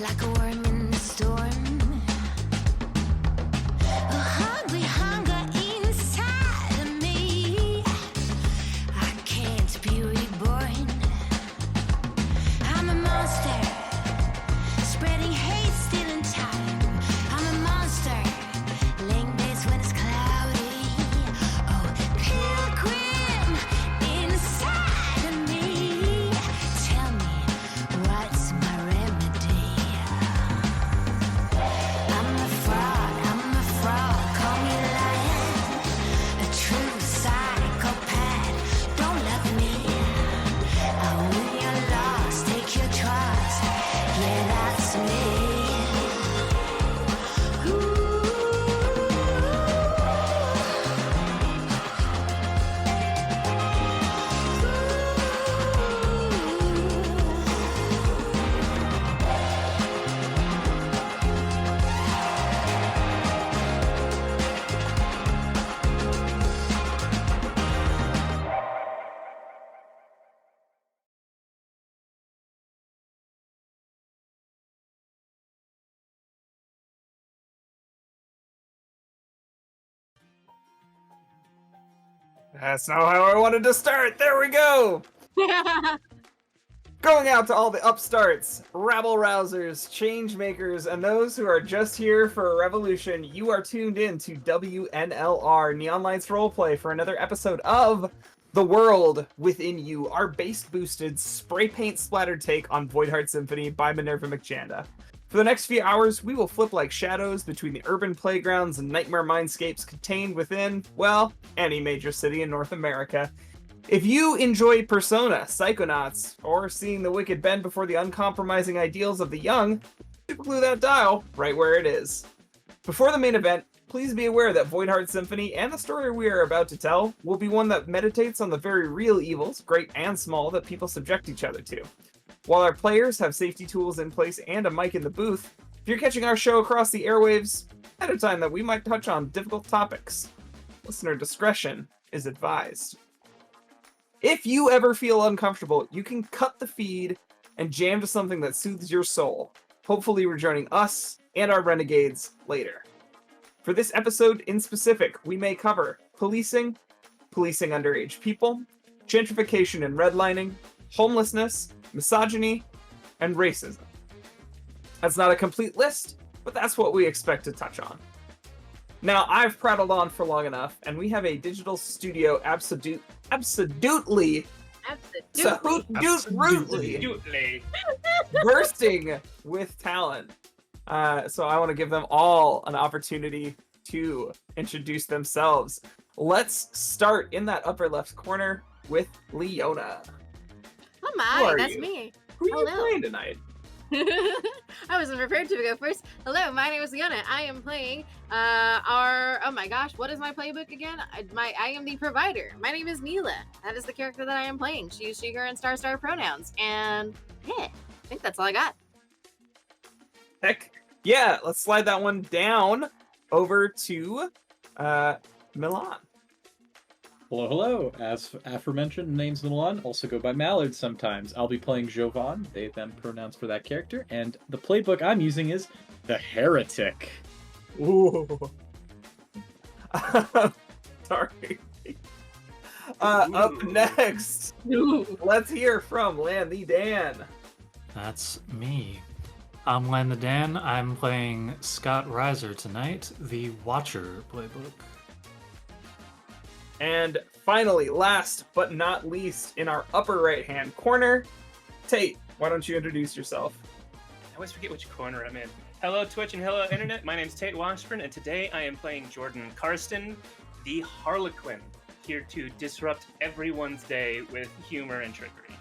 like a worm in the storm. A hungry hunger inside of me. I can't be reborn. I'm a monster, spreading hate, stealing time. I'm a monster, laying base when it's cloudy. Oh, pilgrim inside of me. Tell me, what's my remedy? I'm a fraud, call me lion. A true psychopath, don't love me. I win your loss, take your trust. Yeah, that's me. That's not how I wanted to start. There we go. Going out to all the upstarts, rabble-rousers, change-makers, and those who are just here for a revolution. You are tuned in to WNLR Neon Lights Roleplay for another episode of The World Within You, our bass-boosted, spray-paint-splattered take on Voidheart Symphony by Minerva McJanda. For the next few hours, we will flip like shadows between the urban playgrounds and nightmare mindscapes contained within, well, any major city in North America. If you enjoy Persona, Psychonauts, or seeing the wicked bend before the uncompromising ideals of the young, glue that dial right where it is. Before the main event, please be aware that Voidheart Symphony and the story we are about to tell will be one that meditates on the very real evils, great and small, that people subject each other to. While our players have safety tools in place and a mic in the booth, if you're catching our show across the airwaves, at a time that we might touch on difficult topics, listener discretion is advised. If you ever feel uncomfortable, you can cut the feed and jam to something that soothes your soul, hopefully rejoining us and our renegades later. For this episode in specific, we may cover policing underage people, gentrification and redlining, homelessness, misogyny, and racism. That's not a complete list, but that's what we expect to touch on. Now, I've prattled on for long enough, and we have a digital studio absolutely bursting with talent. So I want to give them all an opportunity to introduce themselves. Let's start in that upper left corner with Leona. Oh my, that's me. Who are you playing tonight? I wasn't prepared to go first. Hello, my name is Leona. I am playing oh my gosh, what is my playbook again? I am the provider. My name is Mila. That is the character that I am playing. She, her, and star pronouns. And yeah, I think that's all I got. Heck yeah, let's slide that one down over to Milan. Hello. As aforementioned, name's Milan, also go by Mallard sometimes. I'll be playing Jovan, they, them pronouns for that character, and the playbook I'm using is The Heretic. Ooh. Sorry. Up next, let's hear from Landy Dan. That's me. I'm Landy Dan. I'm playing Scott Reiser tonight, the Watcher playbook. And finally, last but not least, in our upper right-hand corner, Tate, why don't you introduce yourself? I always forget which corner I'm in. Hello, Twitch, and hello, Internet. My name's Tate Washburn, and today I am playing Jordan Karsten, the Harlequin, here to disrupt everyone's day with humor and trickery.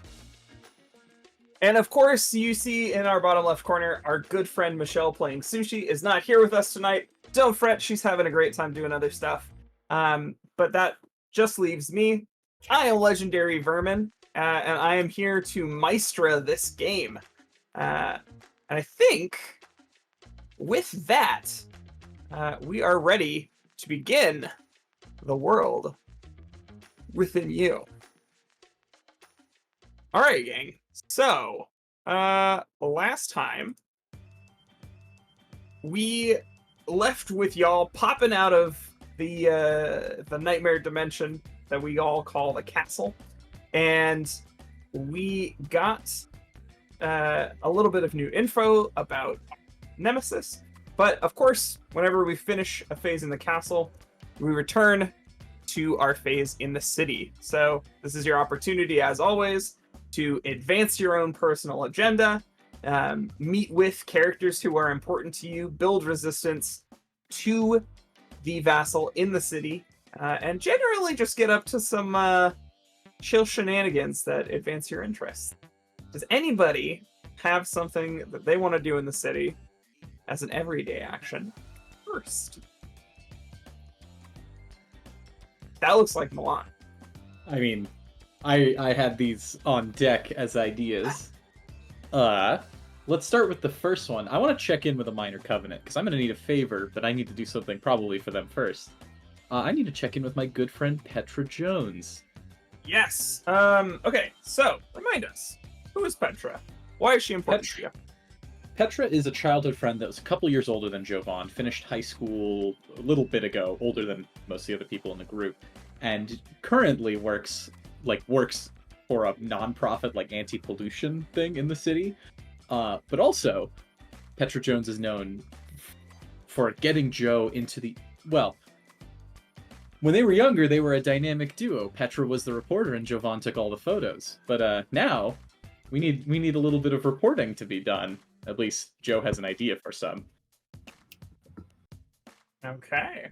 And of course, you see in our bottom left corner, our good friend Michelle playing Sushi is not here with us tonight. Don't fret, she's having a great time doing other stuff. But that just leaves me. I am Legendary Vermin, and I am here to maestra this game. And I think with that, we are ready to begin the world within you. All right, gang. So, last time we left with y'all popping out of the nightmare dimension that we all call the castle, and we got a little bit of new info about Nemesis. But of course, whenever we finish a phase in the castle, we return to our phase in the city. So this is your opportunity, as always, to advance your own personal agenda, meet with characters who are important to you, build resistance to the vassal in the city, and generally just get up to some chill shenanigans that advance your interests. Does anybody have something that they want to do in the city as an everyday action first? That looks like Milan. I mean, I had these on deck as ideas. Let's start with the first one. I want to check in with a minor covenant, because I'm going to need a favor, but I need to do something probably for them first. I need to check in with my good friend Petra Jones. Yes. Okay, so remind us. Who is Petra? Why is she important to you? Petra is a childhood friend that was a couple years older than Jovan, finished high school a little bit ago, older than most of the other people in the group, and currently works for a non-profit like anti-pollution thing in the city. But also, Petra Jones is known for getting Joe into the... Well, when they were younger, they were a dynamic duo. Petra was the reporter and Jovan took all the photos. But now, we need a little bit of reporting to be done. At least Joe has an idea for some. Okay.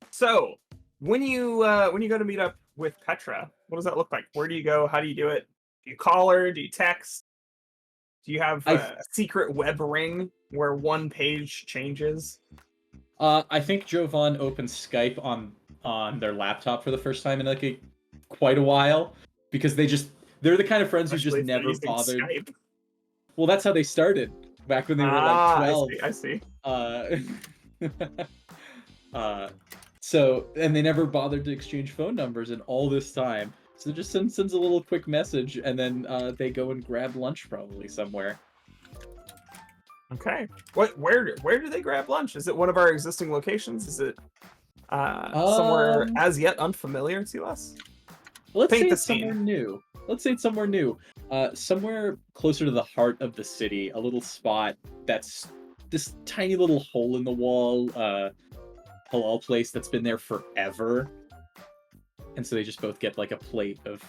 So, when you go to meet up with Petra, what does that look like? Where do you go? How do you do it? Do you call her? Do you text? Do you have a secret web ring where one page changes? I think Jovan opens Skype on their laptop for the first time in quite a while, because they're the kind of friends who just never bothered. Skype. Well, that's how they started back when they were like 12. I see. So, and they never bothered to exchange phone numbers in all this time. So just sends a little quick message, and then they go and grab lunch probably somewhere. Okay. Where do they grab lunch? Is it one of our existing locations? Is it somewhere as yet unfamiliar to us? Let's Paint say the it's somewhere scene. new. Let's say it's somewhere new. Somewhere closer to the heart of the city, a little spot that's this tiny little hole in the wall, halal place that's been there forever. And so they just both get like a plate of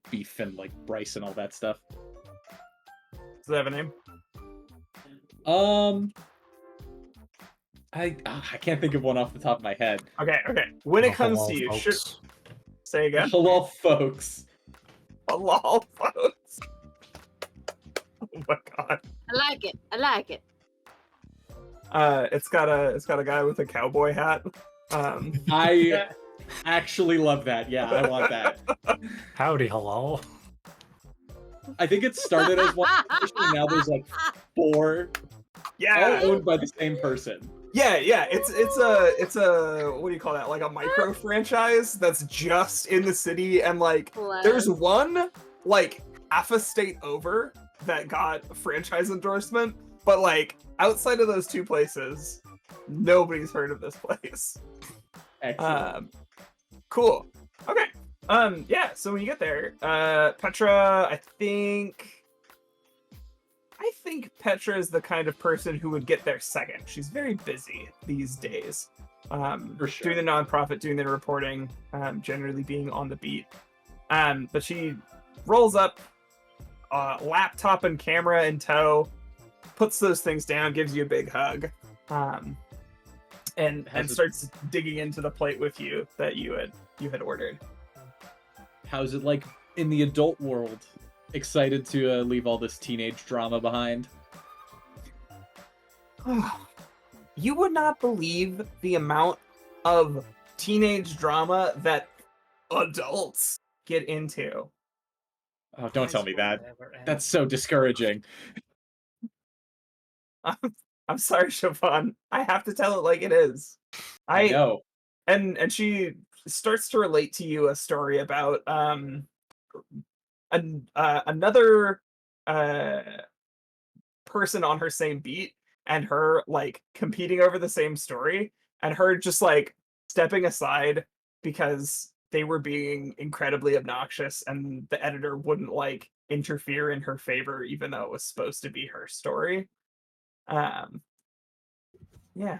beef and like rice and all that stuff. Does it have a name? I can't think of one off the top of my head. Okay. When it comes to Halal you, folks. say again. Halal folks. Halal folks. Oh my god. I like it. It's got a guy with a cowboy hat. I actually love that. Yeah, I want that. Howdy, halal. I think it started as one person, and now there's like 4, Yeah. all owned by the same person. Yeah. It's a what do you call that? Like a micro franchise that's just in the city, and like there's one like half a state over that got a franchise endorsement, but like outside of those 2 places, nobody's heard of this place. Excellent. Cool. Okay. Yeah, so when you get there, Petra, I think Petra is the kind of person who would get there second. She's very busy these days. For sure. Doing the nonprofit, doing the reporting, generally being on the beat. But she rolls up, laptop and camera in tow, puts those things down, gives you a big hug, and starts digging into the plate with you that you had ordered. How's it like in the adult world? Excited to leave all this teenage drama behind? You would not believe the amount of teenage drama that adults get into. Oh, don't tell me that. That's so discouraging. I'm sorry, Siobhan. I have to tell it like it is. I know. And she starts to relate to you a story about another person on her same beat and her like competing over the same story and her just like stepping aside because they were being incredibly obnoxious and the editor wouldn't like interfere in her favor even though it was supposed to be her story. Um yeah.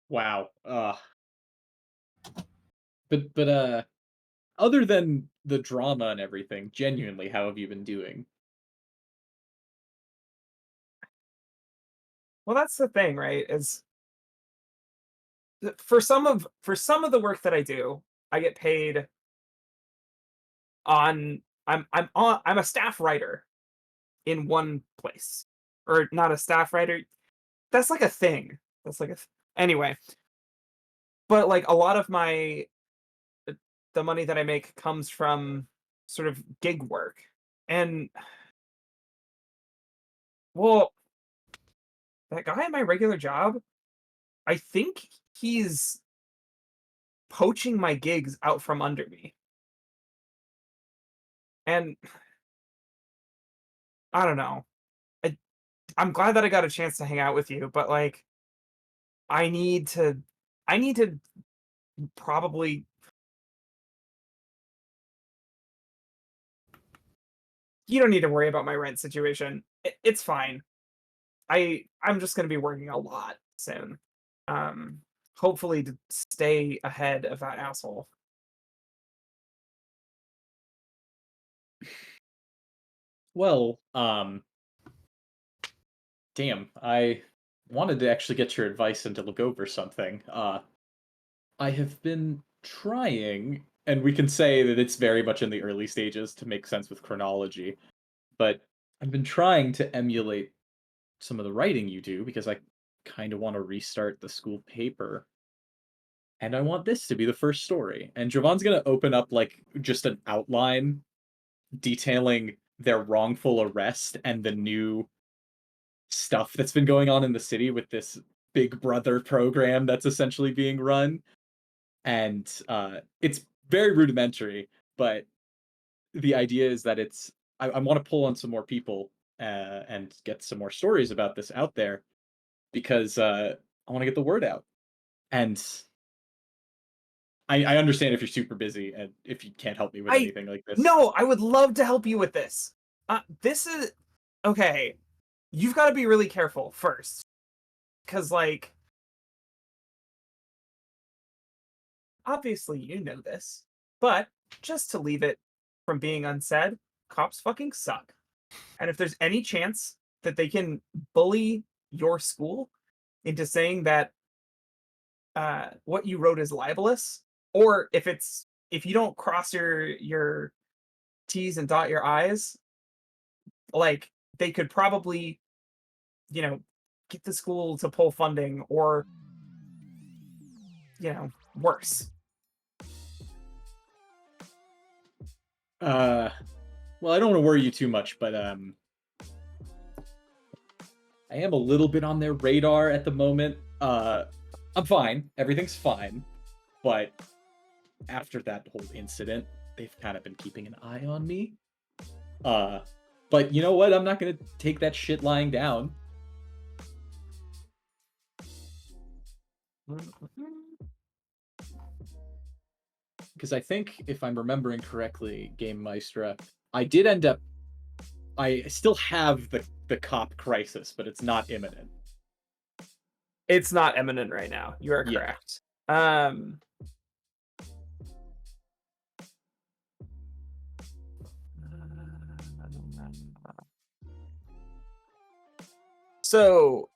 Wow. But other than the drama and everything, genuinely, how have you been doing? Well, that's the thing, right? Is for some of the work that I do, I get paid on I'm a staff writer in one place. Or not a staff writer. That's like a thing. That's like a anyway. But like a lot of my the money that I make comes from sort of gig work. And well, that guy at my regular job, I think he's poaching my gigs out from under me. And I don't know. I, I'm glad that I got a chance to hang out with you, but like I need to I need to probably you don't need to worry about my rent situation. It's fine. I'm just going to be working a lot soon. Um hopefully to stay ahead of that asshole. Well, damn, I wanted to actually get your advice and to look over something. I have been trying, and we can say that it's very much in the early stages to make sense with chronology, but I've been trying to emulate some of the writing you do because I kind of want to restart the school paper. And I want this to be the first story. And Javon's going to open up like just an outline detailing their wrongful arrest and the new stuff that's been going on in the city with this Big Brother program that's essentially being run. And it's very rudimentary, but the idea is that I want to pull on some more people and get some more stories about this out there because I want to get the word out. And I understand if you're super busy and if you can't help me with I anything like this. No, I would love to help you with this. This is okay. You've got to be really careful first, because like obviously you know this, but just to leave it from being unsaid, cops fucking suck. And if there's any chance that they can bully your school into saying that what you wrote is libelous, or if you don't cross your T's and dot your I's, like they could probably, you know, get the school to pull funding or, worse. Well, I don't want to worry you too much, but I am a little bit on their radar at the moment. I'm fine. Everything's fine. But after that whole incident, they've kind of been keeping an eye on me. But you know what? I'm not going to take that shit lying down. Because I think, if I'm remembering correctly, Game Maestra, I still have the cop crisis, but it's not imminent. It's not imminent right now. You are Yeah. correct. So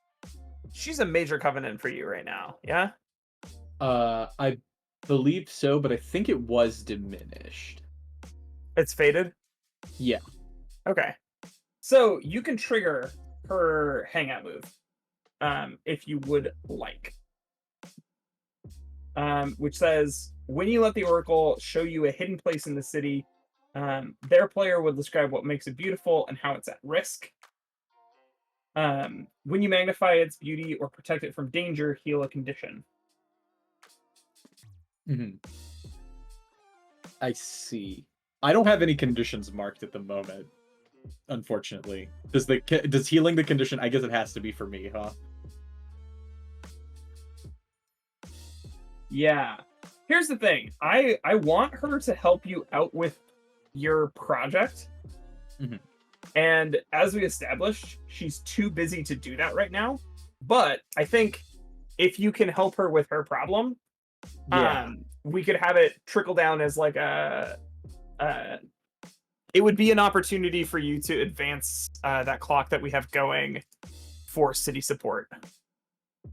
she's a major covenant for you right now, yeah? I believe so, but I think it was diminished. It's faded? Yeah. Okay. So you can trigger her hangout move, if you would like. Which says, when you let the Oracle show you a hidden place in the city, their player will describe what makes it beautiful and how it's at risk. When you magnify its beauty or protect it from danger, heal a condition. Mm-hmm. I see. I don't have any conditions marked at the moment, unfortunately. Does healing the condition? I guess it has to be for me, huh? Yeah. Here's the thing. I want her to help you out with your project. Mhm. And as we established, she's too busy to do that right now. But I think if you can help her with her problem, Yeah. we could have it trickle down as like it would be an opportunity for you to advance that clock that we have going for city support.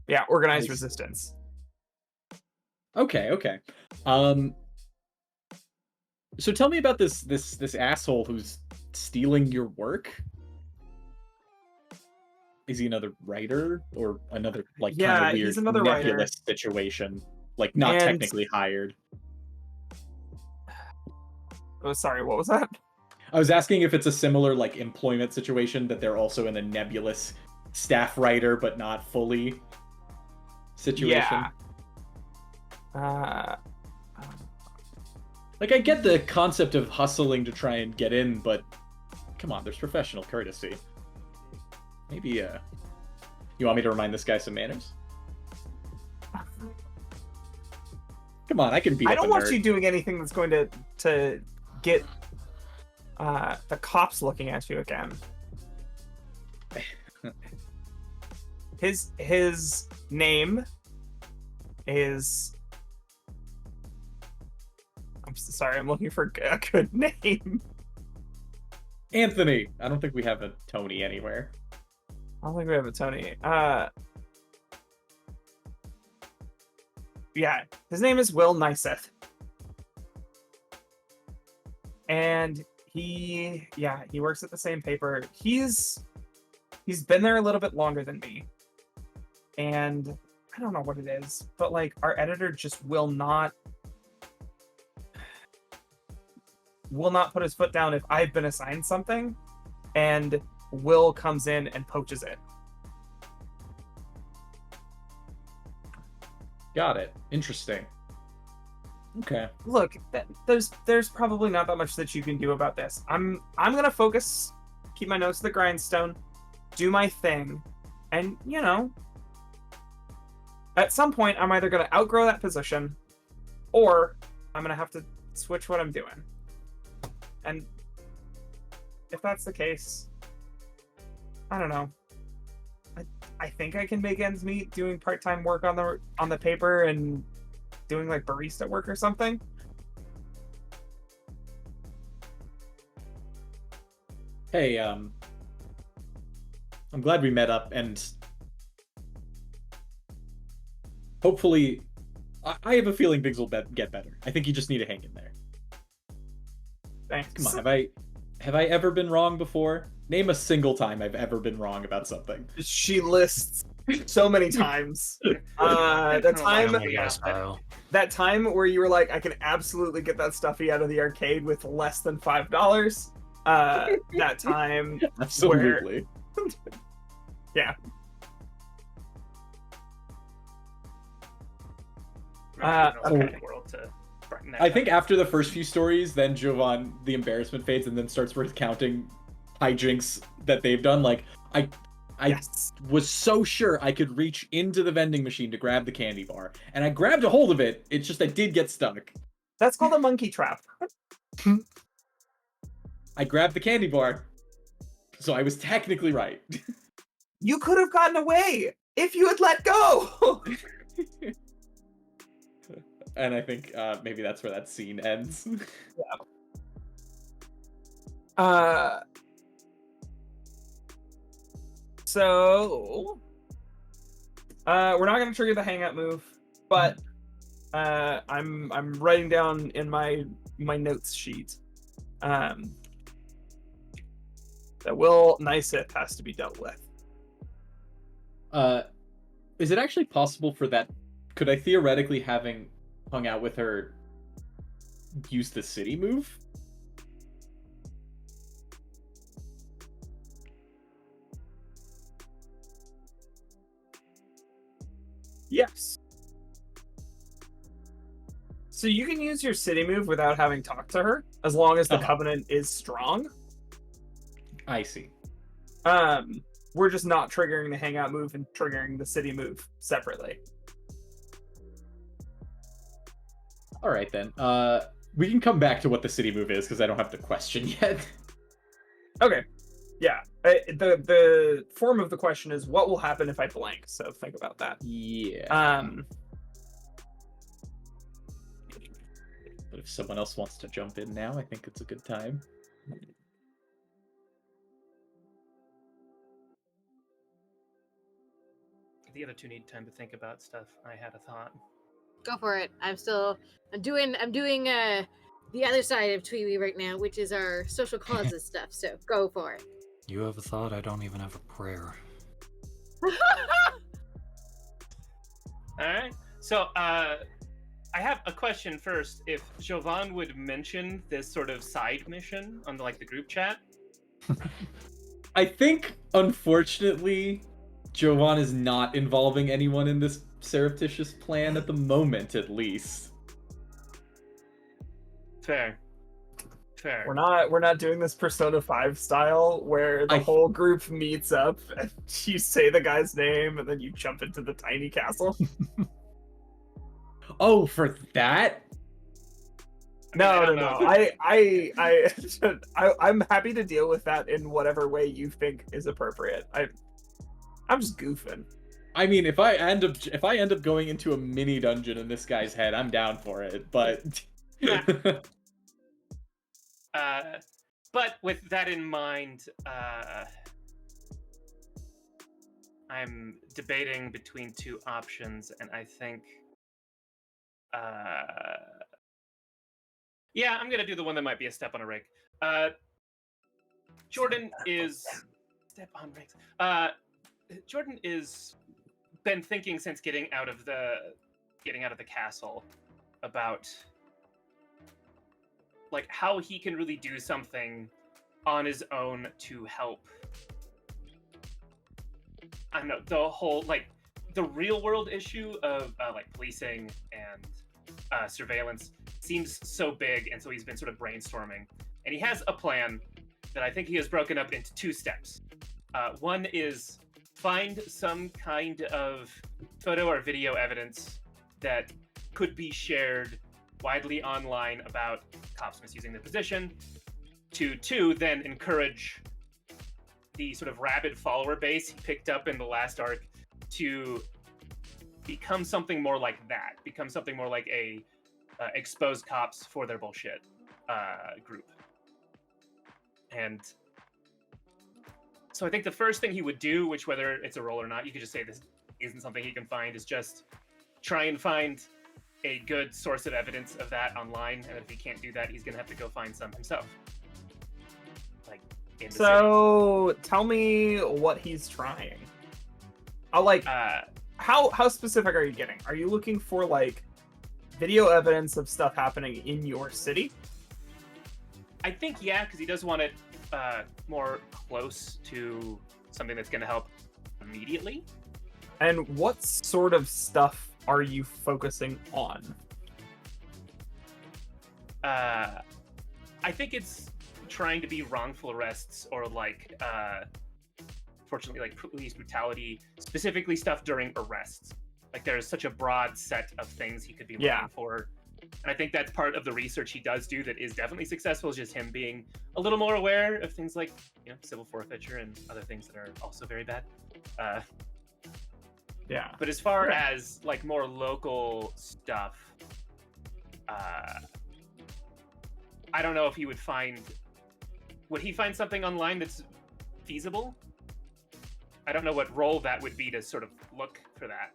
Yeah, organized I see. resistance. Okay. So tell me about this asshole who's stealing your work. Is he another writer or another like kind of Yeah, weird he's another writer. nebulous situation? Like not And technically hired. oh, sorry, what was that? I was asking if it's a similar like employment situation that they're also in a nebulous staff writer but not fully situation. Yeah. Like I get the concept of hustling to try and get in, but come on, there's professional courtesy. Maybe you want me to remind this guy some manners? Come on, I can beat I up don't a want nerd. you doing anything that's going to get the cops looking at you again. His name is. I'm sorry, I'm looking for a good name. Anthony. I don't think we have a Tony anywhere. I don't think we have a Tony. Yeah, his name is Will Nyseth. And he works at the same paper. He's been there a little bit longer than me. And I don't know what it is, but like our editor just will not put his foot down if I've been assigned something, and Will comes in and poaches it. Got it. Interesting. Okay. Look, there's probably not that much that you can do about this. I'm gonna focus, keep my nose to the grindstone, do my thing, and at some point I'm either gonna outgrow that position, or I'm gonna have to switch what I'm doing. And if that's the case, I don't know. I think I can make ends meet doing part-time work on the paper and doing like barista work or something. Hey, I'm glad we met up, and hopefully, I have a feeling things will get better. I think you just need to hang in there. Thanks. Come on, have I ever been wrong before? Name a single time I've ever been wrong about something. She lists so many times. The time Family Guy style. that time where you were like, I can absolutely get that stuffy out of the arcade with less than $5. That time Absolutely. yeah. Okay. World to brighten that I up. think after the first few stories, then Jovan, the embarrassment fades and then starts recounting hijinks that they've done. Like, I Yes. was so sure I could reach into the vending machine to grab the candy bar, and I grabbed a hold of it. It's just I did get stuck. That's called a monkey trap. I grabbed the candy bar, so I was technically right. You could have gotten away if you had let go. And I think maybe that's where that scene ends. So we're not gonna trigger the hangout move, but I'm writing down in my notes sheet that Will Nyseth has to be dealt with. Is it actually possible for that? Could I theoretically, having hung out with her, use the city move? Yes. So you can use your city move without having talked to her, as long as the covenant is strong. I see. We're just not triggering the hangout move and triggering the city move separately. All right then. We can come back to what the city move is because I don't have the question yet. Okay. Yeah. The form of the question is what will happen if I blank. So think about that. Yeah. But if someone else wants to jump in now, I think it's a good time. The other two need time to think about stuff. I had a thought. Go for it. I'm doing the other side of Tweety right now, which is our social causes stuff. So go for it. You have a thought, I don't even have a prayer. Alright. So I have a question first. If Jovan would mention this sort of side mission on the group chat. I think, unfortunately, Jovan is not involving anyone in this surreptitious plan at the moment, at least. Fair. We're not doing this Persona 5 style where the whole group meets up and you say the guy's name and then you jump into the tiny castle. Oh, for that? No. I'm happy to deal with that in whatever way you think is appropriate. I'm just goofing. I mean, if I end up going into a mini dungeon in this guy's head, I'm down for it. But but with that in mind, I'm debating between two options, and I think, yeah, I'm gonna do the one that might be a step on a rig. Jordan is step on rigs. Jordan is been thinking since getting out of the castle about how he can really do something on his own to help. I don't know, the whole the real world issue of policing and surveillance seems so big, and so he's been sort of brainstorming, and he has a plan that I think he has broken up into two steps. One is find some kind of photo or video evidence that could be shared widely online about cops misusing their position. Two, then encourage the sort of rabid follower base he picked up in the last arc to become something more like that, become something more like a expose cops for their bullshit group. And so I think the first thing he would do, which whether it's a role or not, you could just say this isn't something he can find, is just try and find a good source of evidence of that online. And if he can't do that, he's going to have to go find some himself. So tell me what he's trying. How specific are you getting? Are you looking for video evidence of stuff happening in your city? I think, yeah, because he does want it more close to something that's going to help immediately. And what sort of stuff are you focusing on? I think it's trying to be wrongful arrests or fortunately police brutality, specifically stuff during arrests. There's such a broad set of things he could be looking for. And I think that's part of the research he does do that is definitely successful, is just him being a little more aware of things like, civil forfeiture and other things that are also very bad. Yeah. But as far as more local stuff, I don't know if he would he find something online that's feasible? I don't know what role that would be to sort of look for that.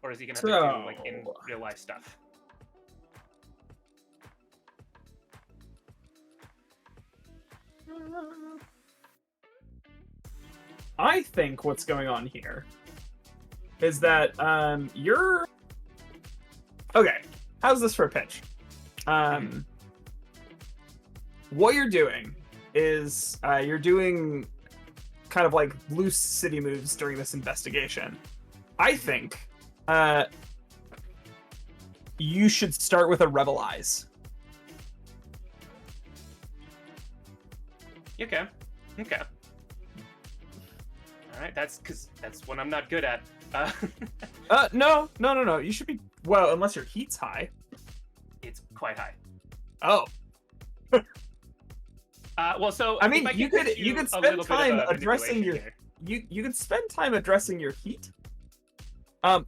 Or is he going to have to do in real life stuff? I think what's going on here is that you're... Okay, how's this for a pitch? What you're doing is you're doing kind of loose city moves during this investigation. I think you should start with a Rebel Eyes. Okay. Okay. All right. That's one I'm not good at. No. You should be unless your heat's high. It's quite high. Oh. Well, so I mean, if you pitch could a spend little bit of time a addressing manipulation your here. you could spend time addressing your heat.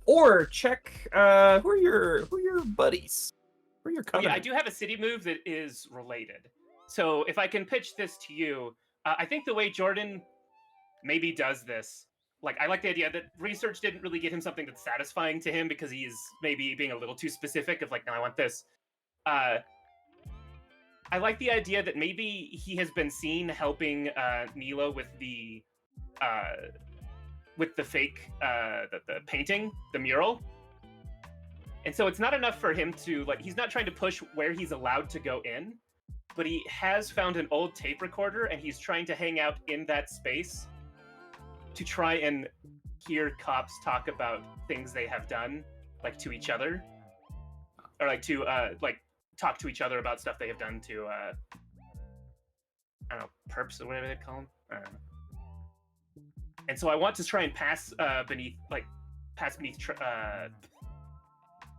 Or check who are your buddies? Who are your Oh, yeah, I covenant? do have a city move that is related. So if I can pitch this to you, I think the way Jordan maybe does this, like I like the idea that research didn't really get him something that's satisfying to him because he's maybe being a little too specific of like, no, I want this. I like the idea that maybe he has been seen helping Mila with the fake the painting, the mural. And so it's not enough for him to like he's not trying to push where he's allowed to go in, but he has found an old tape recorder and he's trying to hang out in that space to try and hear cops talk about things they have done, like to each other. Or like to like talk to each other about stuff they have done to I don't know, perps or whatever they call them. I don't know. And so I want to try and pass beneath.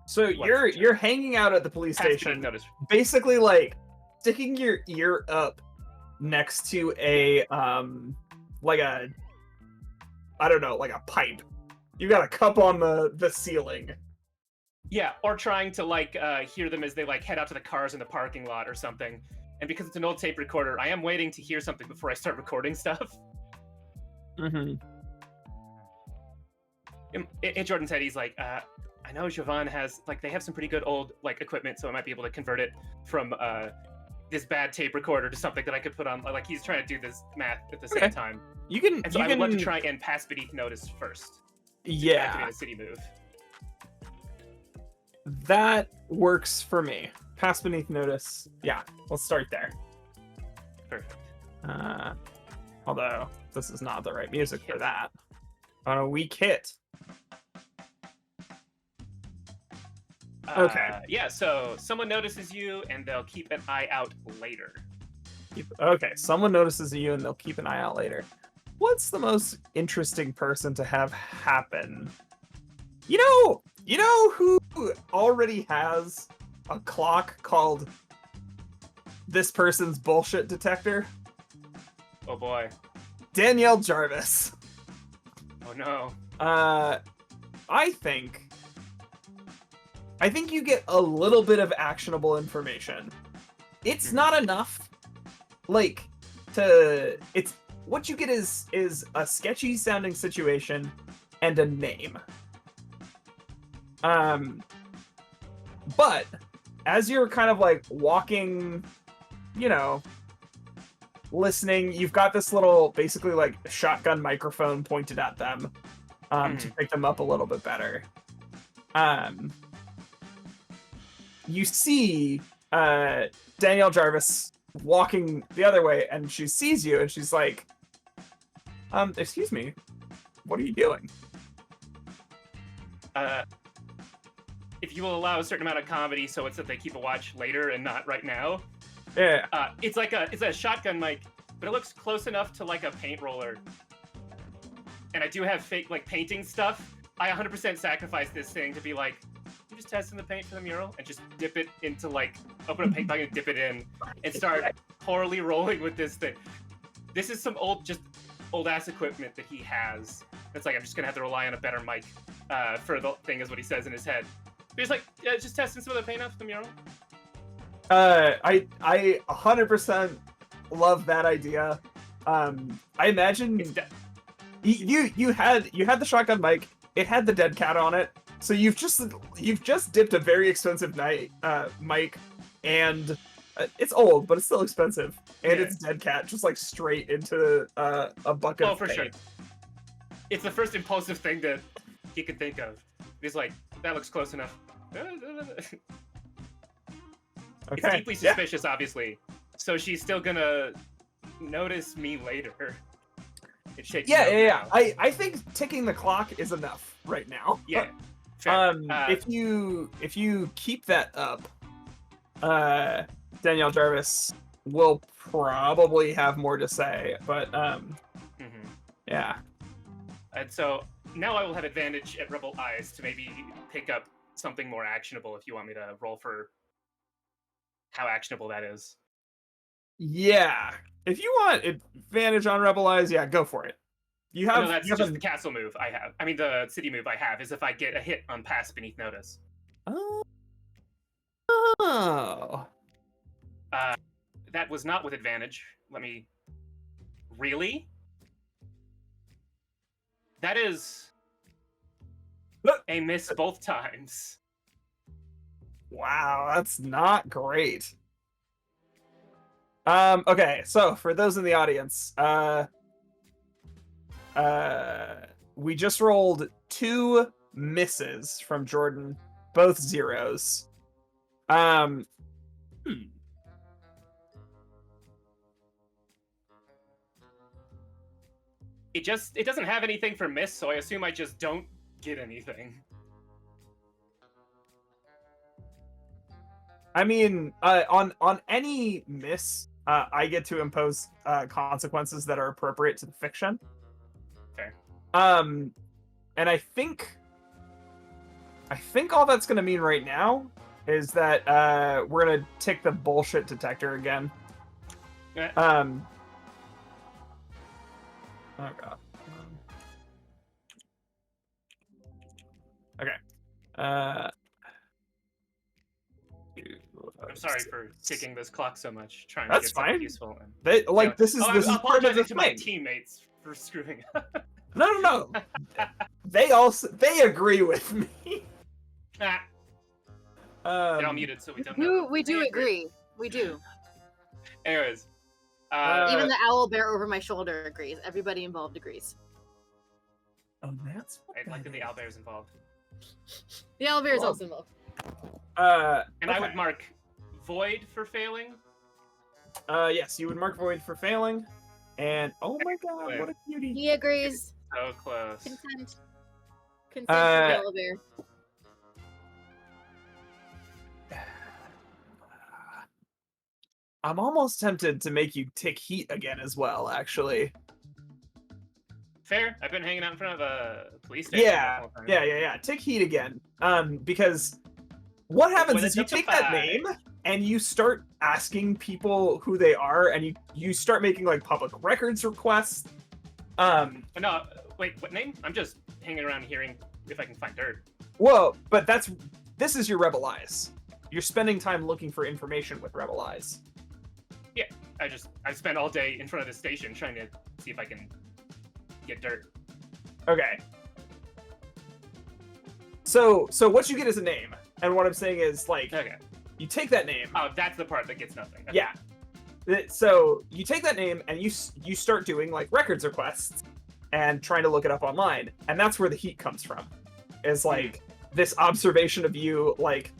So you're hanging out at the police Pass beneath station, notice. basically like sticking your ear up next to a like a I don't know, like a pipe. You got a cup on the ceiling. Yeah, or trying to like hear them as they like head out to the cars in the parking lot or something. And because it's an old tape recorder, I am waiting to hear something before I start recording stuff. Mm-hmm. In Jordan's head, he's like, I know Jovan has like they have some pretty good old like equipment, so I might be able to convert it from this bad tape recorder to something that I could put on. Like he's trying to do this math at the same time. You can. And so I would love to try and pass beneath notice first. Yeah, Activate a city move. that works for me. Pass beneath notice. Yeah, let's start there. Perfect. Although this is not the right music for that. On a weak hit. Okay. Yeah, so someone notices you and they'll keep an eye out later. Okay, someone notices you and they'll keep an eye out later. What's the most interesting person to have happen? You know who already has a clock called this person's bullshit detector? Oh boy. Danielle Jarvis. Oh no. I think you get a little bit of actionable information. It's not enough. Like, it's what you get is a sketchy sounding situation and a name. But as you're kind of like walking, listening, you've got this little basically like shotgun microphone pointed at them to pick them up a little bit better. You see Danielle Jarvis walking the other way, and she sees you, and she's like, excuse me, what are you doing? If you will allow a certain amount of comedy, so it's that they keep a watch later and not right now. Yeah. It's a shotgun mic, but it looks close enough to like a paint roller. And I do have fake like painting stuff. I 100% sacrifice this thing to be like, you just testing the paint for the mural and just dip it into like open a paint bucket and dip it in and start poorly rolling with this thing. This is some old ass equipment that he has. It's like I'm just gonna have to rely on a better mic for the thing, is what he says in his head. But he's like, yeah, just testing some of the paint off the mural. I 100% love that idea. I imagine you had the shotgun mic. It had the dead cat on it. So you've just dipped a very expensive mic, and it's old, but it's still expensive, and it's dead cat just like straight into a bucket. Oh, of for paint. sure. It's the first impulsive thing that he could think of. He's like, that looks close enough. It's Okay. deeply suspicious, obviously. So she's still gonna notice me later. It's shaking. Yeah, out yeah, yeah. now. I think ticking the clock is enough right now. Yeah. Fair. If you keep that up, Danielle Jarvis will probably have more to say, but yeah. And so now I will have advantage at Rebel Eyes to maybe pick up something more actionable if you want me to roll for how actionable that is. Yeah. If you want advantage on Rebel Eyes, yeah, go for it. You have No, that's you have just a- the castle move I have. I mean, the city move I have is if I get a hit on Pass Beneath Notice. Oh. That was not with advantage. Let me... Really? That is a miss both times. Wow, that's not great. Okay, so for those in the audience, we just rolled 2 misses from Jordan, both zeros. It doesn't have anything for miss, so I assume I just don't get anything. I mean, on any miss, I get to impose consequences that are appropriate to the fiction. Fair. And I think all that's gonna mean right now is that we're gonna tick the bullshit detector again. Yeah. Oh god. Okay. I'm sorry for ticking this clock so much, trying That's to get something fine. useful. And, They like this is I'm this is part of the apologizing to my thing. teammates for screwing up. No. They agree with me. Ah, they're all muted, so we don't know. We do agree. We do. Anyways, Even the owl bear over my shoulder agrees. Everybody involved agrees. Oh, that's what I like that that the is. owlbear is involved. The owl bear is Well, also involved. And I okay. would mark void for failing. Yes, you would mark void for failing. And oh my god, what a cutie. He agrees. So close. Consent. Consent for the owl bear. I'm almost tempted to make you tick heat again as well, actually. Fair. I've been hanging out in front of a police station. Yeah. Tick heat again. Because what happens is you take that name and you start asking people who they are, and you start making like public records requests. No, wait, what name? I'm just hanging around hearing if I can find dirt. Well, but this is your Rebel Eyes. You're spending time looking for information with Rebel Eyes. Yeah, I spent all day in front of the station trying to see if I can get dirt. Okay. So what you get is a name, and what I'm saying is like Okay. you take that name. Oh, that's the part that gets nothing. Okay. Yeah. So you take that name and you start doing like records requests and trying to look it up online, and that's where the heat comes from. Is like this observation of you, like,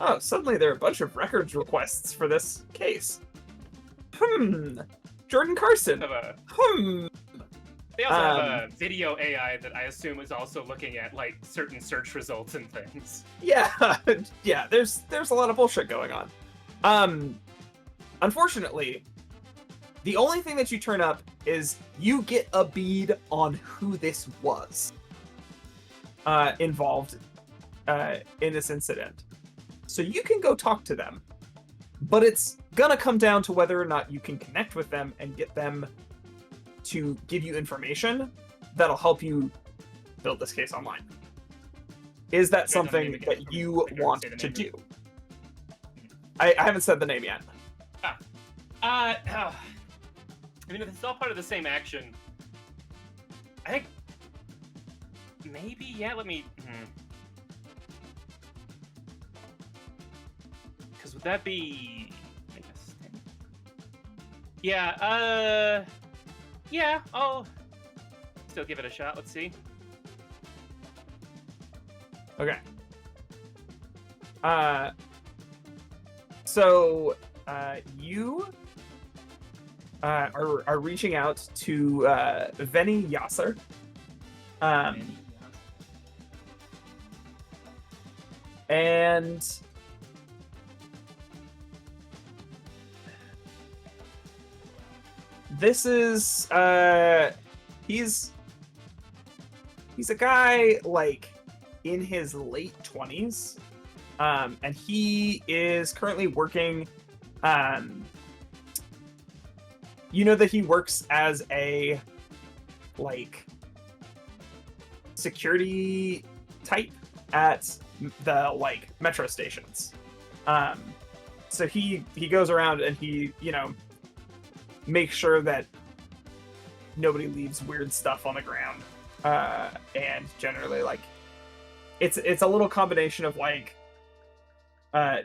oh, suddenly there are a bunch of records requests for this case. Jordan Carson. They also have a video AI that I assume is also looking at like certain search results and things. Yeah, yeah. There's a lot of bullshit going on. Unfortunately, the only thing that you turn up is you get a bead on who this was involved in this incident. So you can go talk to them, but it's gonna come down to whether or not you can connect with them and get them to give you information that'll help you build this case online. Is that something that you want to do? I haven't said the name yet. I mean, if it's all part of the same action, I think maybe, yeah, let me... Because would that be... Yeah, yeah, I'll still give it a shot. Let's see. Okay. So, you are reaching out to Veni Yasser. And this is he's a guy like in his late 20s, and he is currently working. You know that he works as a like security type at the like metro stations. So he goes around and he, you know, makes sure that nobody leaves weird stuff on the ground. And generally like it's a little combination of like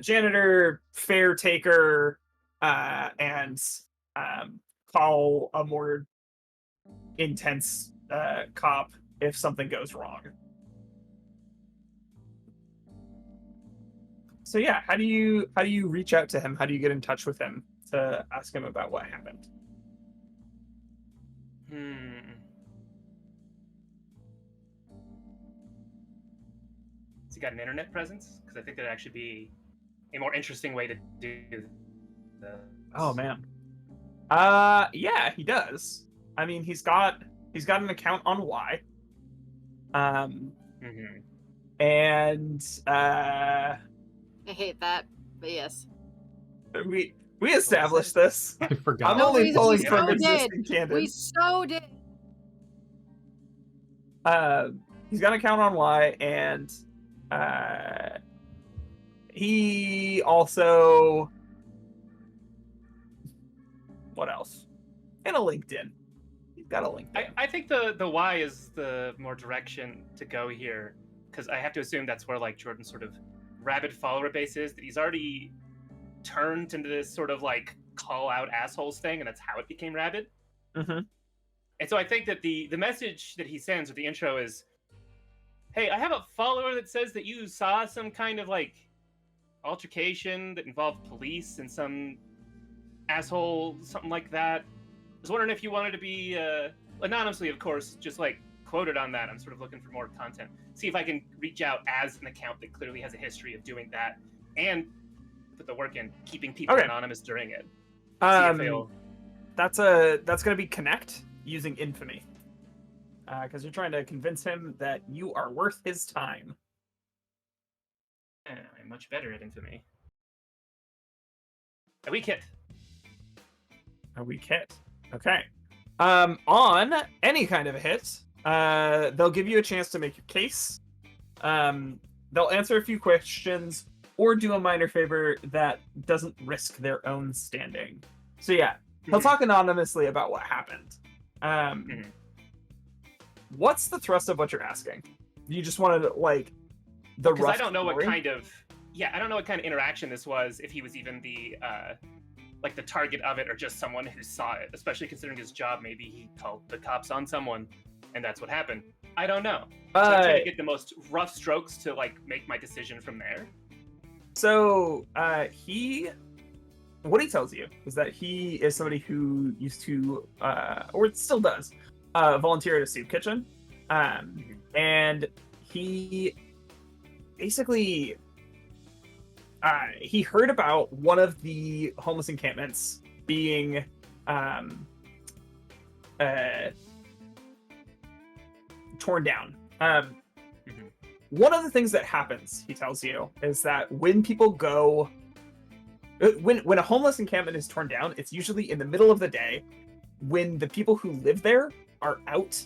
janitor, fare taker, and call a more intense cop if something goes wrong. So yeah, how do you reach out to him? How do you get in touch with him to ask him about what happened? Has he got an internet presence? Because I think that'd actually be a more interesting way to do this. Oh man. Yeah, he does. I mean, he's got an account on Y. And I hate that, but yes. we established this. I forgot. I'm No, only we pulling so from did. existing canon. We so did. He's got an account on Y, and he also, what else? And a LinkedIn. He's got a LinkedIn. I think the Y is the more direction to go here, because I have to assume that's where like Jordan's sort of rabid follower base is, that he's already turned into this sort of like call out assholes thing, and that's how it became rabid. Mm-hmm. And so I think that the message that he sends, or the intro, is, hey, I have a follower that says that you saw some kind of like altercation that involved police and some asshole, something like that. I was wondering if you wanted to be anonymously, of course, just like quoted on that. I'm sort of looking for more content. See if I can reach out as an account that clearly has a history of doing that and put the work in keeping people anonymous during it. That's gonna be connect using infamy, because you're trying to convince him that you are worth his time. I'm much better at infamy. A weak hit. A weak hit. Okay. On any kind of a hit, they'll give you a chance to make your case. They'll answer a few questions or do a minor favor that doesn't risk their own standing. So yeah, he'll talk anonymously about what happened. What's the thrust of what you're asking? You just wanted like the rough I don't know story? what kind of I don't know what kind of interaction this was, if he was even the like the target of it or just someone who saw it, especially considering his job. Maybe he called the cops on someone and that's what happened. I don't know. So I'm trying to get the most rough strokes to like make my decision from there. So what he tells you is that he is somebody who used to, or still does, volunteer at a soup kitchen. And he basically, he heard about one of the homeless encampments being torn down. One of the things that happens, he tells you, is that when people go, when a homeless encampment is torn down, it's usually in the middle of the day when the people who live there are out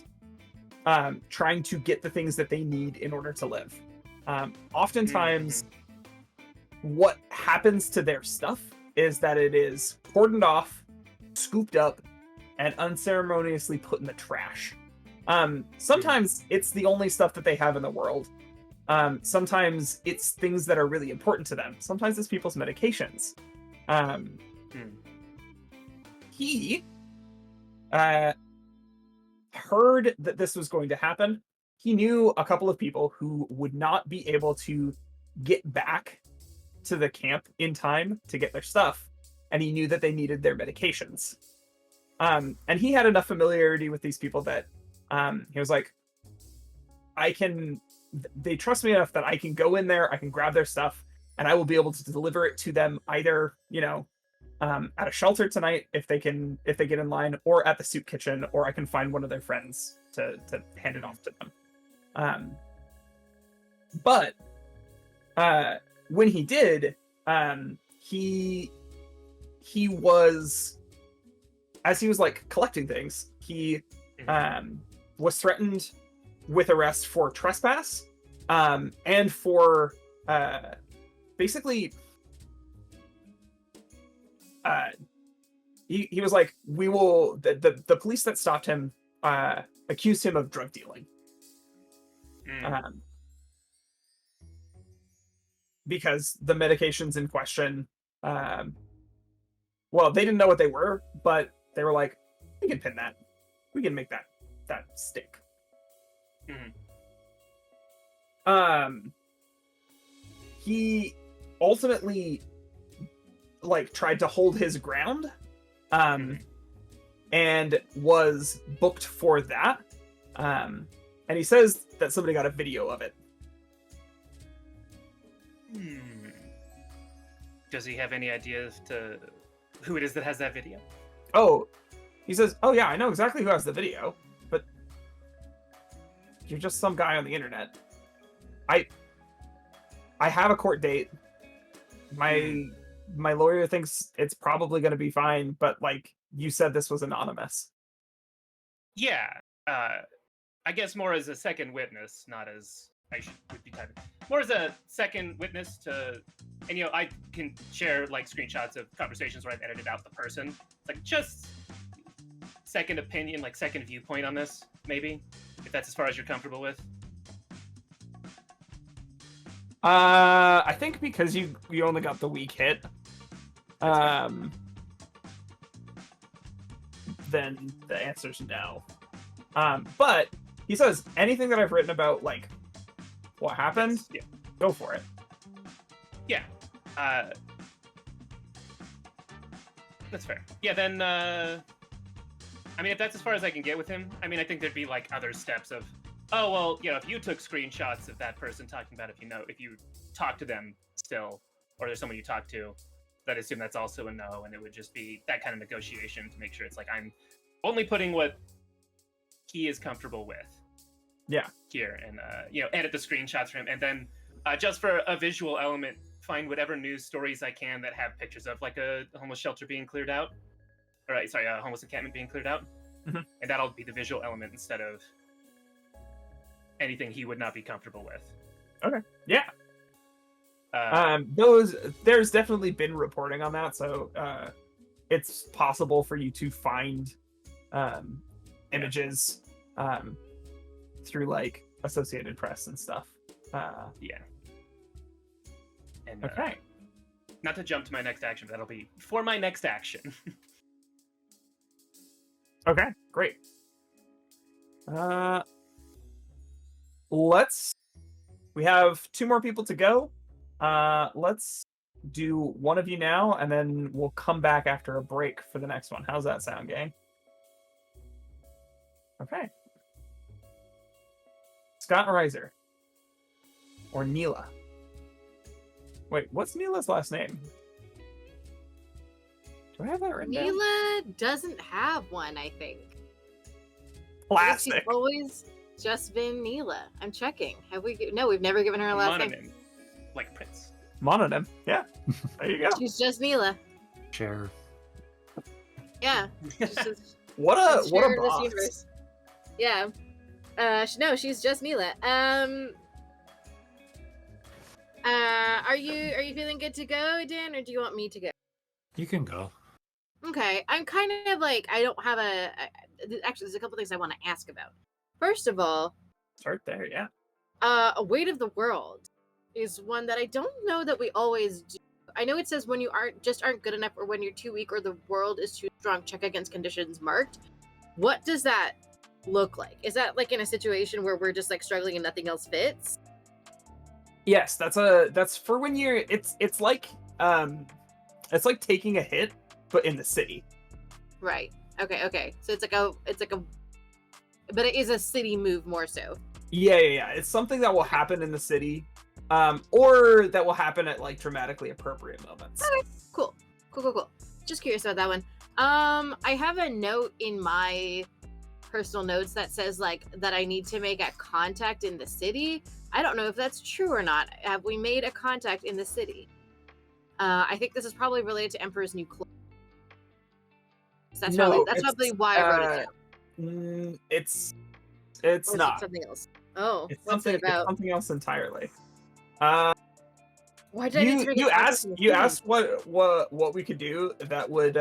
trying to get the things that they need in order to live. Oftentimes, what happens to their stuff is that it is cordoned off, scooped up, and unceremoniously put in the trash. Sometimes it's the only stuff that they have in the world. Sometimes it's things that are really important to them. Sometimes it's people's medications. He heard that this was going to happen. He knew a couple of people who would not be able to get back to the camp in time to get their stuff, and he knew that they needed their medications. And he had enough familiarity with these people that he was like, they trust me enough that I can go in there, I can grab their stuff, and I will be able to deliver it to them either, at a shelter tonight if they get in line, or at the soup kitchen, or I can find one of their friends to hand it off to them. But when he did, he was, as he was like collecting things, he was threatened with arrest for trespass, and for basically he was like, the police that stopped him accused him of drug dealing. Because the medications in question, well, they didn't know what they were, but they were like, we can pin that. We can make that stick. He ultimately tried to hold his ground, and was booked for that. And he says that somebody got a video of it. Does he have any idea as to who it is that has that video? Oh, he says, oh yeah, I know exactly who has the video, but you're just some guy on the internet. I have a court date. My lawyer thinks it's probably going to be fine, but you said this was anonymous. Yeah, I guess more as a second witness, not as would be typing. More as a second witness to, and I can share screenshots of conversations where I've edited out the person, just second opinion, second viewpoint on this, maybe, if that's as far as you're comfortable with. I think because you only got the weak hit, then the answer's no. But he says anything that I've written about what happened, Yeah. Go for it. Yeah. That's fair. Yeah, then if that's as far as I can get with him, I think there'd be other steps of, oh well, if you took screenshots of that person talking about, if you talk to them still, or there's someone you talk to, I'd assume that's also a no, and it would just be that kind of negotiation to make sure it's I'm only putting what he is comfortable with. Yeah. Here, and edit the screenshots for him, and then just for a visual element, find whatever news stories I can that have pictures of a homeless shelter being cleared out, or a homeless encampment being cleared out, and that'll be the visual element instead of anything he would not be comfortable with. Okay. Yeah. There's definitely been reporting on that, so it's possible for you to find images through Associated Press and stuff. Yeah. And, okay. Not to jump to my next action, but that'll be for my next action. Okay, great. We have 2 more people to go. Let's do one of you now, and then we'll come back after a break for the next one. How's that sound, gang? Okay. Scott Reiser. Or Neela. Wait, what's Neela's last name? Do I have that written down? Neela doesn't have one, I think. Classic. She's always just been Neela. I'm checking. No, we've never given her a last name. Mononym, like Prince. Mononym. Yeah. There you go. She's just Neela. Share. Yeah. What a Share boss. this universe. Yeah. No, she's just Neela. Are you feeling good to go, Dan, or do you want me to go? You can go. Okay, I'm kind of I don't have actually, there's a couple things I want to ask about. First of all, Start there, yeah. a weight of the world is one that I don't know that we always do. I know it says when you aren't good enough, or when you're too weak, or the world is too strong, check against conditions marked. What does that look like? Is that in a situation where we're just struggling and nothing else fits? Yes, that's for when you're it's like taking a hit, but in the city. Right. Okay. So it's like a, but it is a city move more so. Yeah. It's something that will happen in the city, or that will happen at like dramatically appropriate moments. Okay, cool. Just curious about that one. I have a note in my personal notes that says like that I need to make a contact in the city. I don't know if that's true or not. Have we made a contact in the city? I think this is probably related to Emperor's New Clothes. That's probably why I wrote it down. It's Or is it not. something else? Oh, It's what's something. it about? It's something else entirely. Why did I need to make a You contact asked in the you city? asked what we could do that would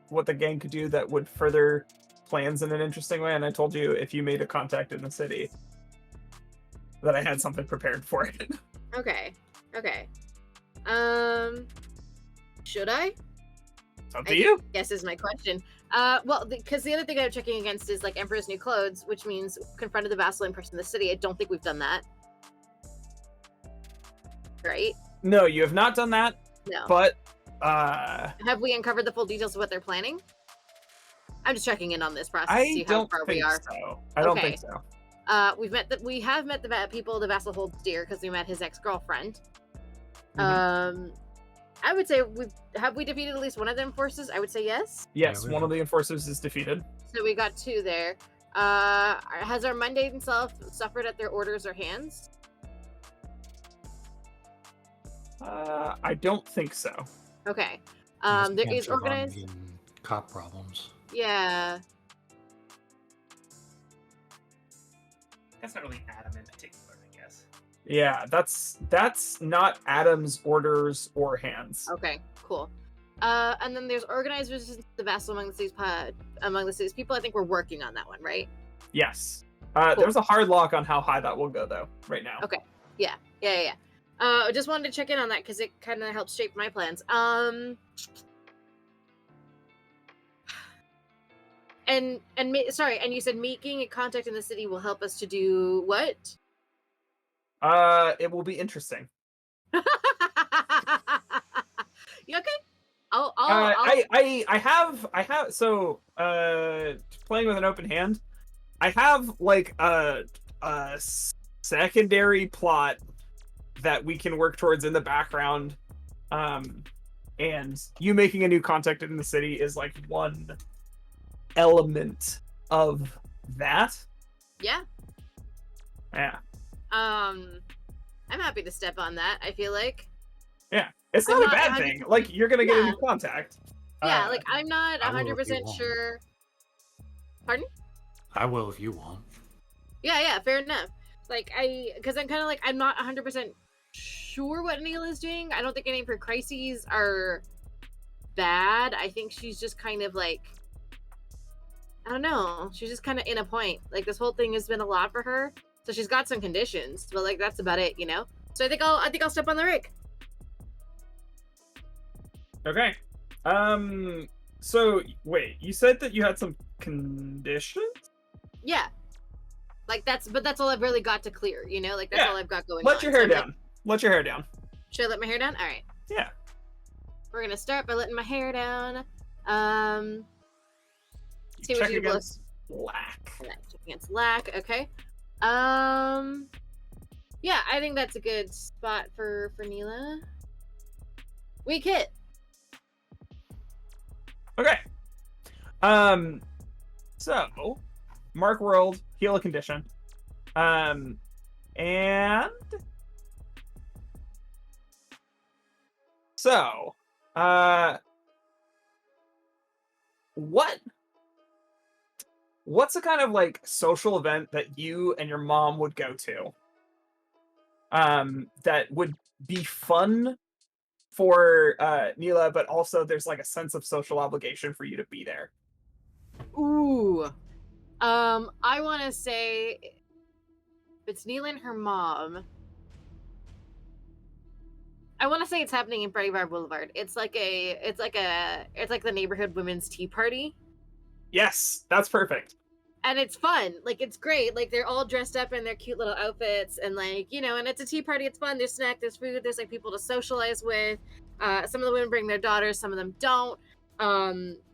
what the gang could do that would further plans in an interesting way, and I told you if you made a contact in the city that I had something prepared for it. Okay. Should I? It's up to you. Guess is my question. Well, because the other thing I'm checking against is like Emperor's New Clothes, which means confronted the vassal in person in the city. I don't think we've done that. Right? No, you have not done that, No. but Have we uncovered the full details of what they're planning? I'm just checking in on this process to I see how don't far we think are. so. I don't Okay. think so. We have met the people the vassal holds dear because we met his ex-girlfriend. Mhm. I would say we defeated at least one of the enforcers? I would say yes. Yes, we one of the enforcers is defeated. So we got 2 there. Has our mundane self suffered at their orders or hands? I don't think so. Okay. Just There can't is shove on organized. getting cop problems. Yeah. That's not really Adam in particular, I guess. Yeah, that's not Adam's orders or hands. Okay. Cool. And then there's organized resistance to the vassal among the city's people. I think we're working on that one, right? Yes. Cool. There's a hard lock on how high that will go though right now. Okay. Yeah. I just wanted to check in on that because it kind of helps shape my plans. And you said making a contact in the city will help us to do what? It will be interesting. You okay? I have so playing with an open hand. I have like a secondary plot that we can work towards in the background, and you making a new contact in the city is like one element of that. Yeah. I'm happy to step on that. I feel like. It's I'm not a not bad 100% thing. Like you're gonna get a new contact. Yeah, like I'm not I will if you 100% want. sure. Pardon? I will if you want. Yeah, fair enough. Like because I'm kind of like I'm not 100% sure what Neil is doing. I don't think any of her crises are bad. I think she's just kind of like, I don't know. She's just kind of in a point. Like this whole thing has been a lot for her. So she's got some conditions, but like that's about it, you know. So I think I'll step on the rig. Okay. So wait, you said that you had some conditions? Yeah. Like that's all I've really got to clear, you know? Like that's Yeah. all I've got going Let on. your So hair I'm like, down. Let your hair down. should I let my hair down? All right. Yeah. We're gonna start by letting my hair down. See what Check you against lack. check against lack. Okay. Yeah, I think that's a good spot for Neela. Weak hit. Okay. So mark world, heal a condition. And so what's a kind of like social event that you and your mom would go to that would be fun for Neela, but also there's like a sense of social obligation for you to be there? Ooh. I want to say if it's Neela and her mom. I want to say it's happening in Freddy Bar Boulevard. It's like the neighborhood women's tea party. Yes, that's perfect. And it's fun. Like it's great. Like they're all dressed up in their cute little outfits and like, you know, and it's a tea party. It's fun. There's snack, there's food, there's like people to socialize with. Some of the women bring their daughters, some of them don't.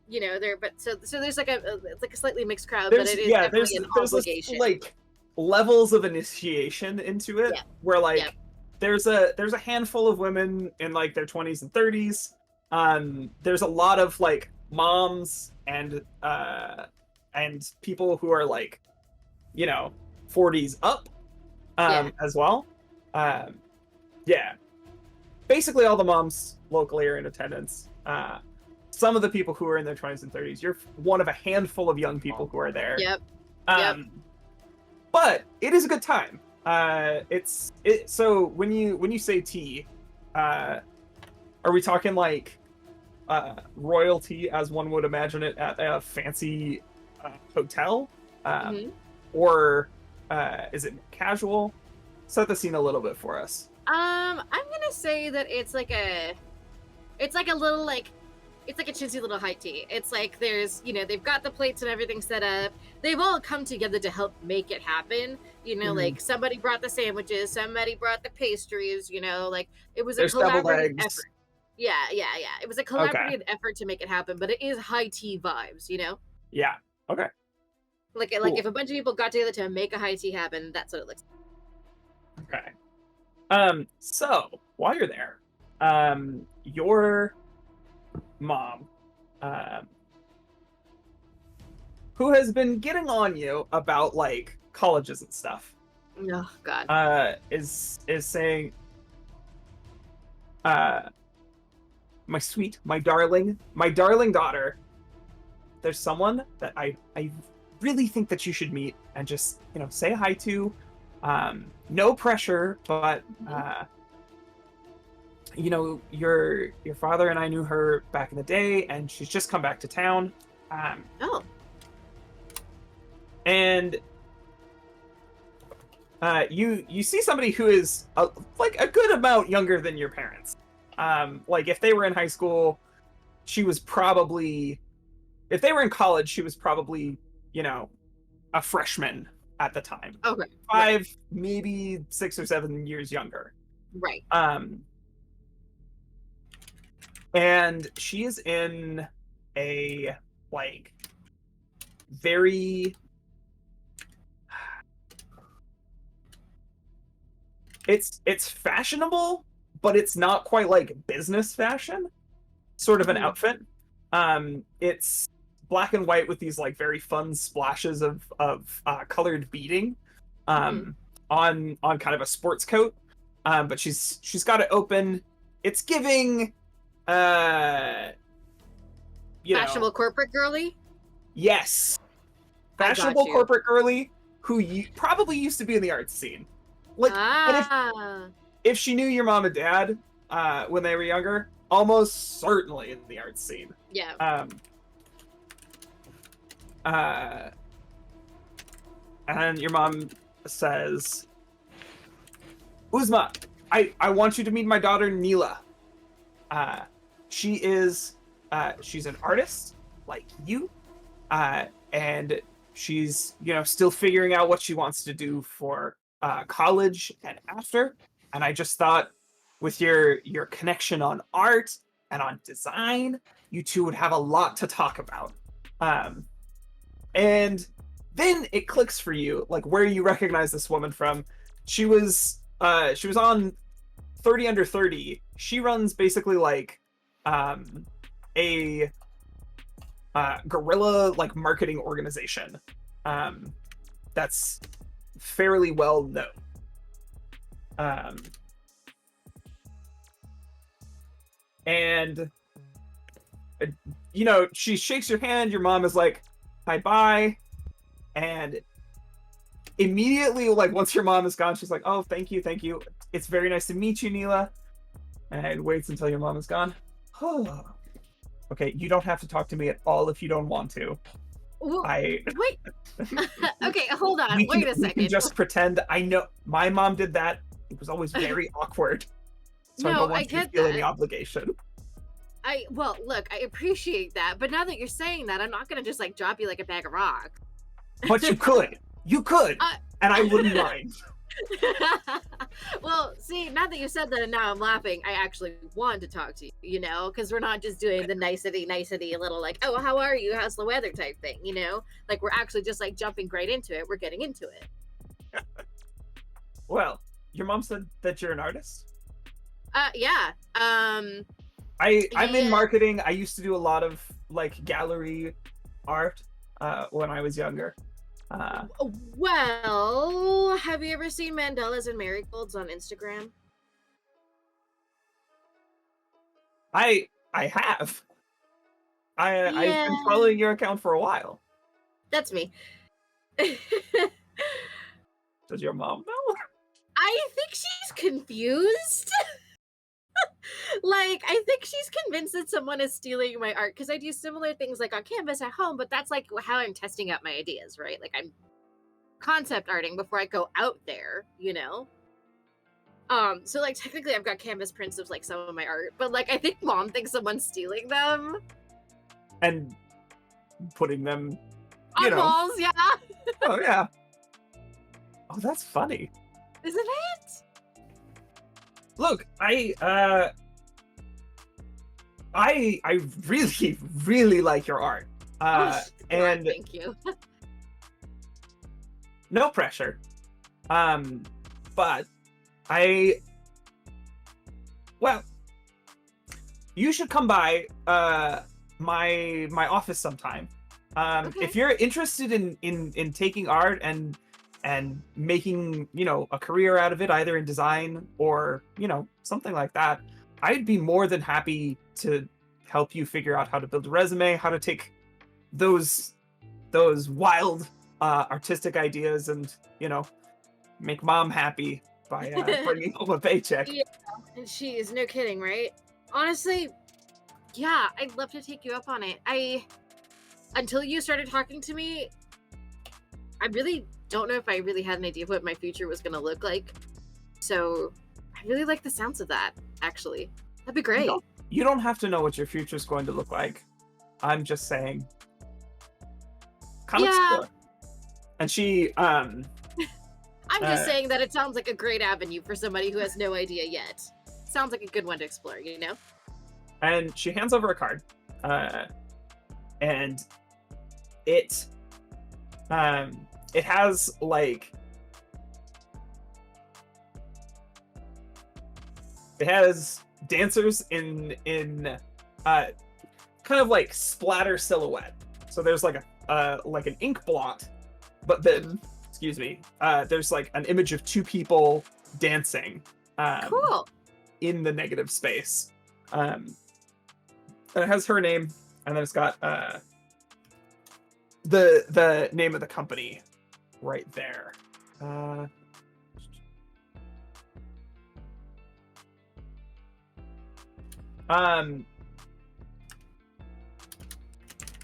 you know, there, but so there's like it's like a slightly mixed crowd, There's but it is yeah, definitely an there's this, obligation. like levels of initiation into it Yep. where like Yep. there's a handful of women in like their 20s and 30s. There's a lot of like moms and people who are like, you know, 40s up Yeah. as well. Yeah. Basically all the moms locally are in attendance. Some of the people who are in their 20s and 30s, you're one of a handful of young people who are there. Yep. But it is a good time. So when you say tea, are we talking like royalty as one would imagine it at a fancy hotel, Mhm. or is it casual? Set the scene a little bit for us. I'm gonna say that it's like a little like, it's like a chintzy little high tea. It's like there's, you know, they've got the plates and everything set up. They've all come together to help make it happen. You know, Mhm. like somebody brought the sandwiches, somebody brought the pastries. You know, like it was a There's deviled collaborative eggs. effort. Yeah. It was a collaborative effort to make it happen, but it is high tea vibes. You know, Yeah. Okay. like Cool. if a bunch of people got together to make a high tea happen, that's what it looks like. Okay. So while you're there, your mom, who has been getting on you about like colleges and stuff, Oh God. is saying, my darling daughter, there's someone that I really think that you should meet and just, you know, say hi to. No pressure, but you know, your father and I knew her back in the day, and she's just come back to town. Oh. And you see somebody who is like a good amount younger than your parents. Like if they were in high school, she was probably, if they were in college, she was probably, you know, a freshman at the time. Okay. 5, maybe 6 or 7 years younger. Right. And she is in a like very, it's fashionable, but it's not quite like business fashion sort of an Mhm. outfit. It's black and white with these like very fun splashes of colored beading on kind of a sports coat. But she's got it open. It's giving you know, Fashionable corporate girly. yes, I got fashionable you. corporate girly who probably used to be in the arts scene. Like, and if she knew your mom and dad when they were younger, almost certainly in the arts scene. Yeah. And your mom says, Uzma, I want you to meet my daughter Neela. She's an artist like you, and she's, you know, still figuring out what she wants to do for college and after. And I just thought, with your connection on art and on design, you two would have a lot to talk about. And then it clicks for you, like where you recognize this woman from. She was on 30 Under 30. She runs basically like a guerrilla like marketing organization that's fairly well known. And you know, she shakes your hand. Your mom is like, bye, and immediately, like once your mom is gone, she's like, oh, thank you, it's very nice to meet you, Neela. And waits until your mom is gone. Okay, you don't have to talk to me at all if you don't want to. Well, I wait. Okay, hold on. we Wait a can second. just pretend. I know my mom did that. It was always very awkward. So I No, don't I want you to get feel that. any obligation. Well, look, I appreciate that, but now that you're saying that, I'm not gonna just like drop you like a bag of rocks. But you could. You could. And I wouldn't mind. Well, see, now that you said that and now I'm laughing, I actually want to talk to you, you know, because we're not just doing the nicety, little like, oh, how are you? How's the weather type thing, you know? Like, we're actually just like jumping right into it. We're getting into it. Well, your mom said that you're an artist. Yeah. I'm in Yeah. marketing. I used to do a lot of like gallery art when I was younger. Well, have you ever seen mandalas and marigolds on Instagram? I have. I've been Yeah, following your account for a while. that's me. Does your mom know? I think she's confused. Like, I think she's convinced that someone is stealing my art because I do similar things like on canvas at home, but that's like how I'm testing out my ideas, right? Like, I'm concept arting before I go out there, you know? So like technically I've got canvas prints of like some of my art, but like I think mom thinks someone's stealing them. And putting them, you On know. walls, yeah. Oh yeah. Oh, that's funny. Isn't it? Look, I really really like your art. Oh, And thank you. no pressure. But well, you should come by my office sometime. Okay. If you're interested in taking art and making, you know, a career out of it, either in design or, you know, something like that, I'd be more than happy to help you figure out how to build a resume, how to take those wild artistic ideas and, you know, make mom happy by bringing home a paycheck. Yeah, and she is no kidding, right? Honestly, yeah, I'd love to take you up on it. Until you started talking to me, I really don't know if I really had an idea of what my future was going to look like. So I really like the sounds of that, actually. That'd be great. You don't have to know what your future's going to look like. I'm just saying, come Yeah. explore. And she, I'm just uh, saying that it sounds like a great avenue for somebody who has no idea yet. Sounds like a good one to explore, you know? and she hands over a card, and it has like dancers in kind of like splatter silhouette. So there's like an ink blot, but then excuse me, there's like an image of two people dancing Cool. in the negative space. And it has her name, and then it's got the name of the company right there.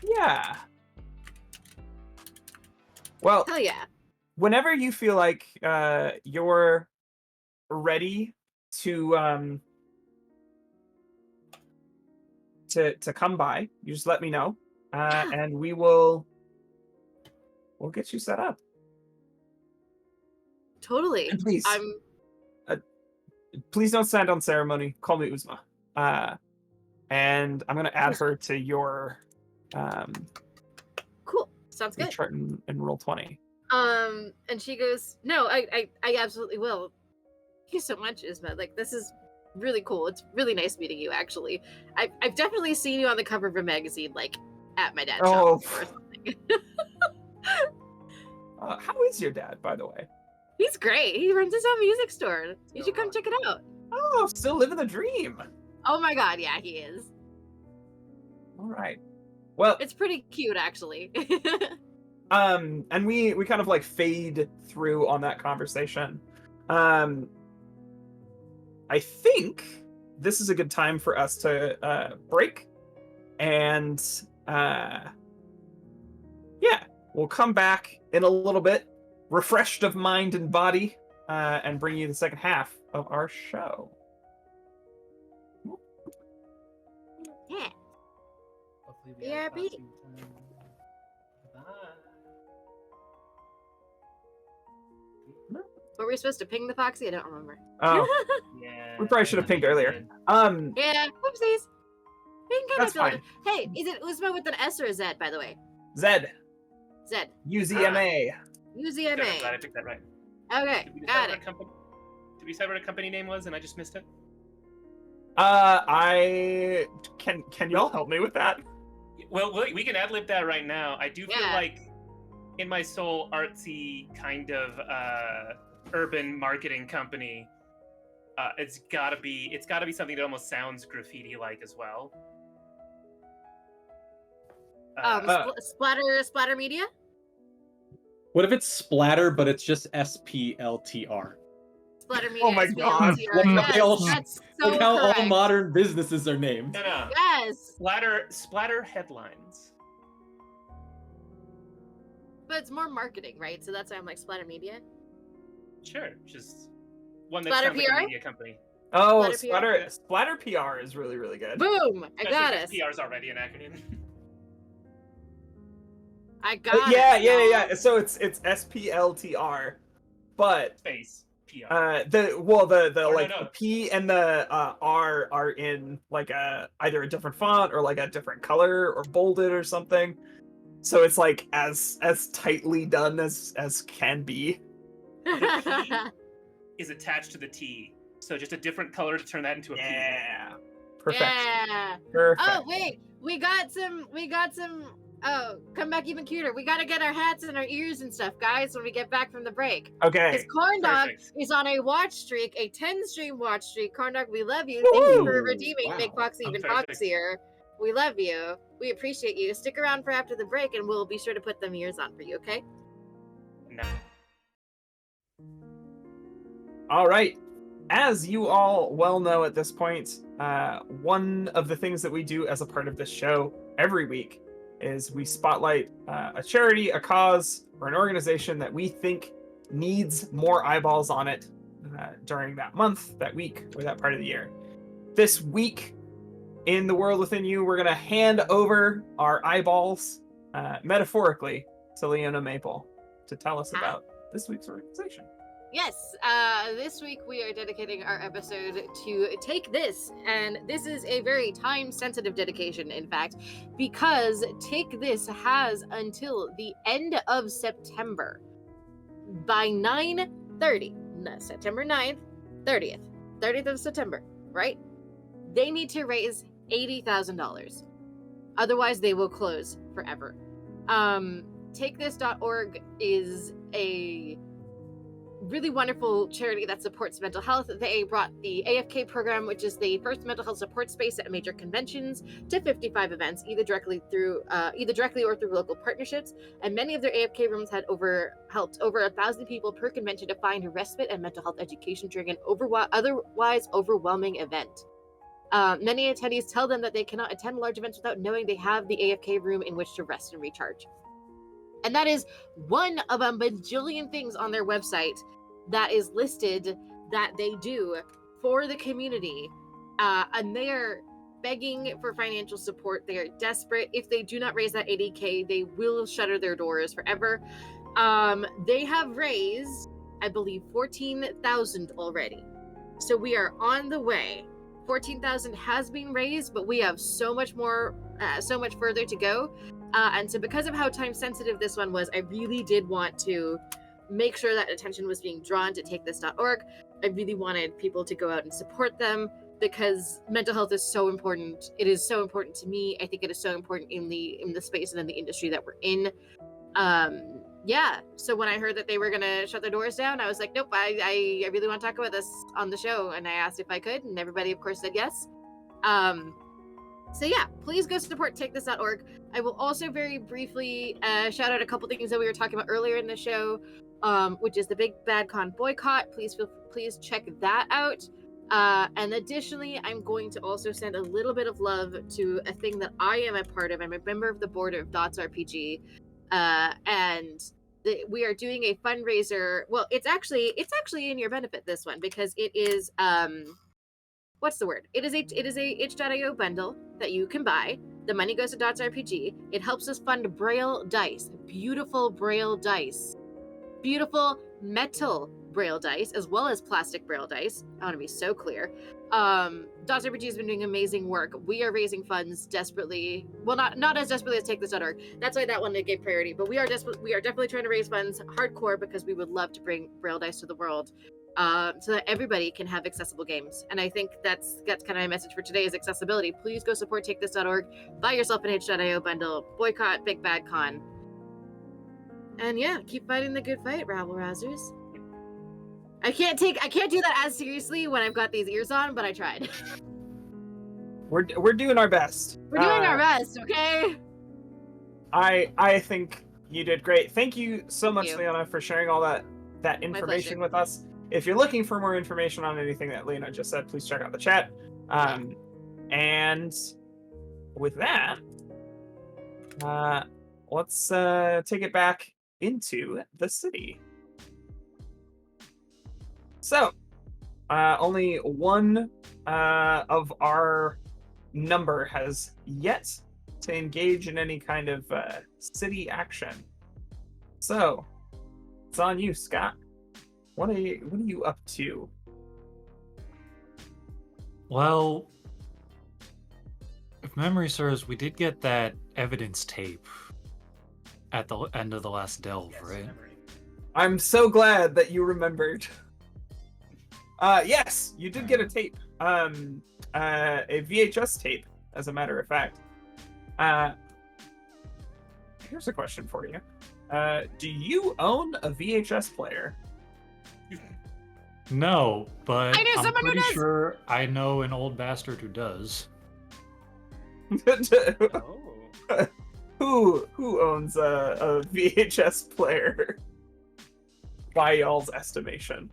Yeah. Well, Hell yeah. whenever you feel like you're ready to come by, you just let me know, Yeah. and we'll get you set up. Totally. And please, I'm please don't stand on ceremony. Call me Uzma. And I'm gonna add her to your cool. Sounds good. chart in roll 20. And she goes, no, I absolutely will. Thank you so much, Isma. Like, this is really cool. It's really nice meeting you, actually. I've definitely seen you on the cover of a magazine, like, at my dad's Oh. shop before or something. How is your dad, by the way? He's great. He runs his own music store. You should come check it out. Oh, still living the dream. Oh my god, yeah, he is. All right. Well, It's pretty cute, actually. and we kind of like fade through on that conversation. I think this is a good time for us to break, and yeah, we'll come back in a little bit, refreshed of mind and body, and bring you the second half of our show. Yeah. Hopefully we have BRB. Bye. What were we supposed to ping the Foxy? I don't remember. Oh, Yeah. we probably should have pinged earlier. Yeah, whoopsies. We can kind That's of feel it. fine. Hey, is it Uzma with an S or a Z, by the way? Zed, Z. UZMA. Good, I'm glad I UZMA. picked that right. Okay, Did we got decide it. what a company- Did we decide what a company name was and I just missed it? I can y'all help me with that? Well, we can ad-lib that right now. I do feel Yeah. like, in my soul, artsy kind of urban marketing company, it's gotta be something that almost sounds graffiti-like as well. Splatter Media? What if it's splatter, but it's just SPLTR? Splatter Media. Oh my God. SPLTR. Like Yes, they all- that's so Like how correct. all modern businesses are named. No. Yes, Splatter headlines. but it's more marketing, right? So that's why I'm like Splatter Media. Sure, just one that Splatter sounds like a PR? media company. Oh, Splatter Splatter PR is really, really good. Boom! I got us. PR is already an acronym. I got us. Yeah. y'all. So it's SPLTR, but Space PR. the Or like no. the P and the R are in like either a different font or like a different color or bolded or something. So it's like as tightly done as can be. Is attached to the T, so just a different color to turn that into a P. Yeah. Perfection. Yeah. Perfect. Oh wait, we got some. Oh, come back even cuter. We gotta get our hats and our ears and stuff, guys, when we get back from the break. Okay. Because Corn Dog Perfect. is on a watch streak, a 10-stream watch streak. Corn Dog, we love you. Thank you for Woo! redeeming Wow. Make Foxy even Perfect. Foxier. We love you. We appreciate you. Stick around for after the break, and we'll be sure to put them ears on for you, okay? No. All right. As you all well know at this point, one of the things that we do as a part of this show every week is we spotlight a charity, a cause, or an organization that we think needs more eyeballs on it during that month, that week, or that part of the year. This week, in the world within you, we're going to hand over our eyeballs, metaphorically, to Leona Maple to tell us about this week's organization. Yes, this week we are dedicating our episode to Take This, and this is a very time-sensitive dedication, in fact, because Take This has until the end of September. By 9:30, September 9th, 30th of September, right? They need to raise $80,000. Otherwise, they will close forever. TakeThis.org is a really wonderful charity that supports mental health. They brought the AFK program, which is the first mental health support space at major conventions, to 55 events, either directly or through local partnerships. And many of their AFK rooms had helped over 1,000 people per convention to find respite and mental health education during an otherwise overwhelming event. Many attendees tell them that they cannot attend large events without knowing they have the AFK room in which to rest and recharge. And that is one of a bajillion things on their website that is listed that they do for the community. And they are begging for financial support. They are desperate. If they do not raise that 80K, they will shutter their doors forever. They have raised, I believe, 14,000 already. So we are on the way. 14,000 has been raised, but we have so much more, so much further to go. And so because of how time sensitive this one was, I really did want to make sure that attention was being drawn to TakeThis.org. I really wanted people to go out and support them because mental health is so important. It is so important to me. I think it is so important in the space and in the industry that we're in. Yeah. So when I heard that they were gonna shut their doors down, I was like, nope, I really want to talk about this on the show. And I asked if I could, and everybody of course said yes. So yeah, please go support TakeThis.org. I will also very briefly shout out a couple things that we were talking about earlier in the show, which is the Big Bad Con boycott. Please check that out. And additionally, I'm going to also send a little bit of love to a thing that I am a part of. I'm a member of the board of Dots RPG, and we are doing a fundraiser. Well, it's actually in your benefit, this one, because it is what's the word? It is a itch.io bundle that you can buy. The money goes to Dots RPG. It helps us fund Braille dice, beautiful Braille dice, beautiful metal braille dice as well as plastic braille dice. I want to be so clear. Dr. RPG has been doing amazing work. We are raising funds desperately. Well, not as desperately as TakeThis.org. That's why that one they gave priority. But we are definitely trying to raise funds hardcore because we would love to bring braille dice to the world. So that everybody can have accessible games. And I think that's kind of my message for today is accessibility. Please go support TakeThis.org. Buy yourself an H.io bundle. Boycott Big Bad Con. And yeah, keep fighting the good fight, rabble rousers. I can't do that as seriously when I've got these ears on, but I tried. We're doing our best. We're doing our best, okay? I think you did great. Thank you so much, you. Leona, for sharing all that information with us. If you're looking for more information on anything that Leona just said, please check out the chat. And with that, let's take it back into the city. So, only one of our number has yet to engage in any kind of city action. So, it's on you, Scott. What are you up to? Well, if memory serves, we did get that evidence tape at the end of the last delve, Yes, right? memory. I'm so glad that you remembered. Yes, you did get a tape. A VHS tape, as a matter of fact. Here's a question for you. Do you own a VHS player? No, but I know I'm someone who pretty does! sure I know an old bastard who does. Oh. Who owns a VHS player? By y'all's estimation.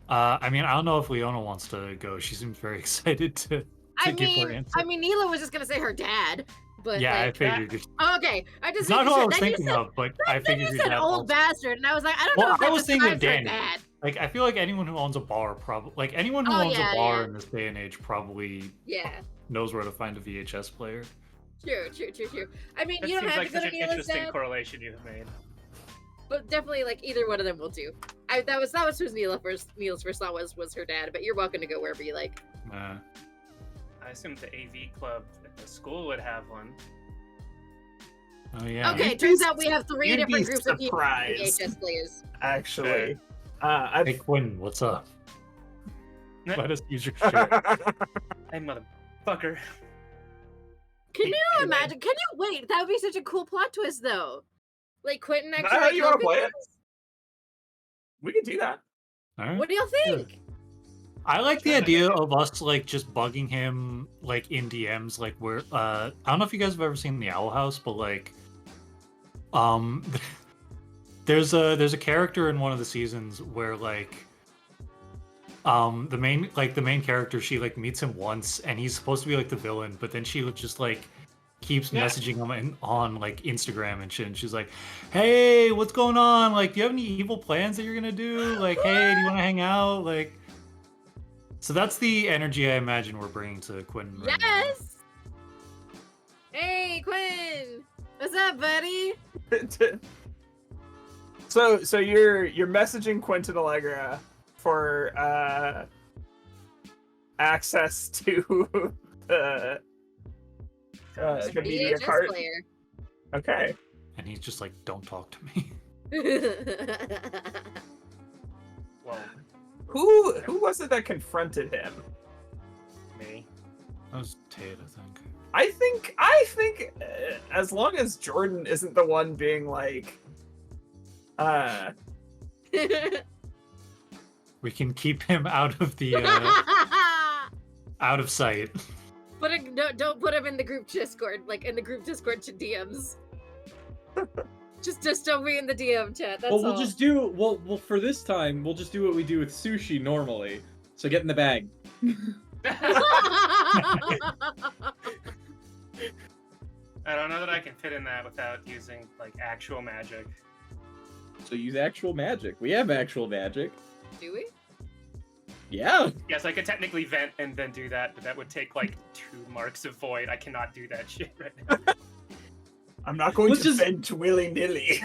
I mean, I don't know if Leona wants to go. She seems very excited to give her answer. I mean, Neela was just gonna say her dad, but Yeah, I like, figured. okay, I just It's not who I was then you thinking said- of, but I Then figured you you'd said have old also- bastard, and I was like, I don't Well, know if I that was thinking of describes her Danny. dad. Like, I feel like anyone who owns a bar probably, like anyone who Oh, owns yeah, a bar yeah. in this day and age probably Yeah, knows where to find a VHS player. true. I mean, That you don't seems have like to go such to an Neela's interesting dad, correlation you have made. but definitely like either one of them will do. That was who Neela's first thought was her dad, but you're welcome to go wherever you like. I assumed the AV club at the school would have one. Oh yeah. Okay, You'd turns be- out we have 3 you'd different be groups of surprised. VHS players. Actually, Hey Quinn, what's up? Let us use your share. Hey, motherfucker. Can you Anyway. imagine? Can you wait? That would be such a cool plot twist, though. Like Quentin that actually. how like, you wanna helping play it? us? We can do that. All right. What do y'all think? I like the idea of us like just bugging him like in DMs, like where I don't know if you guys have ever seen The Owl House, but like there's a character in one of the seasons where like the main character, she like meets him once and he's supposed to be like the villain, but then she just like keeps messaging him on like Instagram and shit, and she's like, hey, what's going on, like do you have any evil plans that you're gonna do, like hey, do you want to hang out, like. So that's the energy I imagine we're bringing to Quinn. Right now. Yes. Hey, Quinn. What's up, buddy? So you're messaging Quentin Allegra for access to the media VHS card. player. Okay. And he's just like, don't talk to me. Well, Who was it that confronted him? me. That was Tate, I think. I think as long as Jordan isn't the one being like We can keep him out of the out of sight. Don't put him in the group Discord, like in the group Discord to DMs. just don't be in the DM chat. That's Well, we'll all. just do well for this time. We'll just do what we do with Sushi normally. So get in the bag. I don't know that I can fit in that without using like actual magic. So use actual magic. We have actual magic. Do we? Yeah. Yes, I could technically vent and then do that, but that would take like 2 marks of void. I cannot do that shit right now. I'm not going Let's to just- vent willy-nilly.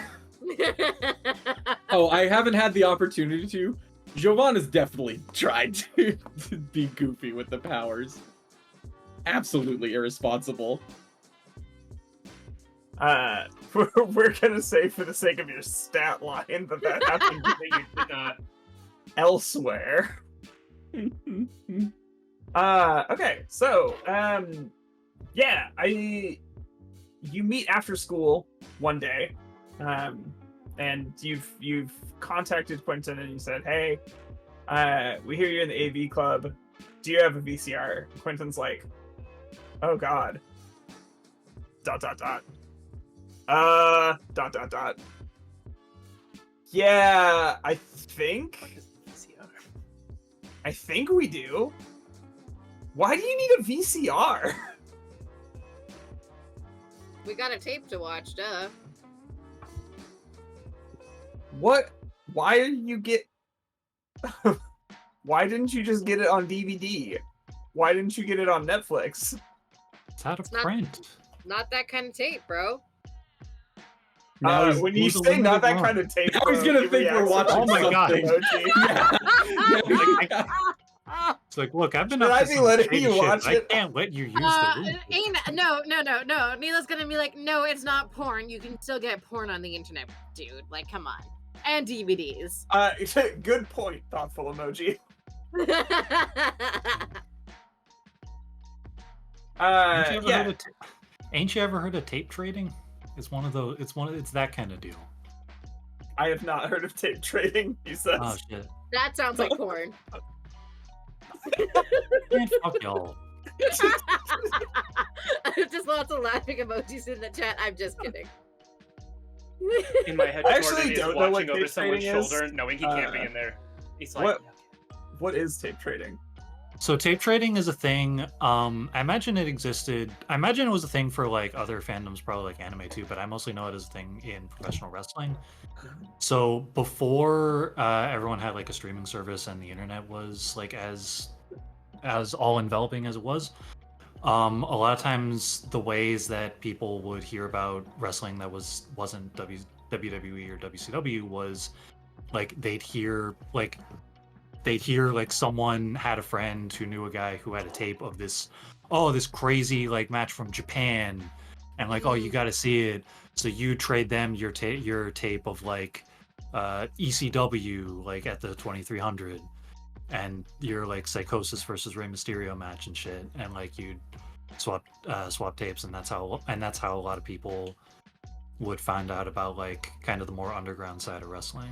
Oh, I haven't had the opportunity to. Jovan has definitely tried to be goofy with the powers. Absolutely irresponsible. We're gonna say for the sake of your stat line that happened That you did not. elsewhere. Okay, so yeah, you meet after school one day, and you've contacted Quentin and you said, hey, we hear you're in the AV club. Do you have a VCR? Quentin's like, oh god. ... Yeah, I think we do. Why do you need a VCR? We got a tape to watch, duh. What? Why did you get... Why didn't you just get it on DVD? Why didn't you get it on Netflix? It's out of not- print. Not that kind of tape, bro. Now he's- When you he's a say not that limited kind of tape, Now he's gonna think we're watching Oh my God. emoji. Yeah. It's like, look, I've been Should up I to be some letting shady you shit. watch I it? can't let you use the room. No. Neela's gonna be like, no, it's not porn. You can still get porn on the internet, dude. Like, come on. And DVDs. Good point, thoughtful emoji. Yeah. Ain't you ever heard of tape trading? It's one of those. It's that kind of deal. I have not heard of tape trading, he says. Oh shit! That sounds like porn. Man, fuck y'all. Just lots of laughing emojis in the chat. I'm just kidding. In my head, I actually Jordan is don't know what watching over tape someone's trading is. shoulder, knowing he can't be in there. He's like, What? What is tape trading? So tape trading is a thing. I imagine it existed. I imagine it was a thing for like other fandoms, probably like anime too. But I mostly know it as a thing in professional wrestling. So before everyone had like a streaming service and the internet was like as all enveloping as it was, a lot of times the ways that people would hear about wrestling that wasn't WWE or WCW was like they'd hear like someone had a friend who knew a guy who had a tape of this crazy like match from Japan, and like, oh, you got to see it. So you trade them your tape of like ECW like at the 2300, and your like Psychosis versus Rey Mysterio match and shit, and like you'd swap tapes, and that's how a lot of people would find out about like kind of the more underground side of wrestling.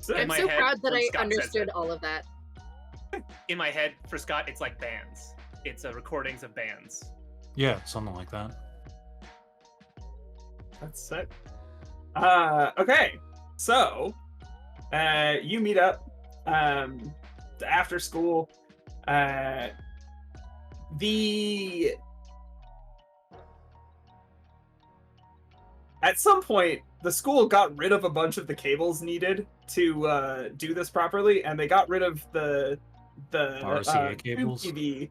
In I'm my so head, proud that when I Scott says understood it. all of that. in my head, for Scott, it's like bands. It's recordings of bands. Yeah, something like that. That's sick. Okay, so you meet up after school. At some point, the school got rid of a bunch of the cables needed to do this properly, and they got rid of the RCA cables? TV.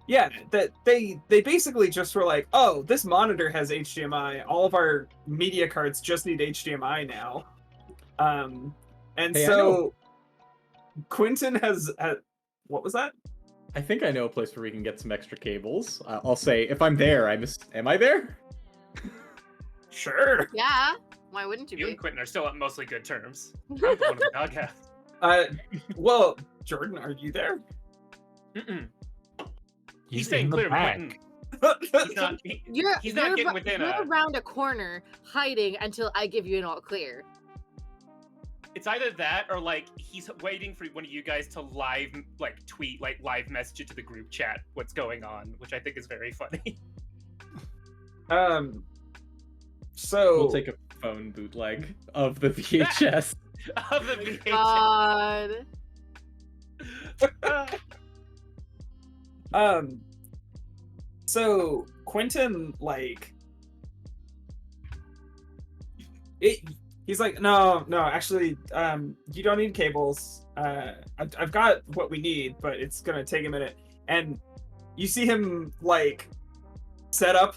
Yeah, that they basically just were like, oh, this monitor has HDMI. All of our media cards just need HDMI now. And Hey, I so know. Quentin has what was that? I think I know a place where we can get some extra cables. I'll say, if I'm there, am I there? Sure. Yeah. Why wouldn't you You be? and Quentin are still on mostly good terms. I'm the one of the podcast. Well, Jordan, are you there? Mm-mm. He's He's saying in the clear, back. Quentin. He's not. He's not getting within you're a. around a corner hiding until I give you an all clear. It's either that or like he's waiting for one of you guys to live tweet live message it to the group chat what's going on, which I think is very funny. So We'll take a phone bootleg of the VHS. Of the VHS. God. So Quentin he's like, no, actually, you don't need cables. I've got what we need, but it's gonna take a minute. And you see him set up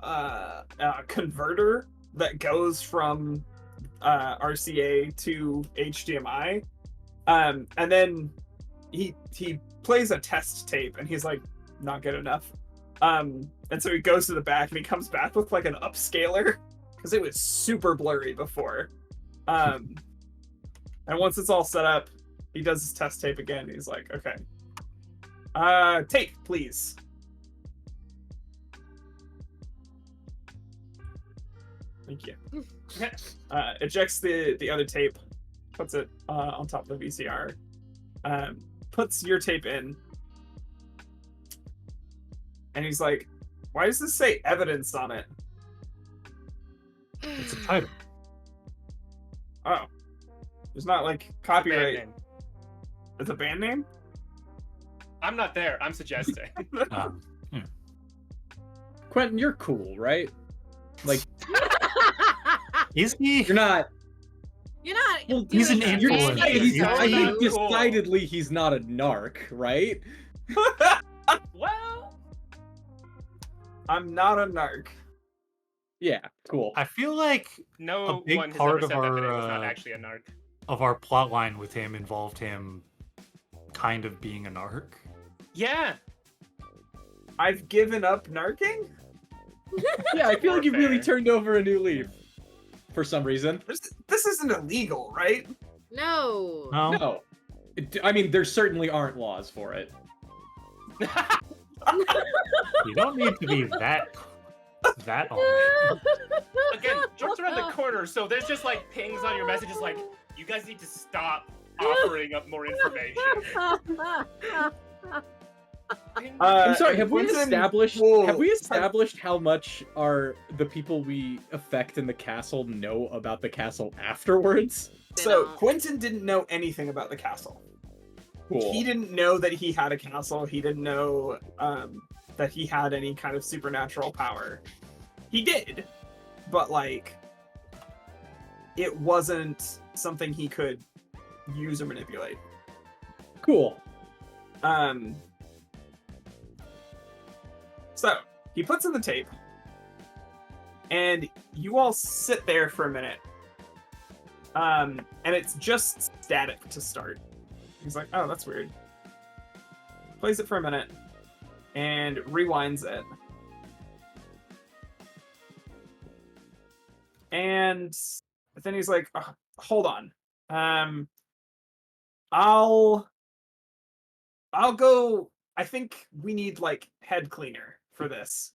a converter that goes from RCA to HDMI. And then he plays a test tape, and he's like, not good enough. And so he goes to the back, and he comes back with like an upscaler because it was super blurry before. And once it's all set up, he does his test tape again. He's like, okay, tape, please. Thank you. Ejects the other tape, puts it on top of the VCR, puts your tape in, and he's like, why does this say evidence on it? It's a title. Oh. There's not like copyright. It's a band name? I'm not there. I'm suggesting. Quentin, you're cool, right? Like, Is he? you're not. You're not. Well, he's an doing influencer. anything. I think Cool. decidedly he's not a narc, right? Well, I'm not a narc. Yeah, cool. I feel like no A big one has part ever of said that it our, was not actually a narc. of our plot line with him involved him kind of being a narc. Yeah. I've given up narking? Yeah, I feel like you really Fair. turned over a new leaf for some reason. This isn't illegal, right? No. No. No. I mean, there certainly aren't laws for it. You don't need to be that on it. Again, jokes around the corner, so there's just like pings on your messages like, you guys need to stop offering up more information. I'm sorry, have we Quentin established will- how much the people we affect in the castle know about the castle afterwards? So don't. Quentin didn't know anything about the castle. Cool. He didn't know that he had a castle. He didn't know that he had any kind of supernatural power. He did, but like, it wasn't something he could use or manipulate. Cool. So he puts in the tape, and you all sit there for a minute. And it's just static to start. He's like, oh, that's weird. Plays it for a minute and rewinds it. And then he's like, oh, hold on. I'll go. I think we need like head cleaner for this.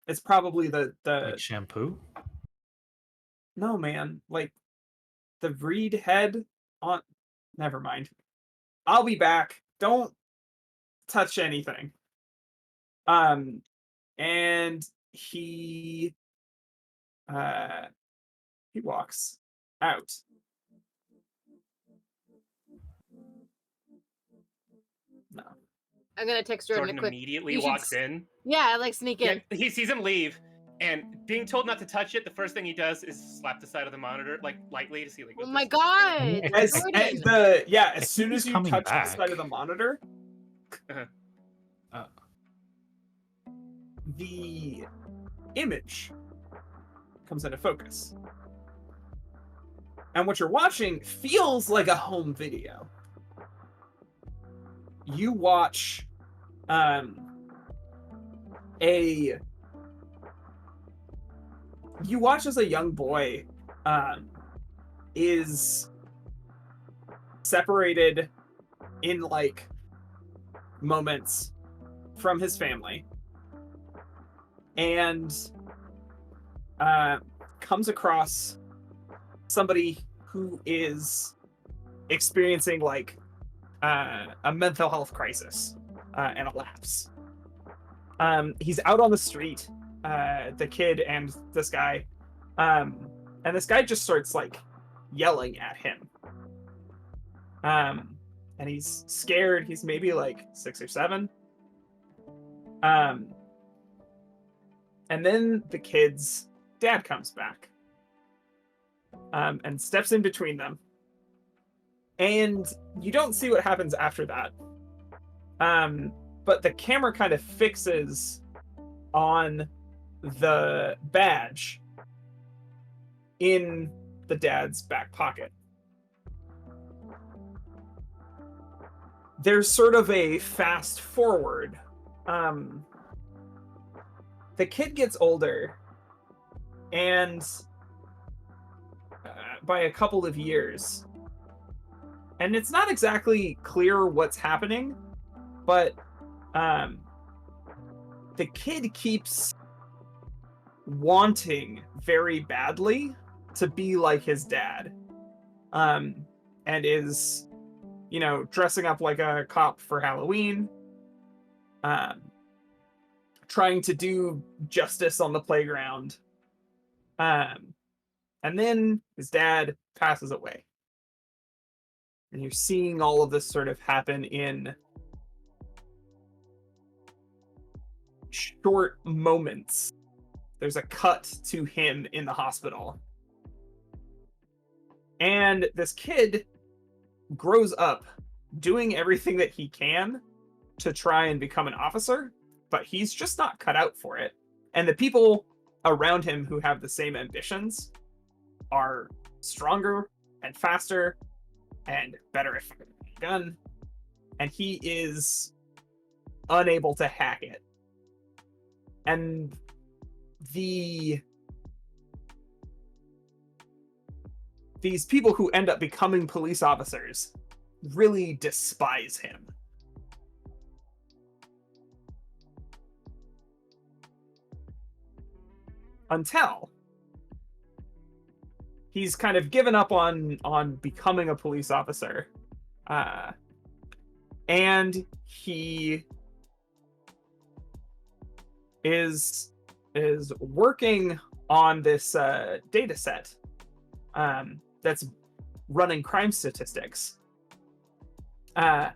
It's probably the Like shampoo? no, man, like the reed head on. Never mind. I'll be back. Don't touch anything. And he walks out. No. I'm gonna text Jordan, Jordan a quick. immediately you should walks in. Yeah, like sneak in. Yeah, he sees him leave, and being told not to touch it, the first thing he does is slap the side of the monitor, like lightly, to see like. Oh what my this- god! As Jordan. soon as He's you coming touch the back. side of the monitor, Uh-huh. the image comes into focus. And what you're watching feels like a home video. You watch as a young boy is separated in like moments from his family and comes across somebody who is experiencing like a mental health crisis and a lapse. He's out on the street, the kid and this guy, and this guy just starts like yelling at him. And he's scared. He's maybe like 6 or 7. And then the kid's dad comes back and steps in between them. And you don't see what happens after that. But the camera kind of fixes on the badge in the dad's back pocket. There's sort of a fast forward. The kid gets older, and by a couple of years, and it's not exactly clear what's happening, but the kid keeps wanting very badly to be like his dad, and is, dressing up like a cop for Halloween, trying to do justice on the playground, and then his dad passes away. And you're seeing all of this sort of happen in short moments. There's a cut to him in the hospital. And this kid grows up doing everything that he can to try and become an officer, but he's just not cut out for it. And the people around him who have the same ambitions are stronger and faster and better at firing a gun, and he is unable to hack it. And these people who end up becoming police officers really despise him. Until he's kind of given up on becoming a police officer. And he is working on this data set that's running crime statistics. And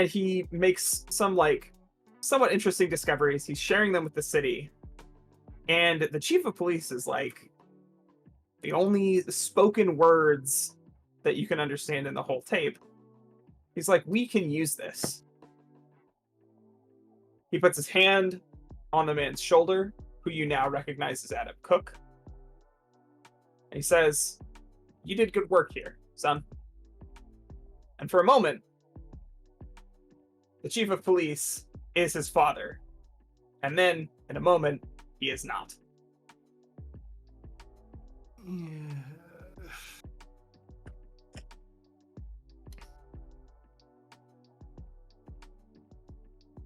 he makes some somewhat interesting discoveries. He's sharing them with the city. And the chief of police is like, the only spoken words that you can understand in the whole tape. He's like, we can use this. He puts his hand on the man's shoulder, who you now recognize as Adam Cook. And he says, you did good work here, son. And for a moment, the chief of police is his father. And then, in a moment, he is not.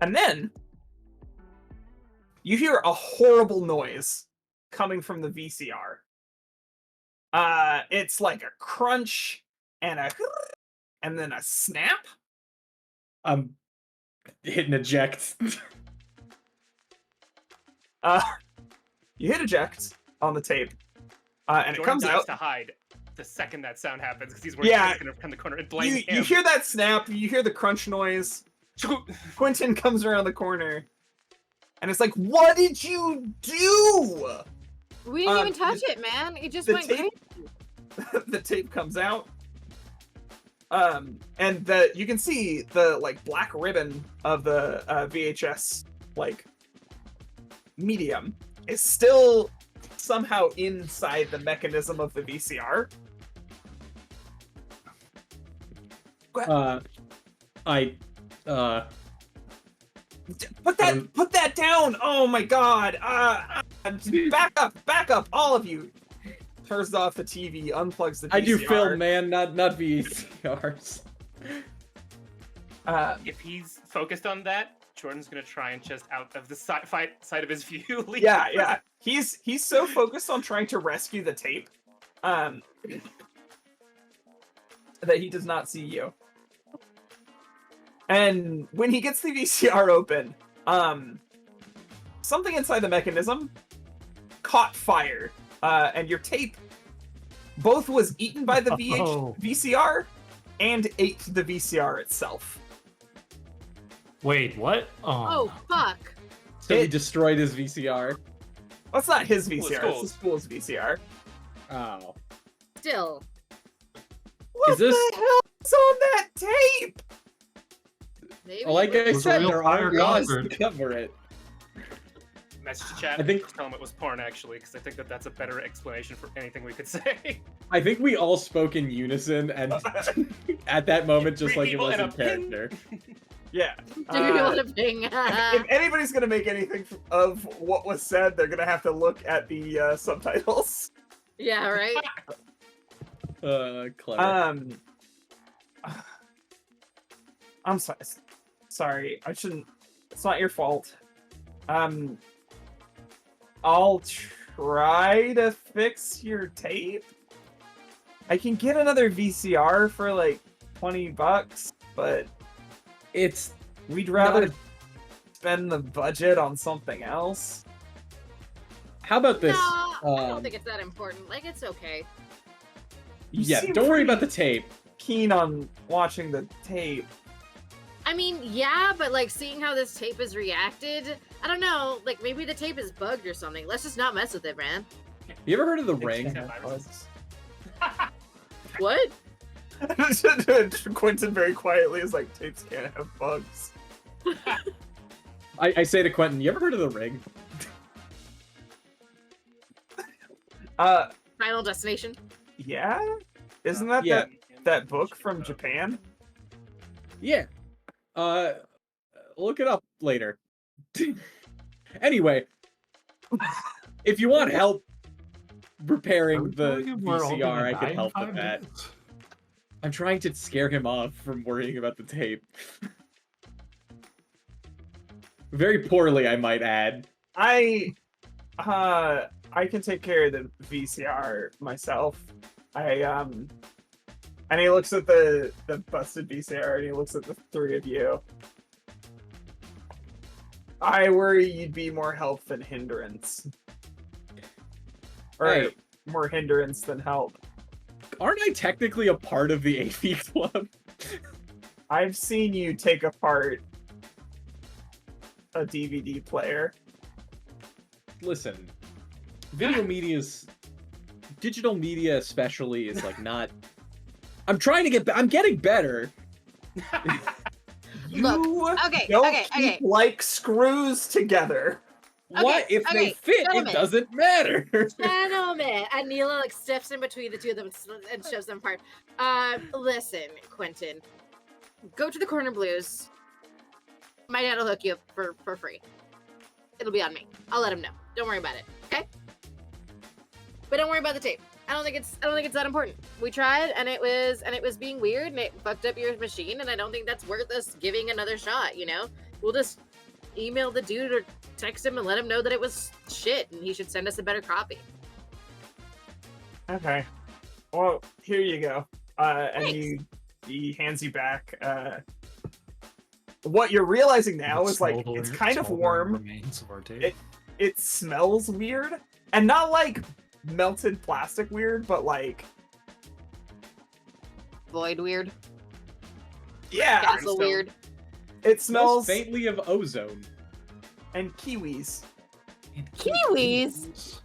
And then you hear a horrible noise coming from the VCR. It's like a crunch and then a snap. I'm hitting eject. You hit eject on the tape, and Jordan it comes dives out to hide the second that sound happens because he's worried he's going to come the corner and blame him. You hear that snap, you hear the crunch noise. Quentin comes around the corner, and it's like, what did you do? We didn't even touch it, man. It just went tape, crazy. The tape comes out, and you can see the black ribbon of the VHS medium is still somehow inside the mechanism of the VCR. Put that down. Oh my god. Back up, all of you. Turns off the TV, unplugs the VCR. I do film, man, not VCRs. If he's focused on that, Jordan's gonna try and just out of the side of his view. Yeah. He's so focused on trying to rescue the tape, that he does not see you. And when he gets the VCR open, something inside the mechanism caught fire, and your tape both was eaten by the VCR and ate the VCR itself. Wait, what? Oh, fuck. So he destroyed his VCR. Well, it's not his VCR, School's. it's the school's VCR. Oh. Still. What the hell is on that tape? Maybe Like I was a said, real there fire are laws to conquered. cover it. message chat. I think- just tell them it was porn, actually, because I think that that's a better explanation for anything we could say. I think we all spoke in unison, and at that moment, just Three like it people was and in a pin. character. Yeah. Do you want to ping? If anybody's gonna make anything of what was said, they're gonna have to look at the subtitles. Yeah, right. Clever. I'm sorry. Sorry, I shouldn't. It's not your fault. I'll try to fix your tape. I can get another VCR for like $20, but It's we'd rather not- spend the budget on something else. How about this? No, I don't Um, think it's that important. Like, it's okay. You yeah, seem don't worry about pretty the tape. Keen on watching the tape. I mean, yeah, but like seeing how this tape is reacted, I don't know. Like maybe the tape is bugged or something. Let's just not mess with it, man. You ever heard of the It's ring? just viruses. What? Quentin very quietly is like, tapes can't have bugs. I say to Quentin, you ever heard of the ring? Final Destination. Yeah? Isn't that Yeah. that book from Japan? Yeah. Look it up later. Anyway, if you want help repairing the VCR, I can help with that. I'm trying to scare him off from worrying about the tape. Very poorly, I might add. I can take care of the VCR myself. And he looks at the busted VCR and he looks at the three of you. I worry you'd be more help than hindrance. Or Hey. more hindrance than help. Aren't I technically a part of the AV club? I've seen you take apart a DVD player. Listen, video media's... Digital media especially is like not... I'm trying to get... I'm getting better. You Okay, don't okay, keep okay. like screws together. What? If they okay, fit, gentlemen. it doesn't matter. Gentlemen, and Neela like steps in between the two of them and shoves them apart. Listen, Quentin, go to the Corner Blues. My dad will hook you up for free. It'll be on me. I'll let him know. Don't worry about it. Okay? But don't worry about the tape. I don't think it's that important. We tried and it was being weird and it fucked up your machine and I don't think that's worth us giving another shot, you know? We'll just email the dude or text him and let him know that it was shit and he should send us a better copy. Okay. Well, here you go. And Thanks. he hands you back. What you're realizing now is like it's kind of warm. Remains of our tape. It smells weird, and not like melted plastic weird, but like Void weird. yeah, Castle weird. it Smells smells faintly of ozone. and kiwis. Kiwis.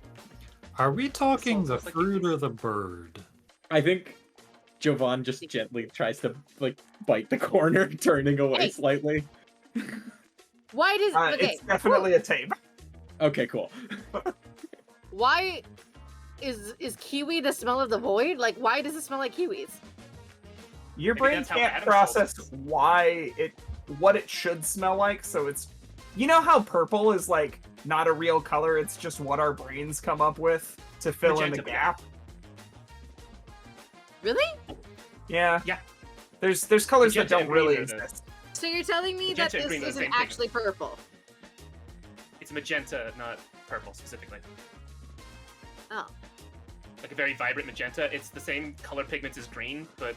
Are we talking the Smells like fruit kiwis. or the bird? I think Jovan just gently tries to like bite the corner, turning away Hey. slightly. Why does okay? It's definitely a tape. Okay, cool. Why is kiwi the smell of the void? Like, why does it smell like kiwis? Your Maybe brain that's how can't Adam process solves what it should smell like, so it's you know how purple is like not a real color, it's just what our brains come up with to fill in the Magenta blue. gap. Really? Yeah. Yeah. There's colors Magenta that don't and green really are the- exist. So you're telling me that Magenta and this green are the isn't same thing. actually purple? It's magenta, not purple specifically. Oh. Like a very vibrant magenta. It's the same color pigments as green, but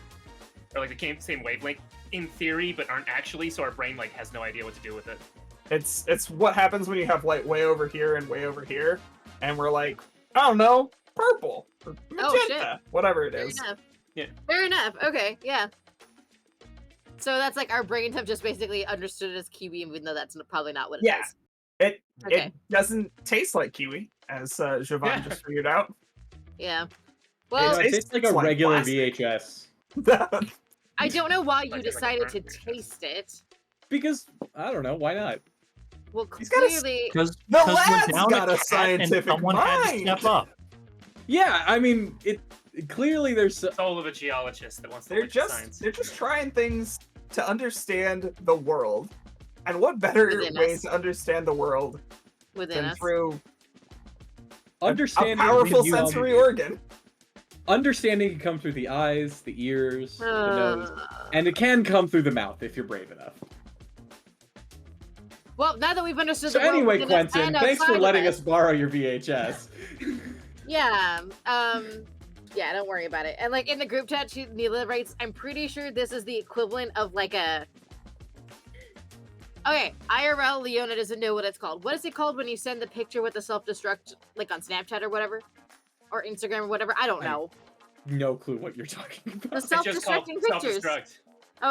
or like the same wavelength in theory, but aren't actually. So our brain like has no idea what to do with it. It's what happens when you have light way over here and way over here, and we're like, I don't know, purple or Oh, shit. magenta, whatever it Fair is. enough. Yeah. Fair enough. Okay. Yeah. So that's like our brains have just basically understood it as kiwi, even though that's probably not what it is. Yeah. It Okay. doesn't taste like kiwi, as Jovan Yeah. just figured out. Yeah. You Well, know, it tastes like a It's like regular plastic. VHS. I don't know why you Like decided to burnt VHS. taste it. Because I don't know, why not? Well, He's got a clearly, Because The went lad's down got a cat and scientific someone had to mind. step up. Yeah, I mean, it clearly there's Soul of a geologist that wants to They're look at just science. they're just trying things to understand the world. And what better Within way us. to understand the world within than us. through a understanding. powerful you- sensory organ? Understanding can come through the eyes, the ears, the nose, Uh, and it can come through the mouth if you're brave enough. well, now that we've understood So the world anyway, within us Quentin, and thanks for outside of letting us borrow your VHS. Yeah. Yeah, don't worry about it. And like in the group chat, Neela writes, I'm pretty sure this is the equivalent of like a. Okay, IRL Leona doesn't know what it's called. What is it called when you send the picture with the self-destruct, like on Snapchat or whatever? Or Instagram or whatever? I don't know. No clue what you're talking The about. It's just called self-destructing pictures. self-destruct.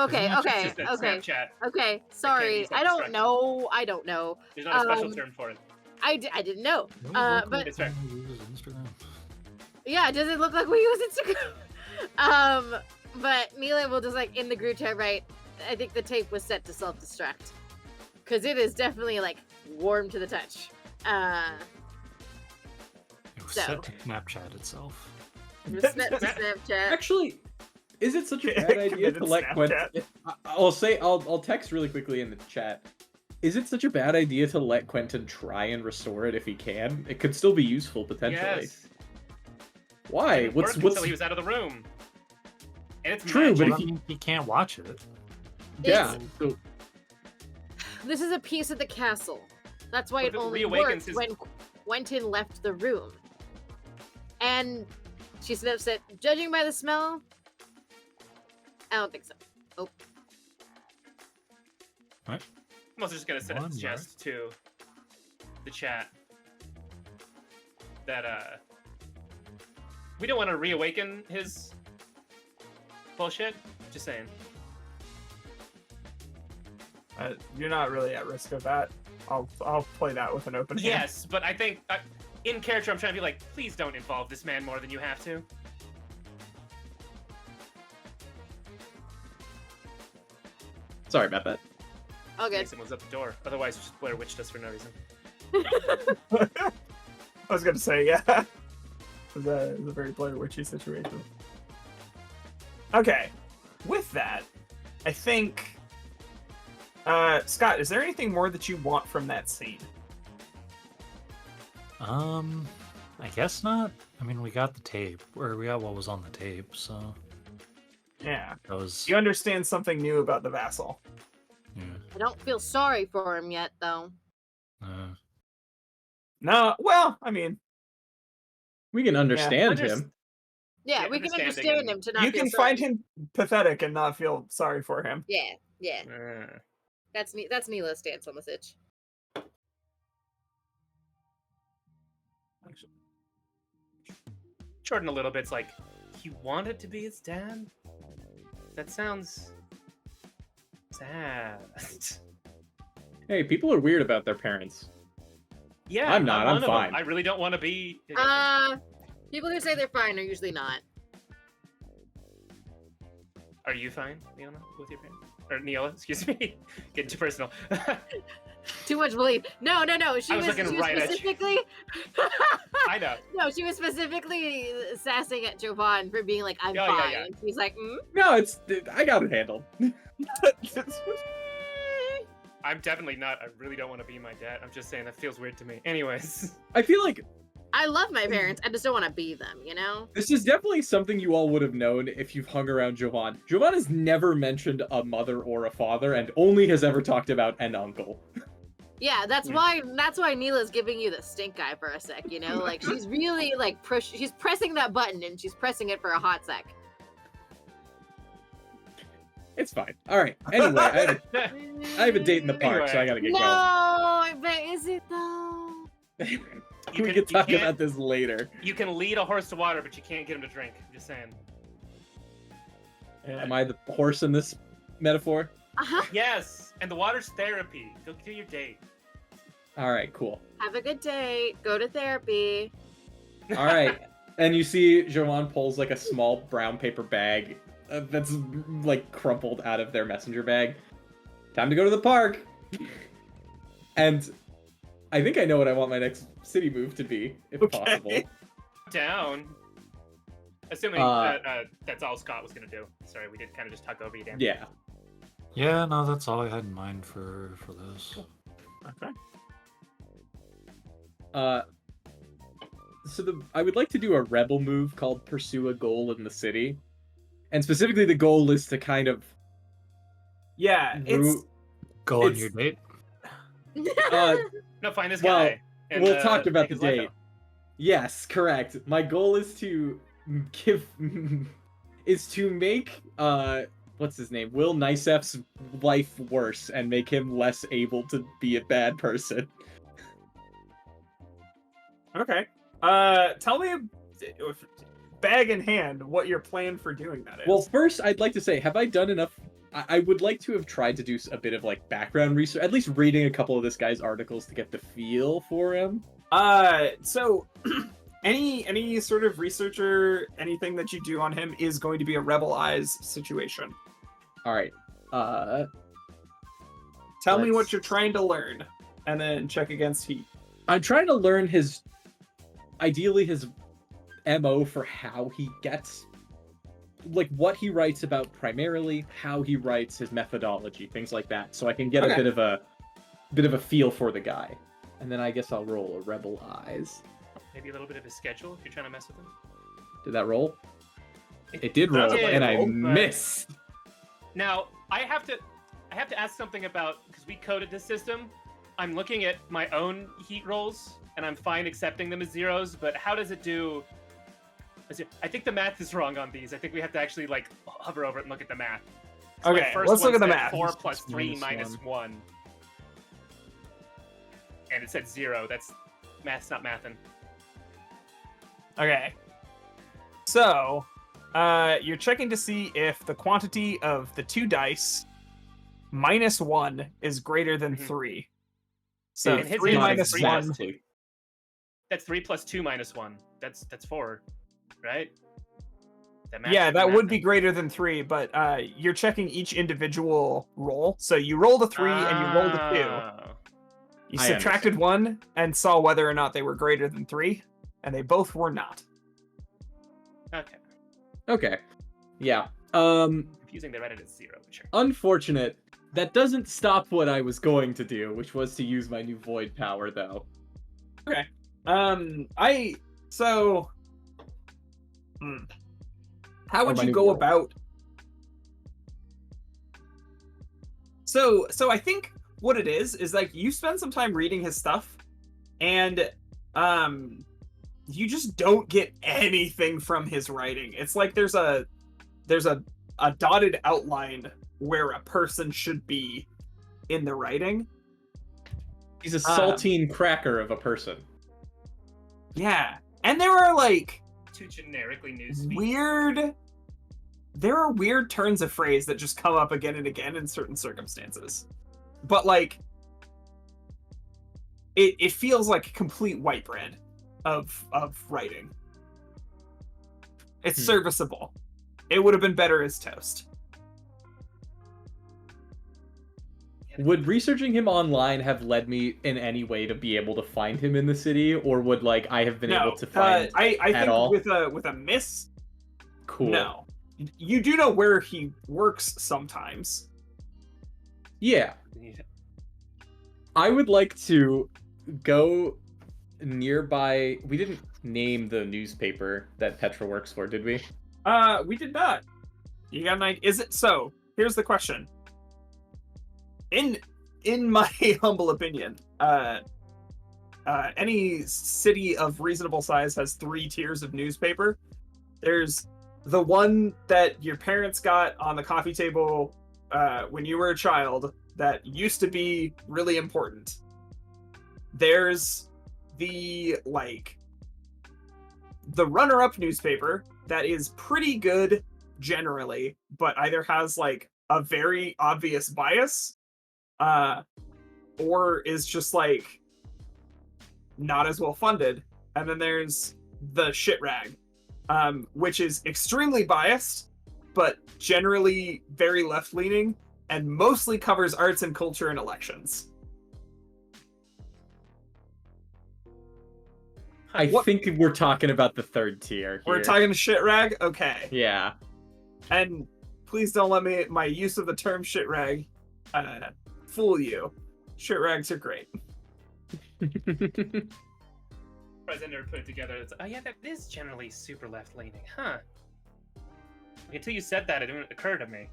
Okay, Isn't that okay, It's just that okay, Snapchat. okay. Sorry, I don't self-destruct. know. I don't know. There's not a special Um, term for it. I didn't know. Don't you look But like It's fair. someone who uses Instagram? yeah, does it look like we use Instagram? But Neela will just like in the group chat, right? I think the tape was set to self-destruct because it is definitely like warm to the touch. It was So. set to Snapchat itself. It was set to Snapchat. Actually, is it such a bad idea to Committed let Quentin? Snapchat. I'll text really quickly in the chat. Is it such a bad idea to let Quentin try and restore it if he can? It could still be useful potentially. Yes. Why? It What's worked what's until he was out of the room. And it's True, but magic. if Well, I mean, he can't watch it. yeah? So, This is a piece of the castle. That's why But it if it only reawakens worked his- when Quentin left the room. And she said, judging by the smell, I don't think so. I'm also just gonna One, suggest to the chat that we don't want to reawaken his bullshit. Just saying. You're not really at risk of that. I'll play that with an open hand. Yes, but I think in character I'm trying to be like, please don't involve this man more than you have to. sorry about that. All good. Mason was at the door. Otherwise, just Blair witched us for no reason. I was gonna say, yeah. It was a very Blair Witchy situation. Okay. With that, I think Scott, is there anything more that you want from that scene? I guess not. I mean, we got the tape, or we got what was on the tape, so Yeah. that was. You understand something new about the vassal. Yeah. I don't feel sorry for him yet, though. No, well, I mean, We can understand Underst- him. Yeah, Yeah, we can understanding understand him to not you feel can sorry. find him pathetic and not feel sorry for him. Yeah, yeah. Uh, That's Neela's stance on this itch. Jordan a little bit's like, he wanted to be his dad? That sounds sad. Hey, people are weird about their parents. Yeah, I'm not, I'm one of them. fine. I really don't want to be. People who say they're fine are usually not. Are you fine, Neela, with your parents? Or Neela, excuse me. Getting too personal. Too much belief. No. She I was looking she right at you. specifically. I know. No, she was specifically sassing at Jovan for being like, "I'm Yeah, fine." yeah. And she's like, No, I got it handled. I'm definitely not. I really don't want to be my dad. I'm just saying that feels weird to me. Anyways. I feel like I love my parents. I just don't want to be them. You know? this is definitely something you all would have known if you've hung around Jovan. Jovan has never mentioned a mother or a father, and only has ever talked about an uncle. Yeah, that's why Neela's giving you the stink eye for a sec. You know, like she's really like she's pressing that button and she's pressing it for a hot sec. It's fine. All right. Anyway, I have a date in the park, so I gotta get No, going. I bet is it though? We can talk about this later. You can lead a horse to water, but you can't get him to drink. I'm just saying. Am I the horse in this metaphor? Yes, and the water's therapy. Go do your date. All right, cool. Have a good day. Go to therapy. All right. And you see Jovan pulls like a small brown paper bag that's like crumpled out of their messenger bag. Time to go to the park. And I think I know what I want my next city move to be, if possible. Down. Assuming that's all Scott was gonna do. Sorry, we did kind of just talk over you, Dan. Yeah. Yeah, no, that's all I had in mind for this. Okay. So I would like to do a rebel move called Pursue a Goal in the City. And specifically the goal is to kind of... Yeah, it's... Go on It's- your date. No, find this Well, guy. and, we'll talk about take the his life date. out. Yes, correct. My goal is to give... is to make, what's his name? Will Nicef's life worse and make him less able to be a bad person. Okay. Tell me, bag in hand, what your plan for doing that is. Well, first, I'd like to say, have I done enough? I would like to have tried to do a bit of like background research, at least reading a couple of this guy's articles to get the feel for him. So any sort of researcher, anything that you do on him is going to be a Rebel Eyes situation. All right. Tell me what Let's- you're trying to learn, and then check against heat. I'm trying to learn ideally his MO for how he gets, like what he writes about primarily, how he writes, his methodology, things like that, so I can get Okay. a bit of a feel for the guy. And then I guess I'll roll a Rebel Eyes. Maybe a little bit of his schedule if you're trying to mess with him. Did that roll? It did roll, did and I roll, but- missed. Now, I have to ask something about, because we coded this system. I'm looking at my own heat rolls, and I'm fine accepting them as zeros, but how does it do? I think the math is wrong on these. I think we have to actually like hover over it and look at the math. So my Okay, first let's look one at the said math. 4 plus 3 Minus minus 1. And it said 0. That's math's not mathin'. Okay. So, you're checking to see if the quantity of the 2 dice minus 1 is greater than Mhm. 3. So And his 3 is minus three 1. exactly. That's 3 plus 2 minus 1. That's 4, right? math Yeah, is that would be mathin'. greater than 3, but you're checking each individual roll. So you rolled a 3 and you rolled a 2. Oh. You I subtracted 1 and saw whether or not they were greater than 3, and they both were not. Okay. Okay. Yeah. Confusing. They read it as 0, but sure. Unfortunate. That doesn't stop what I was going to do, which was to use my new void power, though. How would my you new go role. about? So I think what it is like you spend some time reading his stuff, and you just don't get anything from his writing. It's like there's a dotted outline where a person should be in the writing. He's a saltine cracker of a person. Yeah, and there are like Too generically newspeak. there are weird turns of phrase that just come up again and again in certain circumstances. But like it feels like complete white bread of writing. It's serviceable. It would have been better as toast. Would researching him online have led me in any way to be able to find him in the city, or would like I have been able to find I at think all? with a miss, Cool. no. You do know where he works sometimes. Yeah. I would like to go nearby. We didn't name the newspaper that Petra works for, did we? We did not. You got an idea? Is it so? Here's the question. In my humble opinion, any city of reasonable size has 3 tiers of newspaper. There's the one that your parents got on the coffee table when you were a child that used to be really important. There's the runner-up newspaper that is pretty good generally, but either has like a very obvious bias, or is just like not as well funded. And then there's the shit rag, which is extremely biased, but generally very left-leaning, and mostly covers arts and culture and elections. I What- think we're talking about the third tier here. We're talking shit rag? Okay. Yeah. And please don't let my use of the term shit rag fool you. Shit rags are great. Surprised I never put it together. It's, oh yeah, that is generally super left leaning, huh? Until you said that, it didn't occur to me.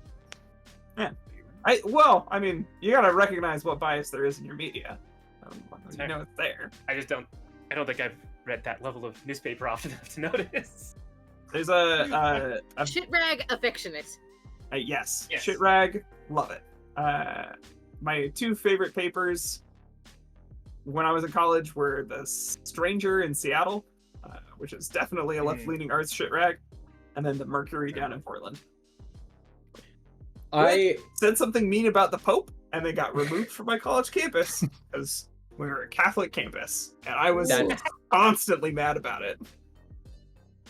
I mean, you gotta recognize what bias there is in your media. You know it's there. I don't think I've read that level of newspaper often enough to notice. There's a Shit rag affectionate. yes, Yes. shit rag, love it. My two favorite papers when I was in college were The Stranger in Seattle, which is definitely a left-leaning arts shit rag, and then The Mercury down in Portland. I Said something mean about the Pope, and they got removed from my college campus because we were a Catholic campus, and I was That- constantly mad about it.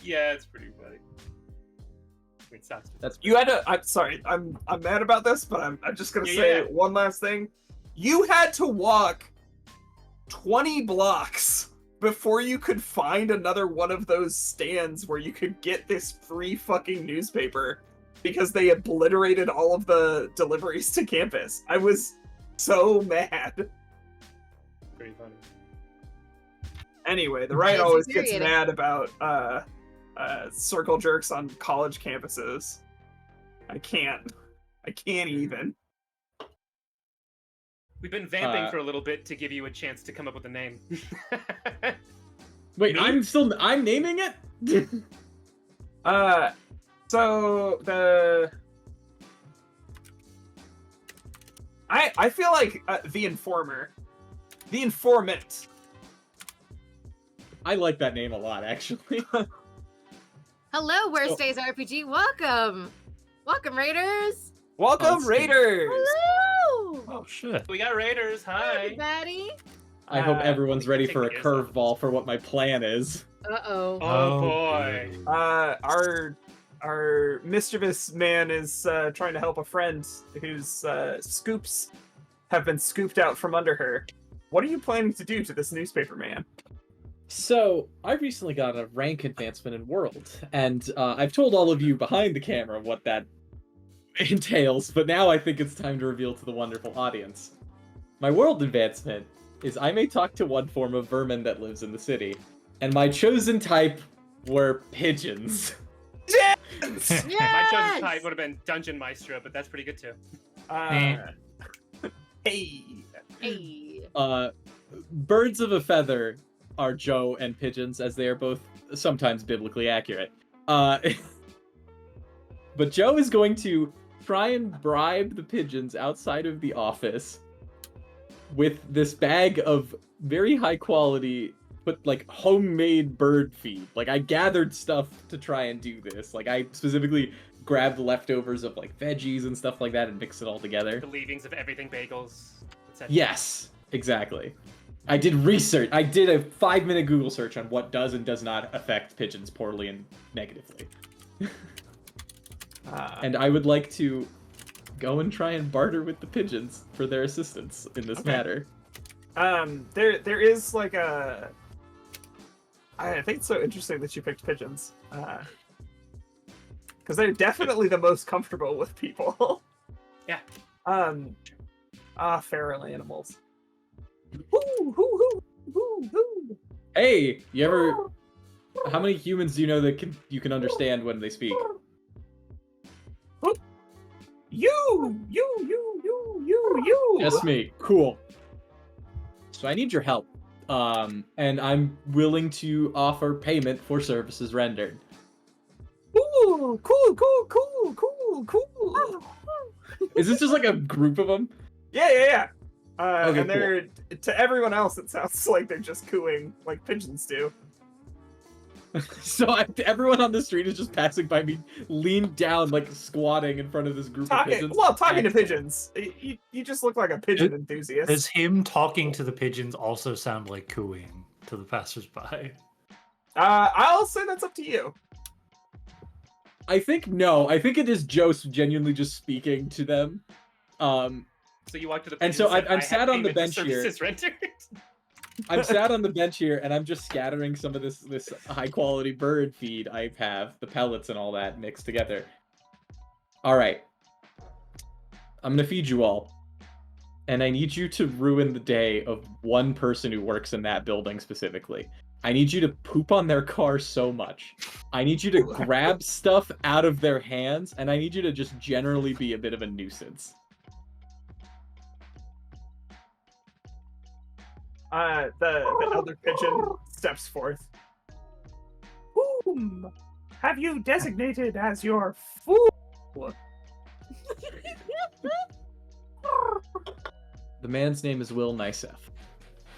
Yeah, it's pretty funny. It sucks. that's You had to. I'm sorry. I'm mad about this, but I'm just gonna Yeah, say yeah. one last thing. You had to walk 20 blocks before you could find another one of those stands where you could get this free fucking newspaper because they obliterated all of the deliveries to campus. I was so mad. Pretty funny. Anyway, the right It's always gets infuriating. mad about circle jerks on college campuses. I can't even. We've been vamping Uh, for a little bit to give you a chance to come up with a name. Wait, Me? I'm naming it? So I feel like the informer, the informant. I like that name a lot, actually. Hello, Where So- Stays RPG. Welcome. Welcome, Raiders. Welcome, it's- Raiders. Hello. Oh shit. We got Raiders. Hi. Everybody. I hope everyone's ready take for a the ears off. curveball for what my plan is. Uh-oh. Oh boy. Our mischievous man is trying to help a friend whose scoops have been scooped out from under her. What are you planning to do to this newspaper man? So, I recently got a rank advancement in World, and I've told all of you behind the camera what that entails, but now I think it's time to reveal to the wonderful audience. My World advancement is I may talk to one form of vermin that lives in the city, and my chosen type were pigeons. My chosen Yes! type would have been Dungeon Maestro, but that's pretty good too. Hey. Hey. Birds of a feather are Joe and pigeons, as they are both sometimes biblically accurate. But Joe is going to try and bribe the pigeons outside of the office with this bag of very high quality, but like homemade bird feed. Like I gathered stuff to try and do this. Like I specifically grabbed leftovers of like veggies and stuff like that and mixed it all together. The leavings of everything bagels, etc. Yes, exactly. I did research. I did a 5-minute Google search on what does and does not affect pigeons poorly and negatively. And I would like to go and try and barter with the pigeons for their assistance in this Okay. matter. There is like a. I think it's so interesting that you picked pigeons, because they're definitely the most comfortable with people. Yeah. Feral animals. Hoo, hoo, hoo, hoo, hoo. Hey, you ever? How many humans do you know that you can understand when they speak? You. Just me. Cool. So I need your help. And I'm willing to offer payment for services rendered. Ooh, cool. Is this just like a group of them? Yeah. Okay, And they're to everyone else, it sounds like they're just cooing like pigeons do. So everyone on the street is just passing by me, leaned down, like squatting in front of this group of pigeons. Talking to Excellent. pigeons. You just look like a pigeon Does enthusiast. him talking to the pigeons also sound like cooing to the passersby? I'll say that's up to you. I think no. I think it is Joe genuinely just speaking to them. So you walk to the And so pigeons I'm I sat have on the payment for bench here. services rendered. I'm sat on the bench here, and I'm just scattering some of this high quality bird feed I have, the pellets and all that mixed together. All right, I'm gonna feed you all, and I need you to ruin the day of one person who works in that building specifically. I need you to poop on their car so much. I need you to grab stuff out of their hands, and I need you to just generally be a bit of a nuisance. The elder pigeon steps forth. Whom have you designated as your fool? The man's name is Will Nicef.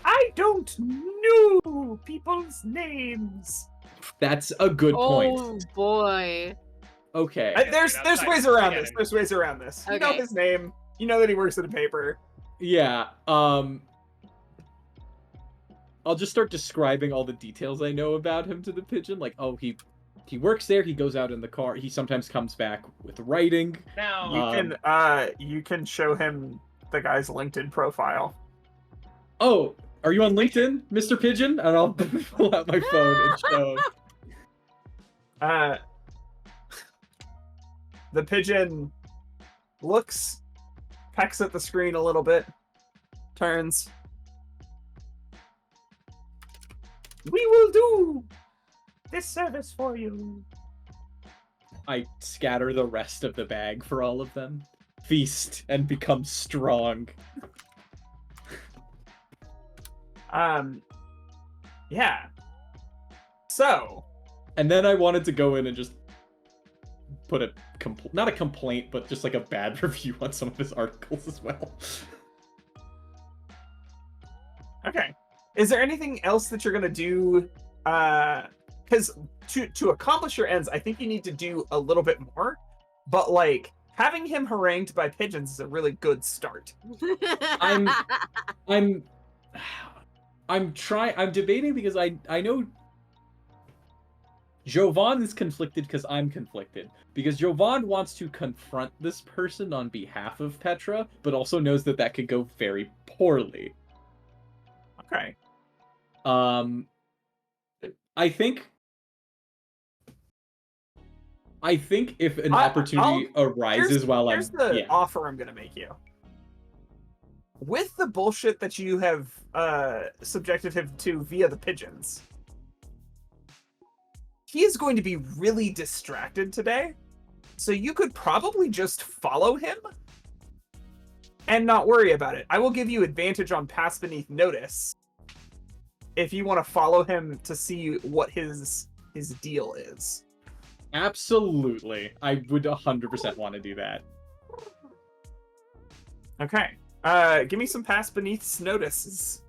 I don't know people's names. That's a good point. Oh boy. Okay. There's ways around this. There's ways around this. You know Okay. his name. You know that he works at a paper. Yeah. I'll just start describing all the details I know about him to the pigeon. Like, oh, he works there. He goes out in the car. He sometimes comes back with writing. Now, You can show him the guy's LinkedIn profile. Oh, are you on LinkedIn, Mr. Pigeon? And I'll pull out my phone and show him. The pigeon looks, pecks at the screen a little bit, turns. We will do this service for you. I scatter the rest of the bag for all of them. Feast and become strong. Yeah. So. And then I wanted to go in and just put a not a complaint, but just like a bad review on some of his articles as well. Okay. Is there anything else that you're gonna do? Because to accomplish your ends, I think you need to do a little bit more. But like having him harangued by pigeons is a really good start. I'm debating because I know Jovan is conflicted because I'm conflicted. Because Jovan wants to confront this person on behalf of Petra, but also knows that that could go very poorly. Okay. I think if an opportunity arises here's the offer I'm gonna make you. With the bullshit that you have subjected him to via the pigeons, he is going to be really distracted today. So you could probably just follow him and not worry about it. I will give you advantage on Pass Beneath Notice if you want to follow him to see what his deal is. Absolutely. I would 100% want to do that. Okay. Give me some Pass Beneath Notices.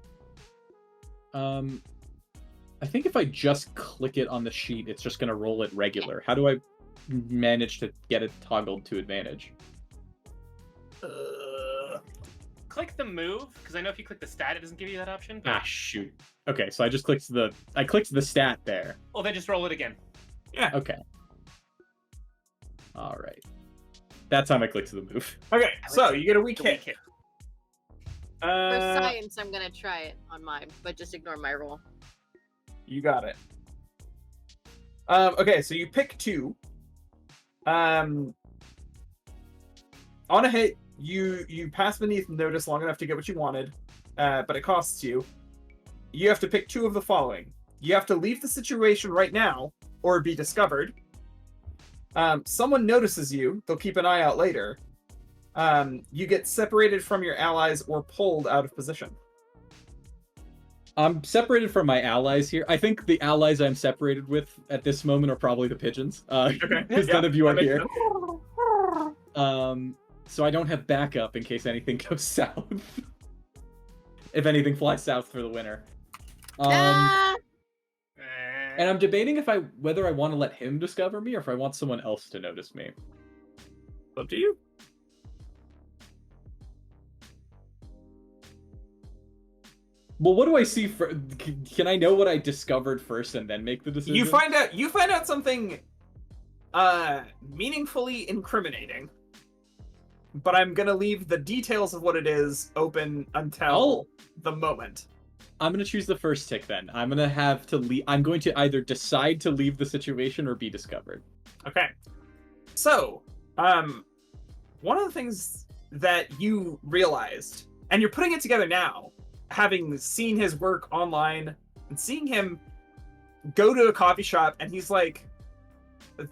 I think if I just click it on the sheet, it's just going to roll it regular. How do I manage to get it toggled to advantage? click the move, because I know if you click the stat, it doesn't give you that option. But... Ah, shoot. Okay, so I just clicked the stat there. Well, then just roll it again. Yeah. Okay. All right. That time I clicked the move. Okay, so you get a weak It's a hit. weak hit. For science, I'm gonna try it on mine, but just ignore my roll. You got it. Okay, so you pick 2. On a hit, you pass beneath notice long enough to get what you wanted, but it costs you. You have to pick 2 of the following. You have to leave the situation right now, or be discovered. Someone notices you, they'll keep an eye out later. You get separated from your allies or pulled out of position. I'm separated from my allies here. I think the allies I'm separated with at this moment are probably the pigeons. Okay. Because Yeah, none of you are that makes here. sense. So I don't have backup in case anything goes south. If anything flies south for the winter. Ah! And I'm debating whether I want to let him discover me or if I want someone else to notice me. Up to you. Well, what do I see for? Can I know what I discovered first and then make the decision? You find out something meaningfully incriminating. But I'm gonna leave the details of what it is open until the moment. I'm gonna choose the first tick then. I'm gonna have to leave. I'm going to either decide to leave the situation or be discovered. Okay. So, one of the things that you realized, and you're putting it together now, having seen his work online and seeing him go to a coffee shop, and he's like,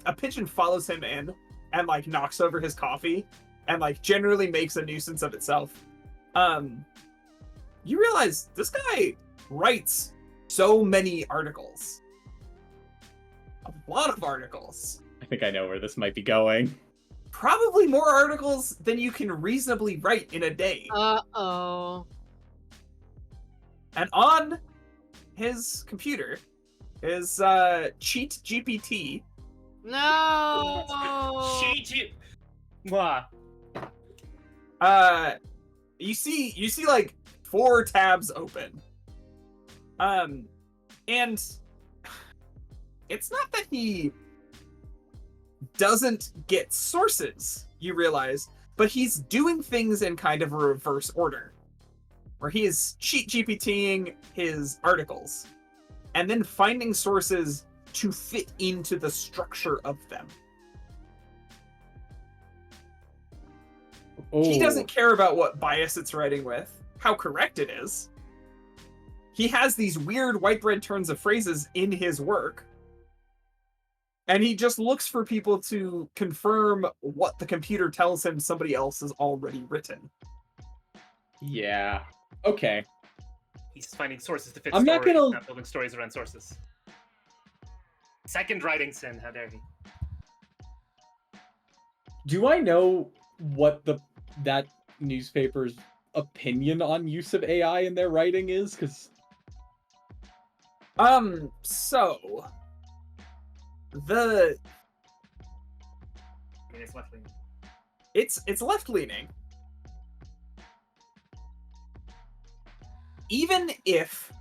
a pigeon follows him in and like knocks over his coffee and like generally makes a nuisance of itself. You realize this guy writes so many articles. A lot of articles. I think I know where this might be going. Probably more articles than you can reasonably write in a day. Uh-oh. And on his computer is Cheat GPT. No. Cheat. Mwah. You see like 4 tabs open. And it's not that he doesn't get sources, you realize, but he's doing things in kind of a reverse order, where he is cheat GPTing his articles and then finding sources to fit into the structure of them. He doesn't care about what bias it's writing with, how correct it is. He has these weird white bread turns of phrases in his work, and he just looks for people to confirm what the computer tells him somebody else has already written. Yeah. Okay. He's finding sources to fit I'm stories, not gonna- not building stories around sources. Second writing sin, how dare he? Do I know what that newspaper's opinion on use of AI in their writing is? Because So I mean, it's left leaning. it's left leaning. Even if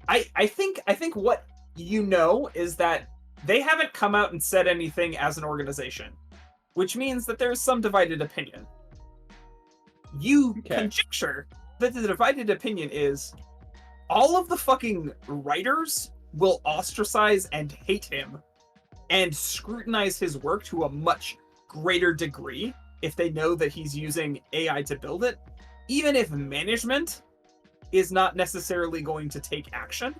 I think what you know is that they haven't come out and said anything as an organization, which means that there's some divided opinion. You conjecture that the divided opinion is all of the fucking writers will ostracize and hate him and scrutinize his work to a much greater degree if they know that he's using AI to build it, even if management is not necessarily going to take action.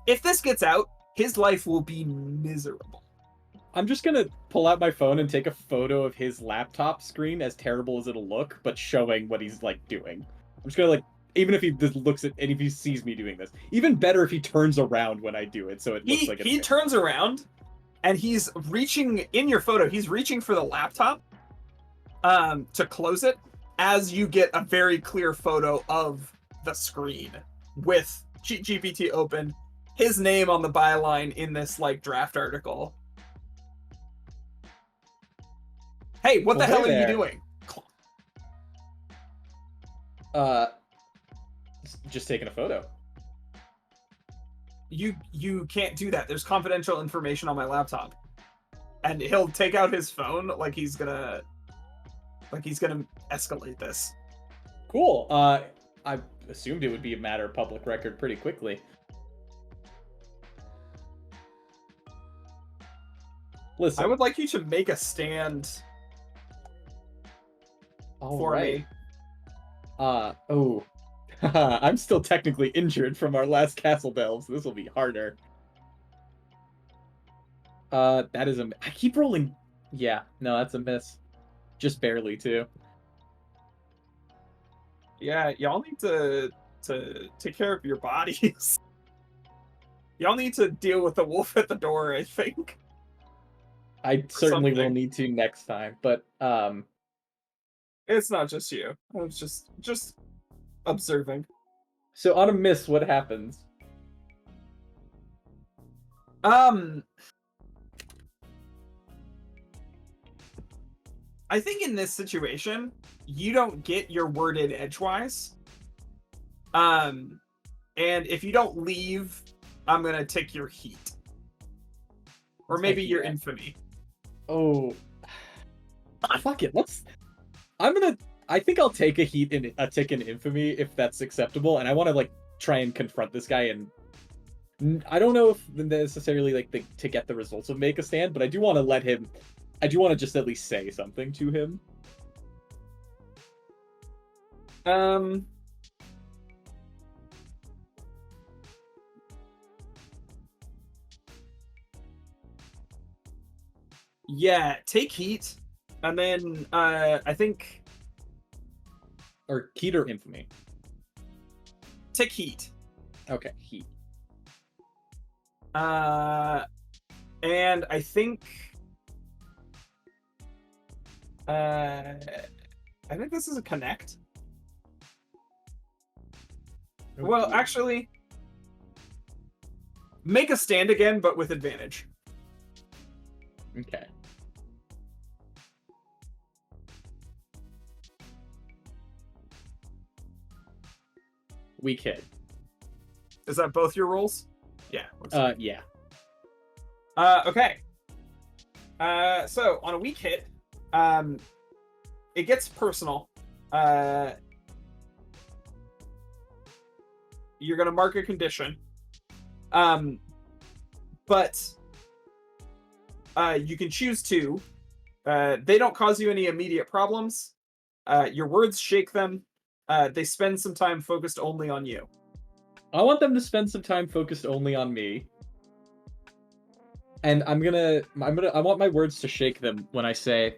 If this gets out, his life will be miserable. I'm just gonna pull out my phone and take a photo of his laptop screen, as terrible as it'll look, but showing what he's like doing. I'm just gonna even if he just looks at, and if he sees me doing this, even better if he turns around when I do it, so it looks like he turns around and he's reaching in your photo. He's reaching for the laptop to close it as you get a very clear photo of the screen with Cheat GPT open, his name on the byline in this like draft article. Hey, what the hell are you doing? Just taking a photo. You can't do that. There's confidential information on my laptop. And he'll take out his phone like he's gonna escalate this. Cool. I assumed it would be a matter of public record pretty quickly. Listen, I would like you to make a stand for me. I'm still technically injured from our last castle delves. This will be harder. That is I keep rolling. Yeah, no, that's a miss. Just barely, too. Yeah, y'all need to take care of your bodies. Y'all need to deal with the wolf at the door, I think. I certainly will Something. need to next time, but It's not just you. I was just observing. so on a miss, what happens? I think in this situation, you don't get your worded edgewise. And if you don't leave, I'm gonna take your heat. Or maybe your infamy. Oh, fuck it. I'm gonna I think I'll take a tick in infamy if that's acceptable, and I want to like try and confront this guy, and I don't know if necessarily like to get the results of make a stand, but I do want to let him. I do want to just at least say something to him. Yeah, take heat, and then I think Or heat or infamy. take heat. Okay, heat. And I think this is a connect. Well, actually, make a stand again, but with advantage. Okay. Weak hit. Is that both your rolls? Yeah. Yeah. Okay. So on a weak hit, it gets personal. You're gonna mark a condition. But you can choose to. They don't cause you any immediate problems. Your words shake them. They spend some time focused only on you. I want them to spend some time focused only on me. And I want my words to shake them when I say,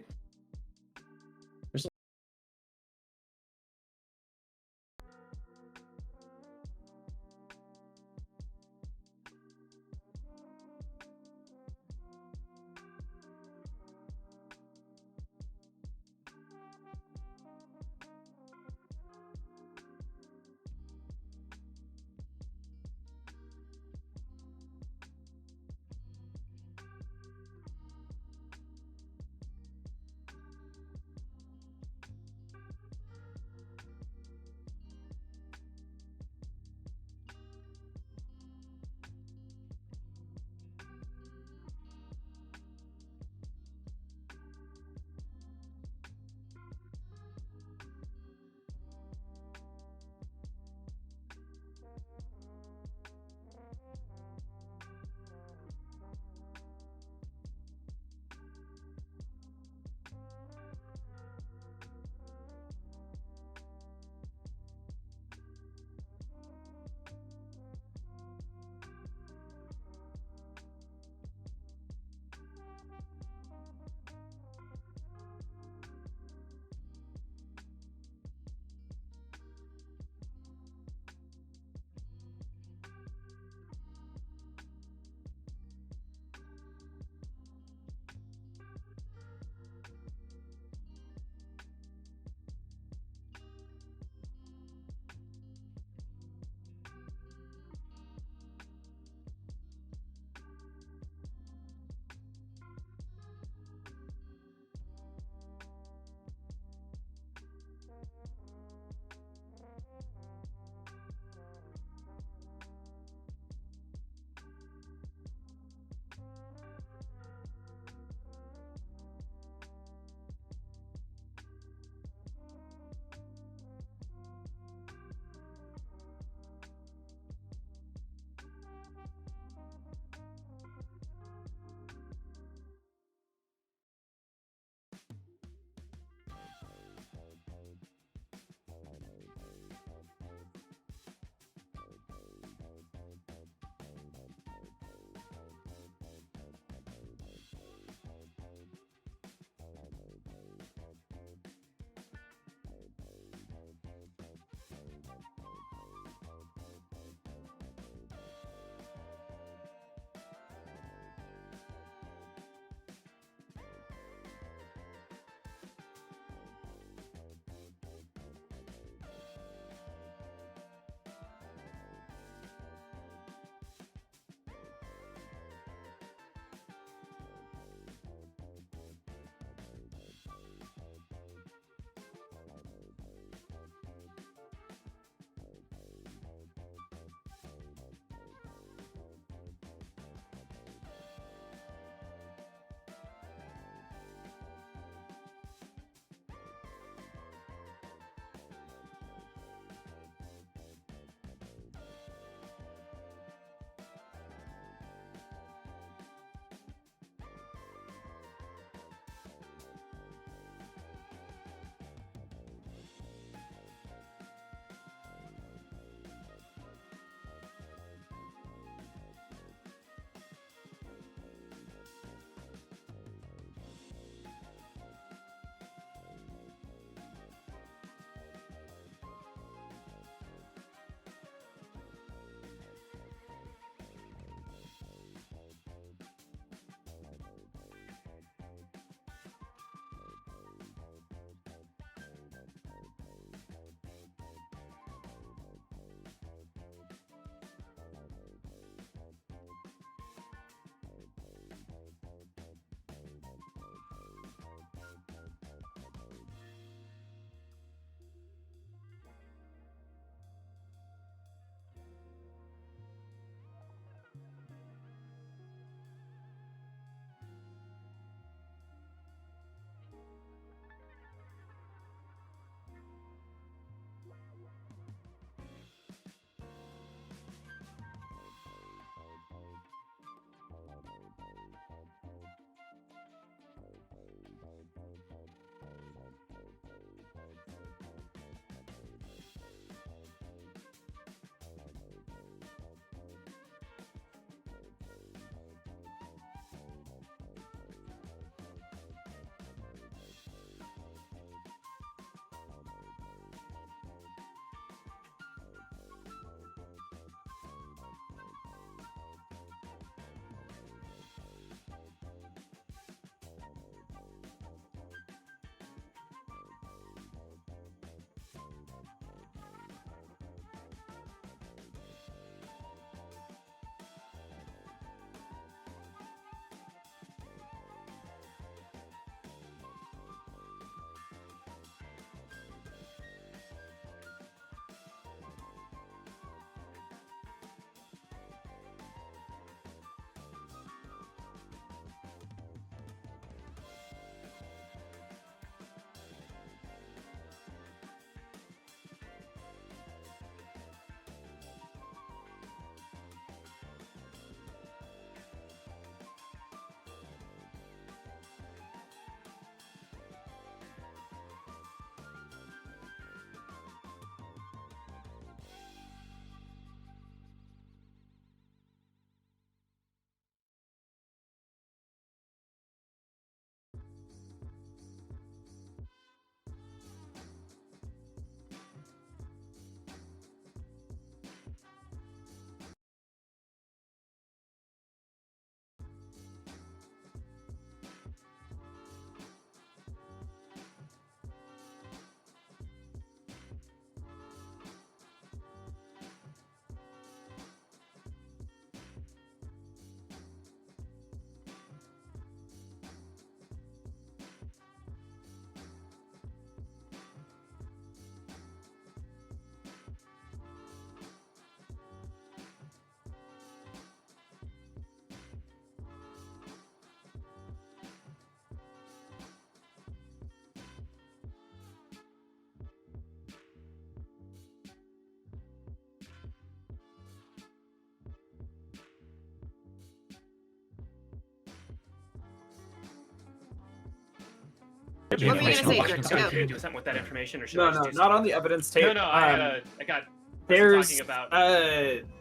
with The the What were you information gonna on say, the Jordan? Should document. I do something with that information, or should No, I just no, do not on something? the evidence tape. No, no, I got There's talking about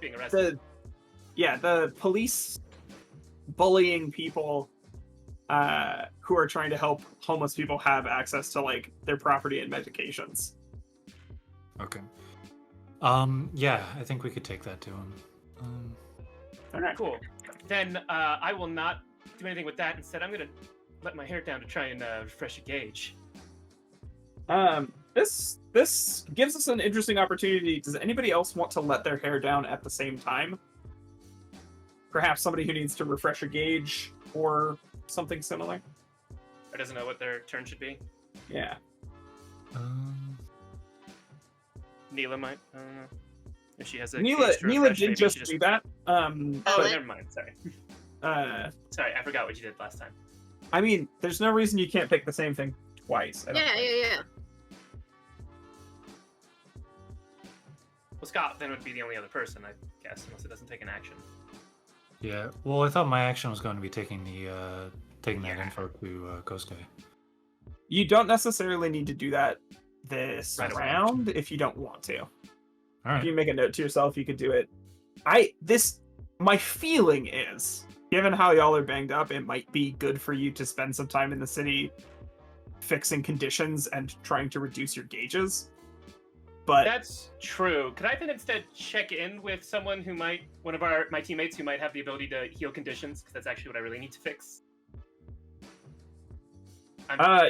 being arrested. the police bullying people who are trying to help homeless people have access to like their property and medications. Okay. Yeah, I think we could take that to him. All right, Cool. Then I will not do anything with that. Instead, I'm gonna let my hair down to try and refresh a gauge. This gives us an interesting opportunity. Does anybody else want to let their hair down at the same time? Perhaps somebody who needs to refresh a gauge or something similar. Or doesn't know what their turn should be. Yeah. Neela might. I don't know. If she has a Neela gauge to refresh, did maybe just she do that. Oh, What? never mind. Sorry. Sorry, I forgot what you did last time. I mean, there's no reason you can't pick the same thing twice. I don't Yeah, think. yeah. Well, Scott then would be the only other person, I guess, unless it doesn't take an action. Yeah. Well, I thought my action was going to be taking that info to Ghost Guy. You don't necessarily need to do that this Right away. round if you don't want to. All If right. you make a note to yourself, you could do it. My feeling is, given how y'all are banged up, it might be good for you to spend some time in the city fixing conditions and trying to reduce your gauges. But That's true. Could I then instead check in with someone who might, one of my teammates who might have the ability to heal conditions? Because that's actually what I really need to fix.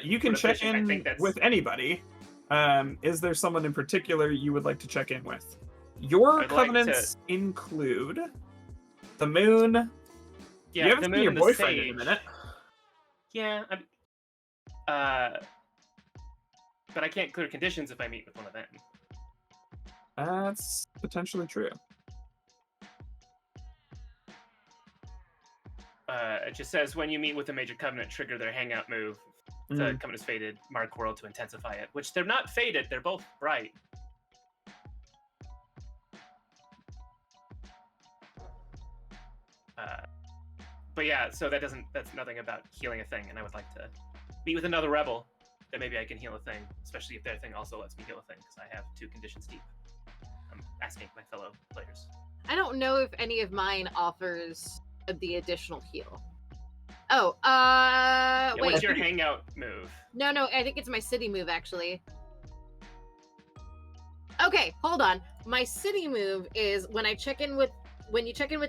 you can What check efficient, I in think that's- with anybody. Is there someone in particular you would like to check in with? Your I'd like covenants include the moon. Yeah, you haven't the seen moon your and the boyfriend in a sage. minute. Yeah, but I can't clear conditions if I meet with one of them. That's potentially true. It just says when you meet with a major covenant, trigger their hangout move. The Mm. covenant is faded, mark world to intensify it. Which they're not faded; they're both bright. But yeah, so that's nothing about healing a thing, and I would like to meet with another rebel that maybe I can heal a thing, especially if their thing also lets me heal a thing, because I have 2 conditions deep. I'm asking my fellow players. I don't know if any of mine offers the additional heal. Oh, Yeah, wait. what's your hangout move? No, I think it's my city move actually. Okay, hold on. My city move is when you check in with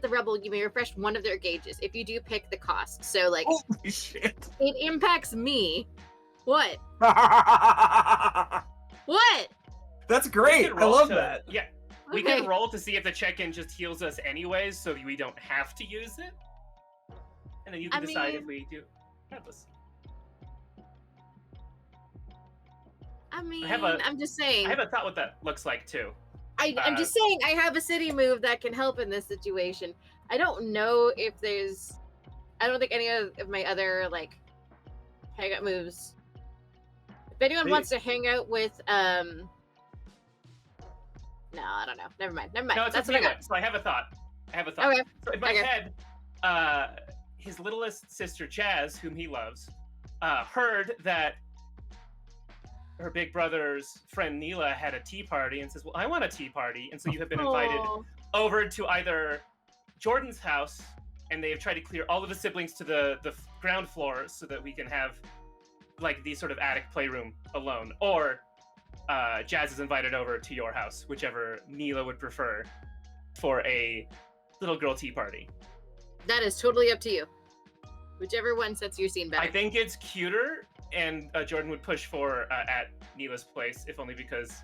the rebel, you may refresh one of their gauges. If you do, pick the cost. So like Holy shit! it impacts me. What? What? That's We great. can I roll love to- that. Yeah, we Okay. can roll to see if the check-in just heals us anyways, so we don't have to use it. And then you can I decide mean- if we do. Regardless. I mean, have a- I'm just saying. I haven't thought what that looks like too. I'm just saying I have a city move that can help in this situation. I don't know if I don't think any of my other like hangout moves. If anyone Hey. wants to hang out with no, I don't know. Never mind. No, it's That's up what to I you. got. So I have a thought. Okay. So in my Okay. head, his littlest sister Jazz, whom he loves, heard that her big brother's friend Neela had a tea party and says, "Well, I want a tea party," and so you have been invited Aw. over to either Jordan's house, and they have tried to clear all of the siblings to the ground floor so that we can have like the sort of attic playroom alone, or Jazz is invited over to your house, whichever Neela would prefer, for a little girl tea party. That is totally up to you. Whichever one sets your scene better. I think it's cuter, and Jordan would push for at Neela's place, if only because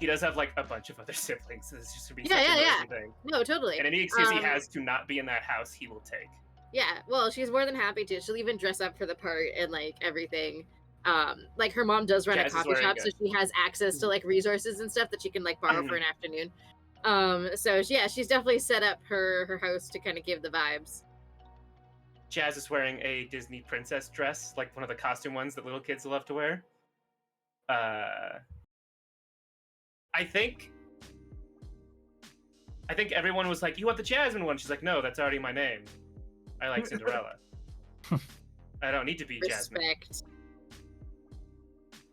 he does have like a bunch of other siblings. So it's just gonna be Yeah, such a yeah, noisy thing. No, totally. And any excuse he Um, has to not be in that house, he will take. Yeah, well, she's more than happy to. She'll even dress up for the part and like everything. Like her mom does run Jazz is a coffee wearing shop, so she has access to like resources and stuff that she can like borrow for an afternoon. So yeah, she's definitely set up her house to kind of give the vibes. Jazz is wearing a Disney princess dress, like one of the costume ones that little kids love to wear. I think everyone was like, "You want the Jasmine one?" She's like, "No, that's already my name. I like Cinderella. I don't need to be Jasmine." Respect.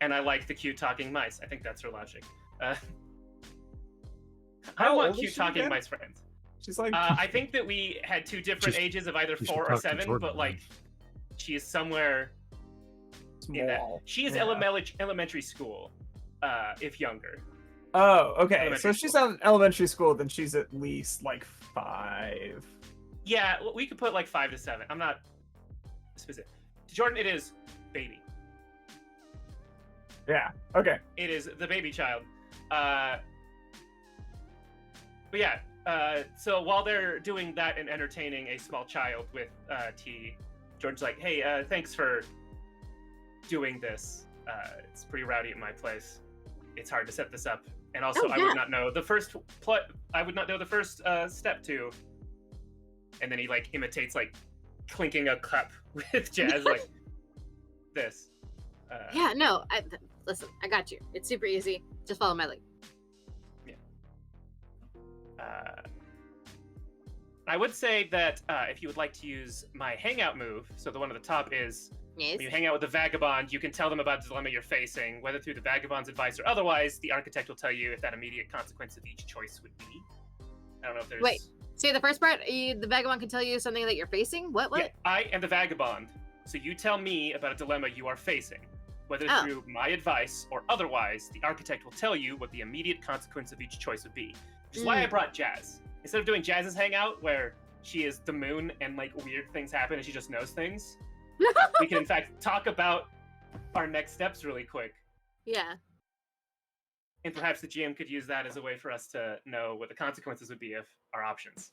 and I like the cute talking mice. I think that's her logic. I How want old is cute she talking again? mice friends. She's like, I think that we had two different Just- ages of either you should 4 or talk to 7, Jordan, but like man. she is somewhere in that. small. She is Yeah. elementary school, if younger. Oh, okay. Elementary So if she's school. out in elementary school, then she's at least like 5. Yeah, we could put like 5 to 7. I'm not specific. To Jordan, it is baby. Yeah. Okay. It is the baby child. But yeah, so while they're doing that and entertaining a small child with tea, Jordan's like, hey, thanks for doing this. It's pretty rowdy at my place. It's hard to set this up. And also, Oh, I yeah. would not know the first step to. And then he like imitates like clinking a cup with jazz like this. Yeah, no. Listen, I got you. It's super easy. Just follow my lead. I would say that if you would like to use my hangout move, so the one at the top is Yes. when you hang out with the vagabond, you can tell them about the dilemma you're facing, whether through the vagabond's advice or otherwise. The architect will tell you if that immediate consequence of each choice would be. I don't know if there's. Wait. Say the first part. The vagabond can tell you something that you're facing. What? Yeah, I am the vagabond, so you tell me about a dilemma you are facing. Whether Oh. through my advice or otherwise, the architect will tell you what the immediate consequence of each choice would be. Which is why I brought Jazz. Instead of doing Jazz's hangout, where she is the moon and like weird things happen and she just knows things, we can in fact talk about our next steps really quick. Yeah. And perhaps the GM could use that as a way for us to know what the consequences would be of our options.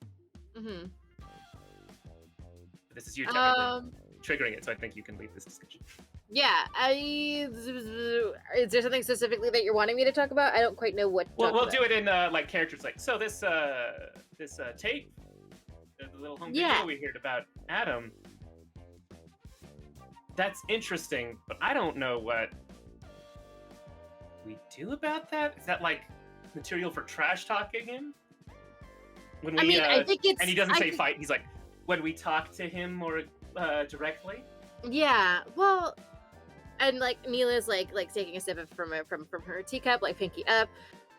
Mm-hmm. But this is you technically Um. triggering it, so I think you can lead this discussion. Yeah. Is there something specifically that you're wanting me to talk about? I don't quite know what. To Well, talk we'll about. do it in like characters like so. This tape, the little home Yeah. video we heard about Adam. That's interesting, but I don't know what we do about that. Is that like material for trash talking him? When we, I mean, I think it's. and he doesn't I say think- fight. He's like, when we talk to him more directly. Yeah. Well, and like Neela's like taking a sip of from her teacup, like pinky up,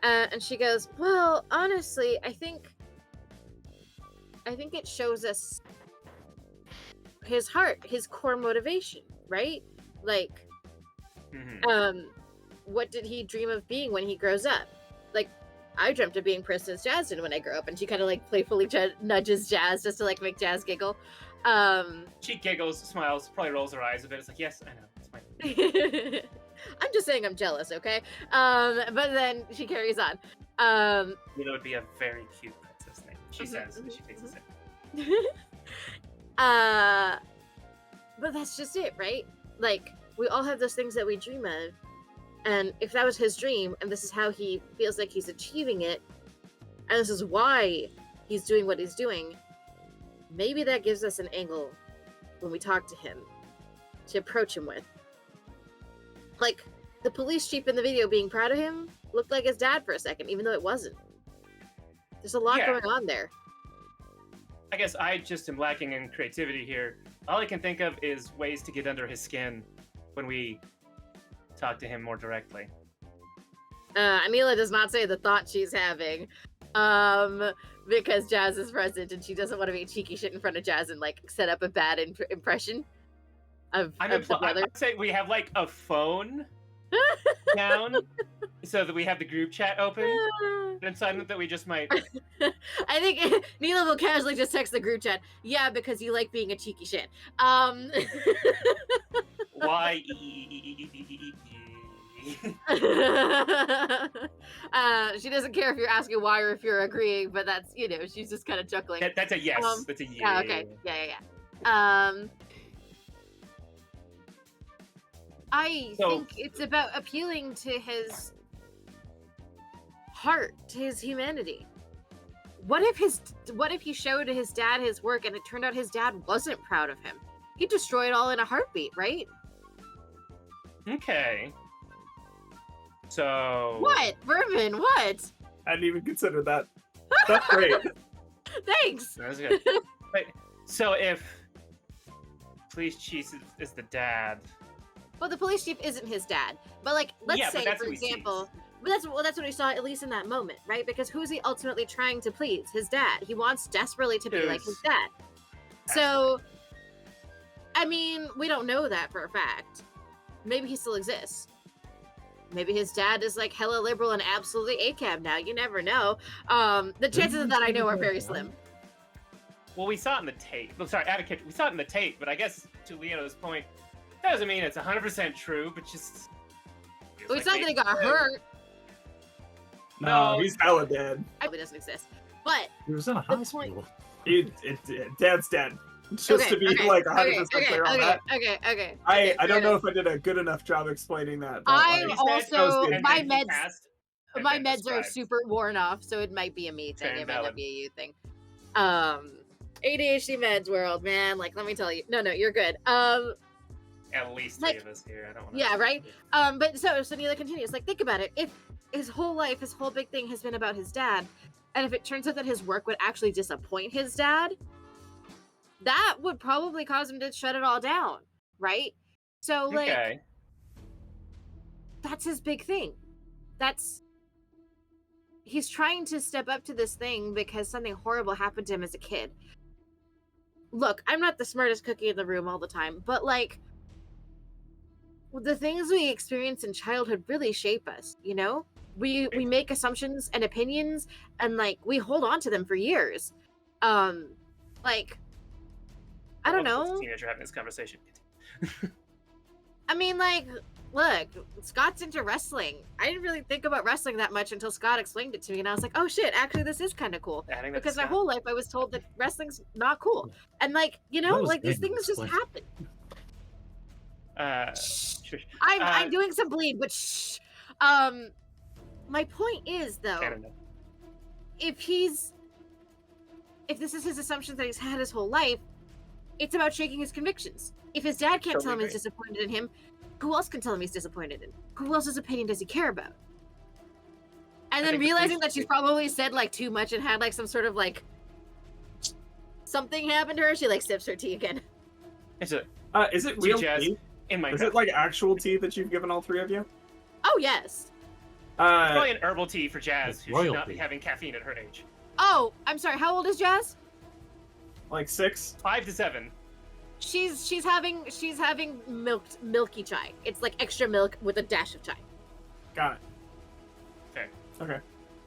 and she goes, "Well, honestly, I think it shows us his heart, his core motivation, right? Like, Mhm. what did he dream of being when he grows up? Like, I dreamt of being Princess Jasmine when I grew up," and she kind of like playfully nudges Jazz just to like make Jazz giggle. She giggles, smiles, probably rolls her eyes a bit. It's like, yes, I know, it's fine. I'm just saying I'm jealous, okay? But then she carries on. You know, it would be a very cute princess name. She Mhm, says as mhm, she takes a sip. But that's just it, right? Like, we all have those things that we dream of. And if that was his dream, and this is how he feels like he's achieving it, and this is why he's doing what he's doing, maybe that gives us an angle when we talk to him to approach him with. Like, the police chief in the video being proud of him looked like his dad for a second, even though it wasn't. There's a lot Yeah. going on there. I guess I just am lacking in creativity here. All I can think of is ways to get under his skin when we talk to him more directly. Anila does not say the thought she's having, because Jazz is present and she doesn't want to be cheeky shit in front of Jazz and like set up a bad impression of the brother. I'd say we have like a phone down so that we have the group chat open. And silent that we just might. I think Neela will casually just text the group chat. Yeah, because you like being a cheeky shit. Why? She doesn't care if you're asking why or if you're agreeing, but that's, she's just kind of chuckling. That's a yes. That's a yeah. Yeah, okay. Yeah. I think it's about appealing to his heart, to his humanity. What if he showed his dad his work and it turned out his dad wasn't proud of him? He'd destroy it all in a heartbeat, right? Okay. So. What? Vermin, what? I didn't even consider that. That's great. Thanks. That's good. Wait, so if Police Chief is the dad, Well, the police chief isn't his dad, but like, let's Yeah, but say, that's for who he sees. example, but that's what we saw at least in that moment, right? Because who's he ultimately trying to please? His dad. He wants desperately to be like his dad. So, I mean, we don't know that for a fact. Maybe he still exists. Maybe his dad is like hella liberal and absolutely ACAB now. You never know. The chances of that I know are very slim. Well, we saw it in the tape. Well, sorry, we saw it in the tape, but I guess to Leo's point, that doesn't mean it's 100% true, but just... Well, it's not that he got hurt. No, he's hella dead. Probably doesn't exist. But He was in a The hospital. Dad's dead. Just to be like 100% clear on that. Okay. I don't know if I did a good enough job explaining that. But I like, also good. my And then he meds passed, and my then meds are described. super worn off, so it might be a me thing. Fair It and might not valid. be a you thing. ADHD meds world, man. Like, let me tell you. No, you're good. At least like- 3 of us here. I don't want Yeah, right? But so Neela continues. Like, think about it. If his whole life, his whole big thing has been about his dad, and if it turns out that his work would actually disappoint his dad, that would probably cause him to shut it all down, right? So, like, Okay. that's his big thing. He's trying to step up to this thing because something horrible happened to him as a kid. Look, I'm not the smartest cookie in the room all the time, but like, the things we experience in childhood really shape us, you know? We make assumptions and opinions, and like, we hold on to them for years. Like, I don't love this know. Teenager having this conversation. I mean, like, look, Scott's into wrestling. I didn't really think about wrestling that much until Scott explained it to me, and I was like, oh shit, actually, this is kind of cool. Adding that to Because my Scott. whole life I was told that wrestling's not cool. And, like, you know, That was like, these Daniel things just explaining. happen. Shush. I'm doing some bleed, but shh. My point is, though, I don't know. if this is his assumptions that he's had his whole life, it's about shaking his convictions. If his dad can't tell him Totally he's disappointed in him, who else can tell him he's disappointed in? Who else's opinion does he care about? And then think the realizing police- that she's probably said like too much and had like some sort of like something happened to her, she like sips her tea again. It's a is it real Jazz tea? in my Is it like actual tea that you've given all 3 of you? Oh yes. probably an herbal tea for Jazz, It's who should not royalty. be having caffeine at her age. Oh, I'm sorry. How old is Jazz? like 6. 5 to 7. She's having milky chai. It's like extra milk with a dash of chai. Got it. Fair. Okay.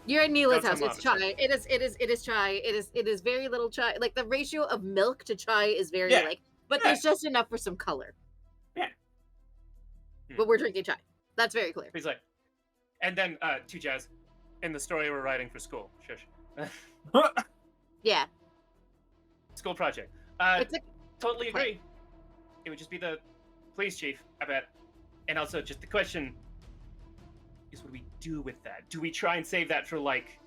You're at Neela's Don't house. tell It's Mom, chai. It is chai. It is very little chai. Like the ratio of milk to chai is very Yeah. like, but Yeah. there's just enough for some color. Yeah. But we're drinking chai. That's very clear. He's like, and then to Jazz, in the story we're writing for school. Shush. Yeah. School project. It's a Totally agree. It would just be the police chief, I bet. And also just the question is, what do we do with that? Do we try and save that for like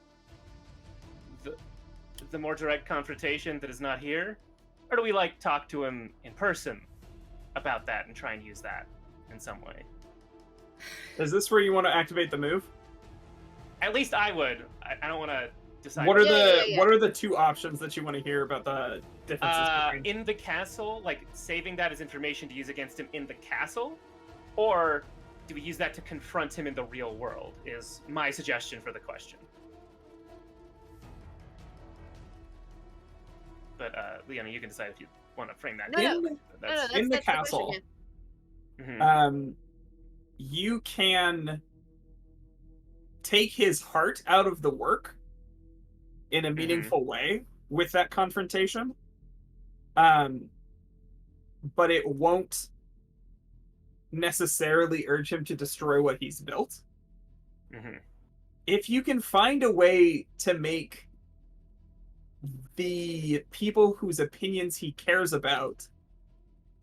the more direct confrontation that is not here? Or do we like talk to him in person about that and try and use that in some way? Is this where you want to activate the move? At least I would. I don't want to decide. What are Yeah. what are the 2 options that you want to hear about the differences between? In the castle, like saving that as information to use against him in the castle, or do we use that to confront him in the real world? Is my suggestion for the question. But Leona, you can decide if you want to frame that. No, no. differently. No, that's, in the that's question, castle. yeah. Mhm. You can take his heart out of the work in a meaningful way with that confrontation. But it won't necessarily urge him to destroy what he's built. Mhm. If you can find a way to make the people whose opinions he cares about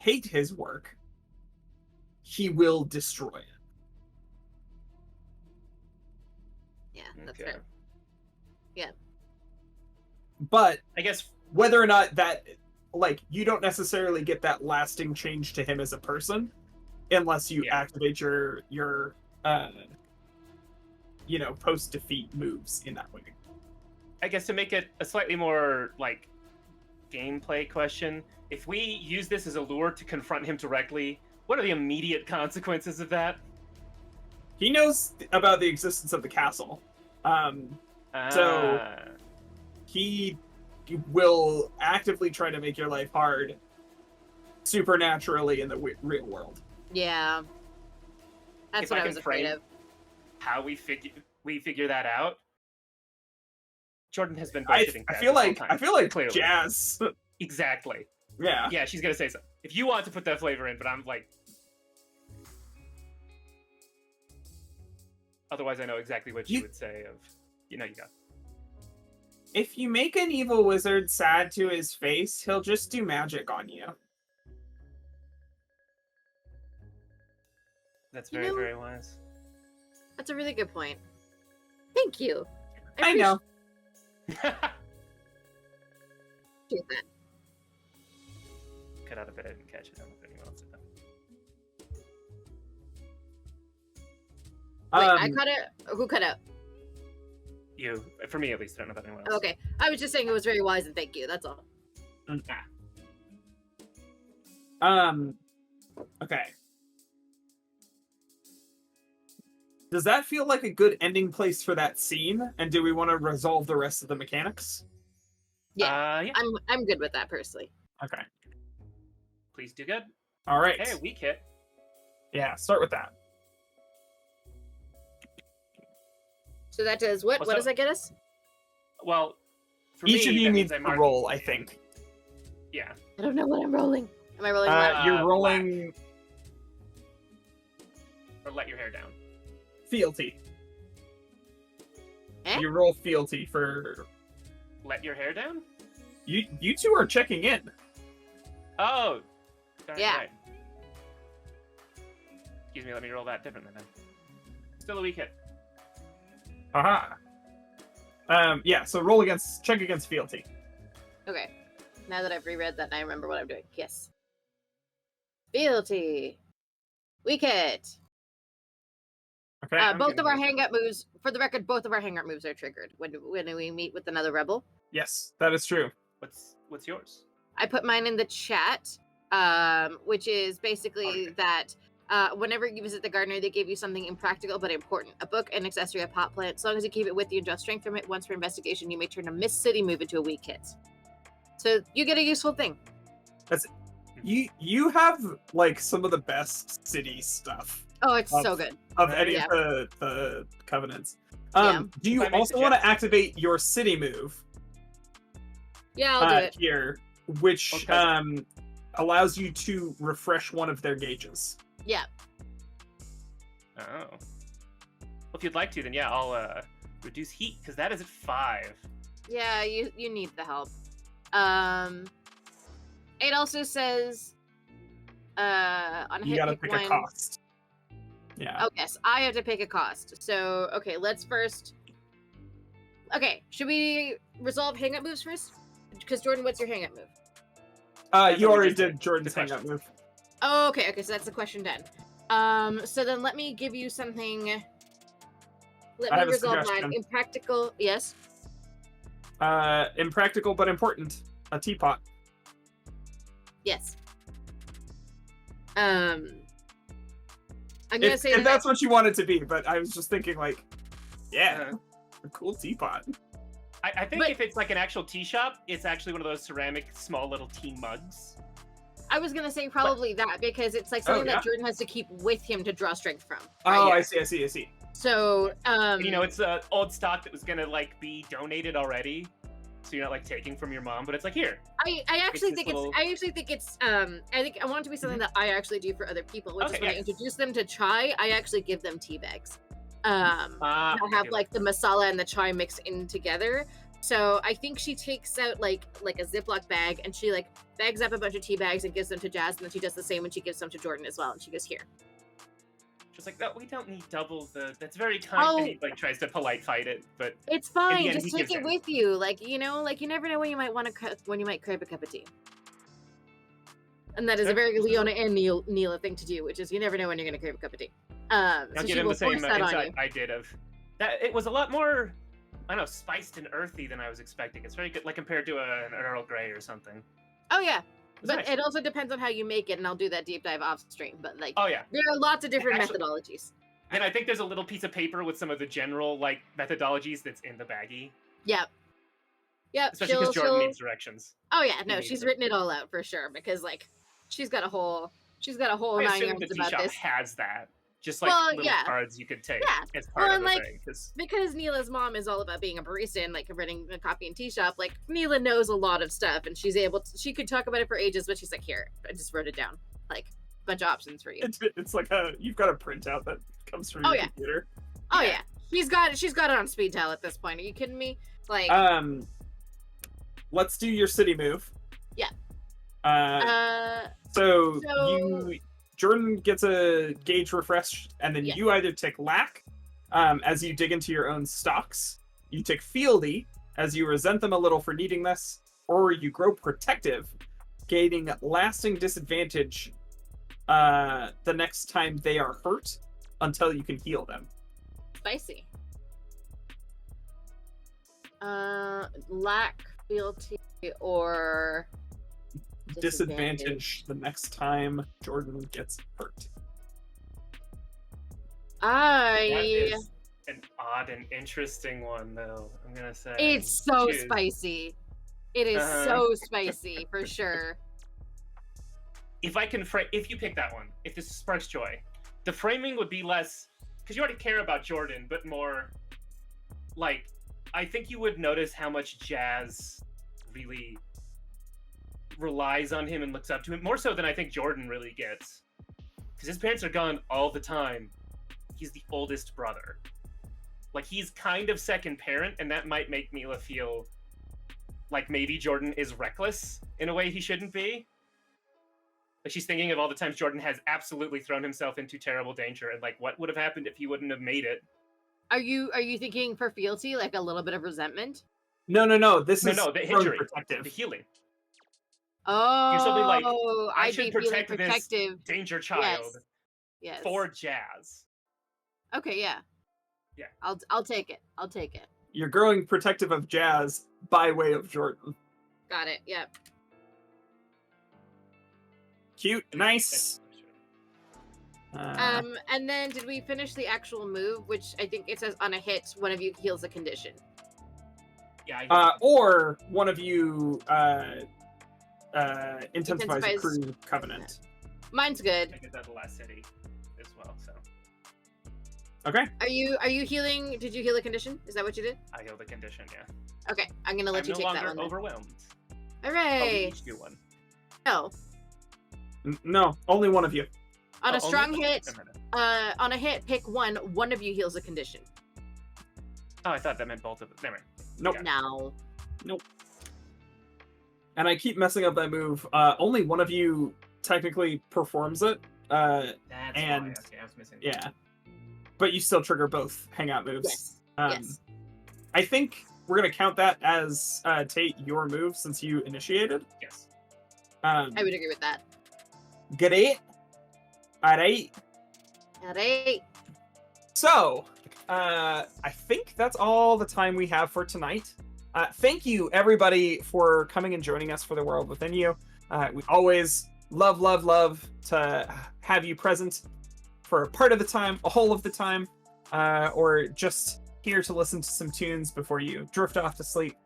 hate his work, he will destroy it. Yeah, that's Okay. fair. But I guess whether or not that, like, you don't necessarily get that lasting change to him as a person unless you Yeah. activate your post defeat moves in that way. to make it a slightly more like gameplay question, if we use this as a lure to confront him directly, What are the immediate consequences of that? He knows about the existence of the castle. So he will actively try to make your life hard supernaturally in the real world. Yeah. That's If what I I can was afraid frame of. how we figure that out. Jordan has been I bullshitting. Jazz feel this whole like time, clearly. Jazz. Exactly. Yeah. Yeah, she's gonna say so. If you want to put that flavor in, but I'm like. Otherwise, I know exactly what you would say. You got. If you make an evil wizard sad to his face, he'll just do magic on you. That's very, very wise. That's a really good point. Thank you. I know. appreciate that. Cut out a bit. I didn't catch it. I don't know if anyone else did that. Wait, I cut it. Who cut out? You, for me at least. I don't know about anyone else. Okay, I was just saying it was very wise and thank you. That's all. Okay. Does that feel like a good ending place for that scene? And do we want to resolve the rest of the mechanics? Yeah, Yeah. I'm good with that personally. Okay. Please do good. All right. Hey, weak hit. Yeah, start with that. So that does what? What's What up? does that get us? Well, for Each me, of you that needs means to I'm roll, I think. Yeah. I don't know what I'm rolling. Am I rolling left? You're rolling Or let your hair down. fealty. Eh? You roll fealty for Let your hair down? you two are checking in. Oh. Darn Yeah. Right. Excuse me, let me roll that differently then. Still a weak hit. Haha. Yeah, so check against fealty. Okay. Now that I've reread that, I remember what I'm doing. Yes. Fealty. Weak hit. Okay. Both of our hang-up moves, for the record, both of our hang-up moves are triggered when we meet with another rebel. Yes, that is true. What's yours? I put mine in the chat, which is basically that whenever you visit the gardener, they give you something impractical but important. A book, an accessory, a pot plant. As long as you keep it with you and draw strength from it once per investigation, you may turn a missed city move into a weak hit. So you get a useful thing. You have like some of the best city stuff Oh, it's so good. of any Yeah. of the covenants. Yeah. Do you If I may also want to suggest- activate your city move Yeah, I'll do it. here, which Okay. allows you to refresh one of their gauges? Yeah. Oh. Well, if you'd like to, then yeah, I'll reduce heat, because that is at 5. Yeah, you need the help. It also says on a You hit gotta pick pick one. a cost. Yeah. Oh yes, I have to pick a cost. So okay, let's first. Okay, should we resolve hang-up moves first? Because Jordan, what's your hang-up move? You what we already just did. did Jordan's The hang up questions. move. Oh, okay, so that's the question done. So then let me give you something. Let I me have a resolve mine. suggestion. Impractical. Yes. Impractical but important. A teapot. Yes. I'm gonna say If that. that's what you want it to be, but I was just thinking like, yeah, Uh, a cool teapot. I think But- if it's like an actual tea shop, it's actually one of those ceramic small little tea mugs. I was gonna say probably that because it's like something yeah? that Jordan has to keep with him to draw strength from. Oh, yeah. I see. So, You know, it's old stock that was gonna like be donated already, so you're not like taking from your mom, but it's like here. I actually this think little- I actually think it's I think I want it to be something that I actually do for other people, which Okay, is when I yeah. introduce them to chai, I actually give them tea bags. I I have do like the masala and the chai mixed in together. So I think she takes out like a Ziploc bag and she like bags up a bunch of tea bags and gives them to Jazz, and then she does the same when she gives them to Jordan as well. And she goes, here. Just like that, we don't need double the. That's very kind. Oh. And he like tries to polite fight it, but It's fine. end, Just he take gives it in. with you. Like, you know, like you never know when you might want to when you might crave a cup of tea. And that is a Sure. very Leona and Neela thing to do, which is you never know when you're going to crave a cup of tea. So I'll she give him will the same force that on you. insight I did of that. It was a lot more, I don't know, spiced and earthy than I was expecting. It's very good, like compared to an Earl Grey or something. Oh yeah, But nice. it also depends on how you make it, and I'll do that deep dive off stream. But like, Oh yeah. there are lots of different Actually- methodologies. And I think there's a little piece of paper with some of the general like methodologies that's in the baggie, Yep. Yep. especially because Jordan needs directions. Oh yeah, no, needs she's it. written it all out for sure because like she's got a whole I 9 assume yards the tea about shop this. has that, just like Well, little yeah. cards you could take Yeah. as part Well, of the and, like, thing. 'Cause- Because Neela's mom is all about being a barista and like running a coffee and tea shop. Like Neela knows a lot of stuff, and she's able to. She could talk about it for ages, but she's like, "Here, I just wrote it down. Like, bunch of options for you." It's like you've got a printout that comes from Oh, your yeah. computer. Oh yeah, she's got it on speed dial at this point. Are you kidding me? Like, Let's do your city move. Yeah. So So- Jordan gets a gauge refresh, and then Yeah. you either take lack, as you dig into your own stocks. You take fealty, as you resent them a little for needing this, or you grow protective, gaining lasting disadvantage the next time they are hurt until you can heal them. spicy. Lack, fealty, or Disadvantage the next time Jordan gets hurt. That is an odd and interesting one, though. I'm gonna say It's so Choose. spicy. It is Uh-huh. so spicy for sure. If I can if you pick that one, if this sparks joy, the framing would be less because you already care about Jordan, but more like I think you would notice how much Jazz really relies on him and looks up to him more so than I think Jordan really gets, because his parents are gone all the time. He's the oldest brother, like he's kind of second parent, and that might make Mila feel like maybe Jordan is reckless in a way he shouldn't be. Like she's thinking of all the times Jordan has absolutely thrown himself into terrible danger, and like what would have happened if he wouldn't have made it. Are you thinking for fealty, like a little bit of resentment? No. This is No, the growing injury, protective. the healing. Oh, something like, I I'd should be feeling protect this protective. danger child Yes. for Jazz. Okay, yeah. Yeah. I'll take it. I'll take it. You're growing protective of Jazz by way of Jordan. Got it. Yep. Cute, nice. And then did we finish the actual move, which I think it says on a hit, one of you heals a condition. Yeah. Or one of you intensifies a Intensifies- crew covenant. Mine's good. I did that the last city as well, so Okay. Are you healing? Did you heal a condition? Is that what you did? I healed the condition. Yeah. Okay, I'm gonna let I'm you no take that longer one. then. overwhelmed. Oh, we Hooray! each do one. No. No, only one of you. On Oh, a strong only- hit, Never mind. on a hit, pick one. One of you heals a condition. Oh, I thought that meant both of them. Never mind. Nope. Yeah. No. And I keep messing up that move. Only one of you technically performs it. That's And- why. Okay, I was missing. Yeah. But you still trigger both hangout moves. Yes. Yes. I think we're gonna count that as Tate, your move since you initiated. Yes. I would agree with that. Great. Alright. Hooray! So, I think that's all the time we have for tonight. Thank you, everybody, for coming and joining us for The World Within You. We always love to have you present for a part of the time, a whole of the time, or just here to listen to some tunes before you drift off to sleep.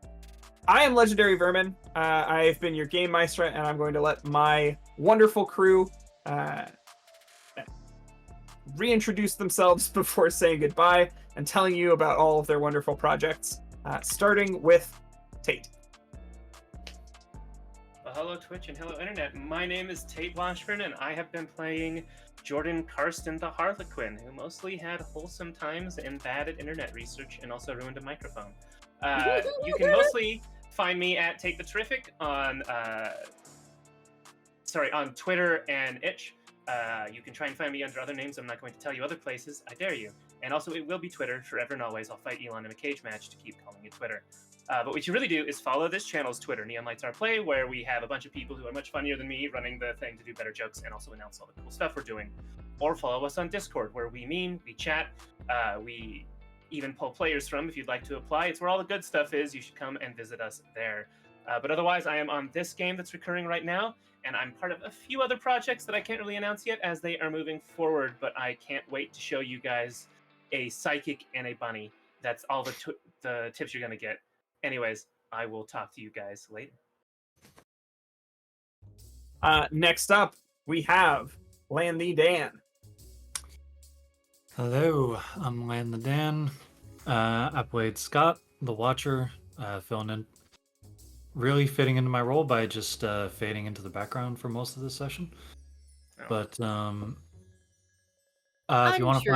I am Legendary Vermin. I've been your game maestro, and I'm going to let my wonderful crew reintroduce themselves before saying goodbye and telling you about all of their wonderful projects, starting with Tate. Well, hello Twitch and hello Internet. My name is Tate Washburn, and I have been playing Jordan Karsten the Harlequin, who mostly had wholesome times and bad at internet research and also ruined a microphone. You can mostly find me at Tate the Terrific on Twitter and Itch. You can try and find me under other names. I'm not going to tell you other places. I dare you. And also, it will be Twitter forever and always. I'll fight Elon in a cage match to keep calling it Twitter. But what you really do is follow this channel's Twitter, Neon Lights Our Play, where we have a bunch of people who are much funnier than me running the thing to do better jokes and also announce all the cool stuff we're doing. Or follow us on Discord, where we meme, we chat, we even pull players from if you'd like to apply. It's where all the good stuff is. You should come and visit us there. But otherwise, I am on this game that's recurring right now, and I'm part of a few other projects that I can't really announce yet as they are moving forward, but I can't wait to show you guys a psychic and a bunny. That's all the tips you're going to get. Anyways, I will talk to you guys later. Next up, we have Landy Dan. Hello, I'm Land the Dan. I played Scott, the Watcher, filling in, really fitting into my role by just fading into the background for most of this session. Oh. But if you want to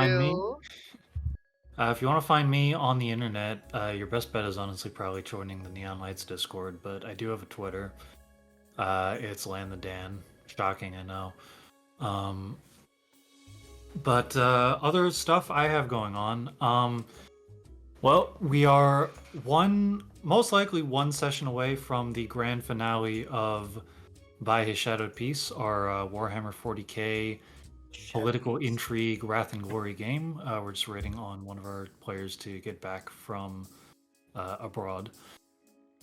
find me, on the internet, your best bet is honestly probably joining the Neon Lights Discord. But I do have a Twitter. It's Land the Dan. Shocking, I know. But other stuff I have going on. Well, we are most likely one session away from the grand finale of By His Shadowed Peace, our Warhammer 40k political intrigue, Wrath and Glory game. We're just waiting on one of our players to get back from abroad.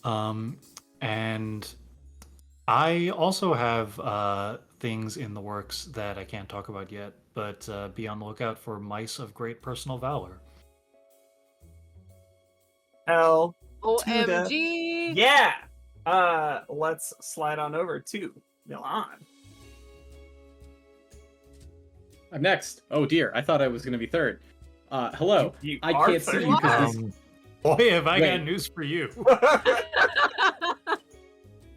And I also have things in the works that I can't talk about yet, but be on the lookout for Mice of Great Personal Valor. L. OMG! Yeah! Let's slide on over to Milan. I'm next. Oh dear, I thought I was going to be third. Hello. You I are can't third. see you because Boy, have I got Wait. news for you.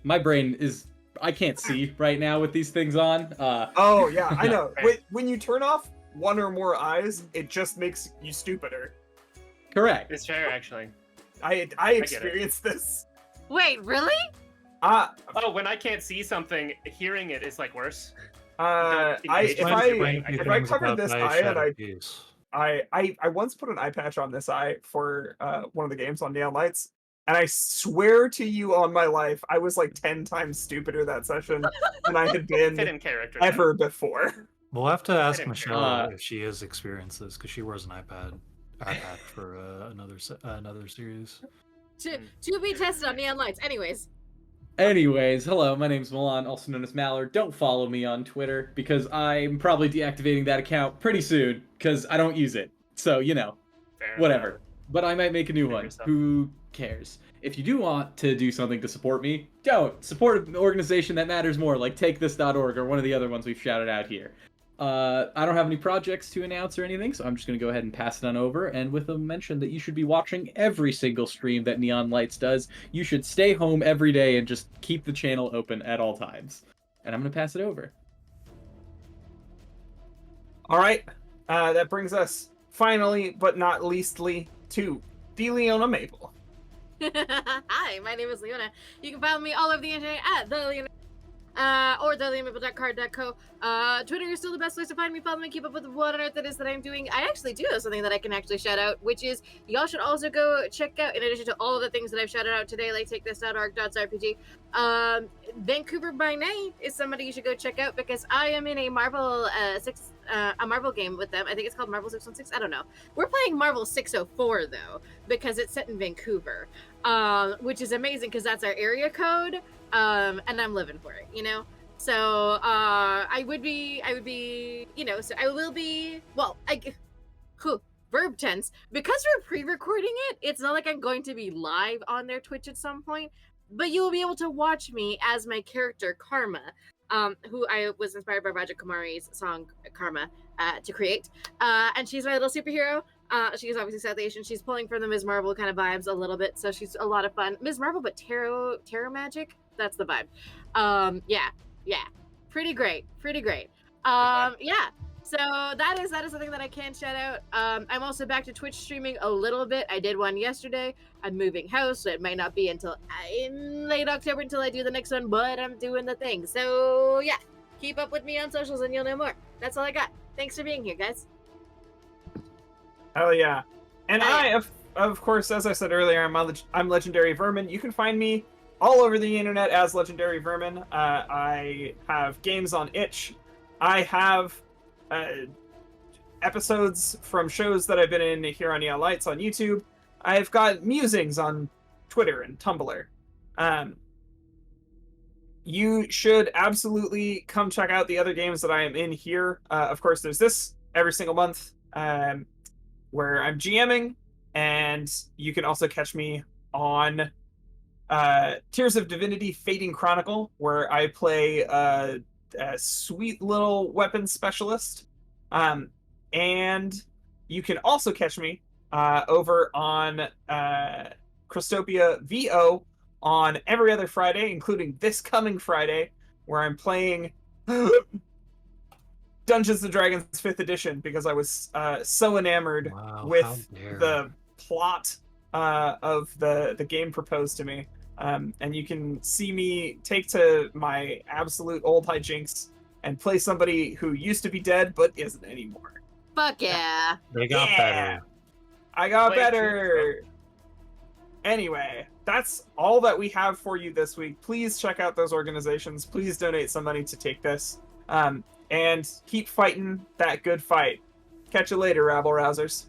my brain is... I can't see right now with these things on. Oh, yeah, I know. Right. When you turn off one or more eyes, it just makes you stupider. Correct. It's fair, actually. I get it. experienced this. Wait, really? Oh, When I can't see something, hearing it is like worse. if I covered this eye and I once put an eye patch on this eye for one of the games on Neon Lights, and I swear to you on my life, I was like 10 times studer that session than I had Fit been in character. ever before. We'll have to ask didn't Michelle if she has experienced this, because she wears an iPad for another series. To be tested on Neon Lights. Anyways, hello, my name's Milan, also known as Mallard. Don't follow me on Twitter, because I'm probably deactivating that account pretty soon, because I don't use it. So, Fair whatever. enough. But I might make a new one. yourself. Who cares? If you do want to do something to support me, don't. Support an organization that matters more, like TakeThis.org or one of the other ones we've shouted out here. I don't have any projects to announce or anything, so I'm just going to go ahead and pass it on over. And with a mention that you should be watching every single stream that Neon Lights does, you should stay home every day and just keep the channel open at all times. And I'm going to pass it over. All right, that brings us finally, but not leastly, to DeLeona Maple. Hi, my name is Leona. You can follow me all over the internet at the Leona. Or theleonmaple.card.co. Twitter is still the best place to find me. Follow me, keep up with what on earth it is that I'm doing. I actually do have something that I can actually shout out, which is y'all should also go check out, in addition to all of the things that I've shouted out today, like TakeThis.org.rpg. Vancouver by Night is somebody you should go check out, because I am in a Marvel a Marvel game with them. I think it's called Marvel 616. I don't know. We're playing Marvel 604 though, because it's set in Vancouver, which is amazing because that's our area code. And I'm living for it, So I will be, verb tense. Because we're pre-recording it, it's not like I'm going to be live on their Twitch at some point, but you will be able to watch me as my character Karma, who I was inspired by Raja Kumari's song Karma to create. And she's my little superhero. She is obviously South Asian. She's pulling from the Ms. Marvel kind of vibes a little bit, so she's a lot of fun. Ms. Marvel, but tarot magic. That's the vibe. Yeah. Pretty great. Yeah. So that is something that I can shout out. I'm also back to Twitch streaming a little bit. I did one yesterday. I'm moving house, so it might not be until in late October until I do the next one, but I'm doing the thing. So yeah, keep up with me on socials and you'll know more. That's all I got. Thanks for being here, guys. Hell yeah. And Hell yeah. of course, as I said earlier, I'm Legendary Vermin. You can find me all over the internet as Legendary Vermin. I have games on itch. I have episodes from shows that I've been in here on Neon Lights on YouTube. I've got musings on Twitter and Tumblr. you should absolutely come check out the other games that I am in here. Of course, there's this every single month where I'm GMing, and you can also catch me on Tears of Divinity Fading Chronicle, where I play a sweet little weapons specialist. And you can also catch me over on Christopia VO on every other Friday, including this coming Friday, where I'm playing Dungeons & Dragons 5th edition, because I was so enamored Wow, how with dare. the plot of the game proposed to me. And you can see me take to my absolute old hijinks and play somebody who used to be dead but isn't anymore. Fuck yeah. They got better. I got Play it better. Anyway, that's all that we have for you this week. Please check out those organizations. Please donate some money to take this. And keep fighting that good fight. Catch you later, rabble rousers.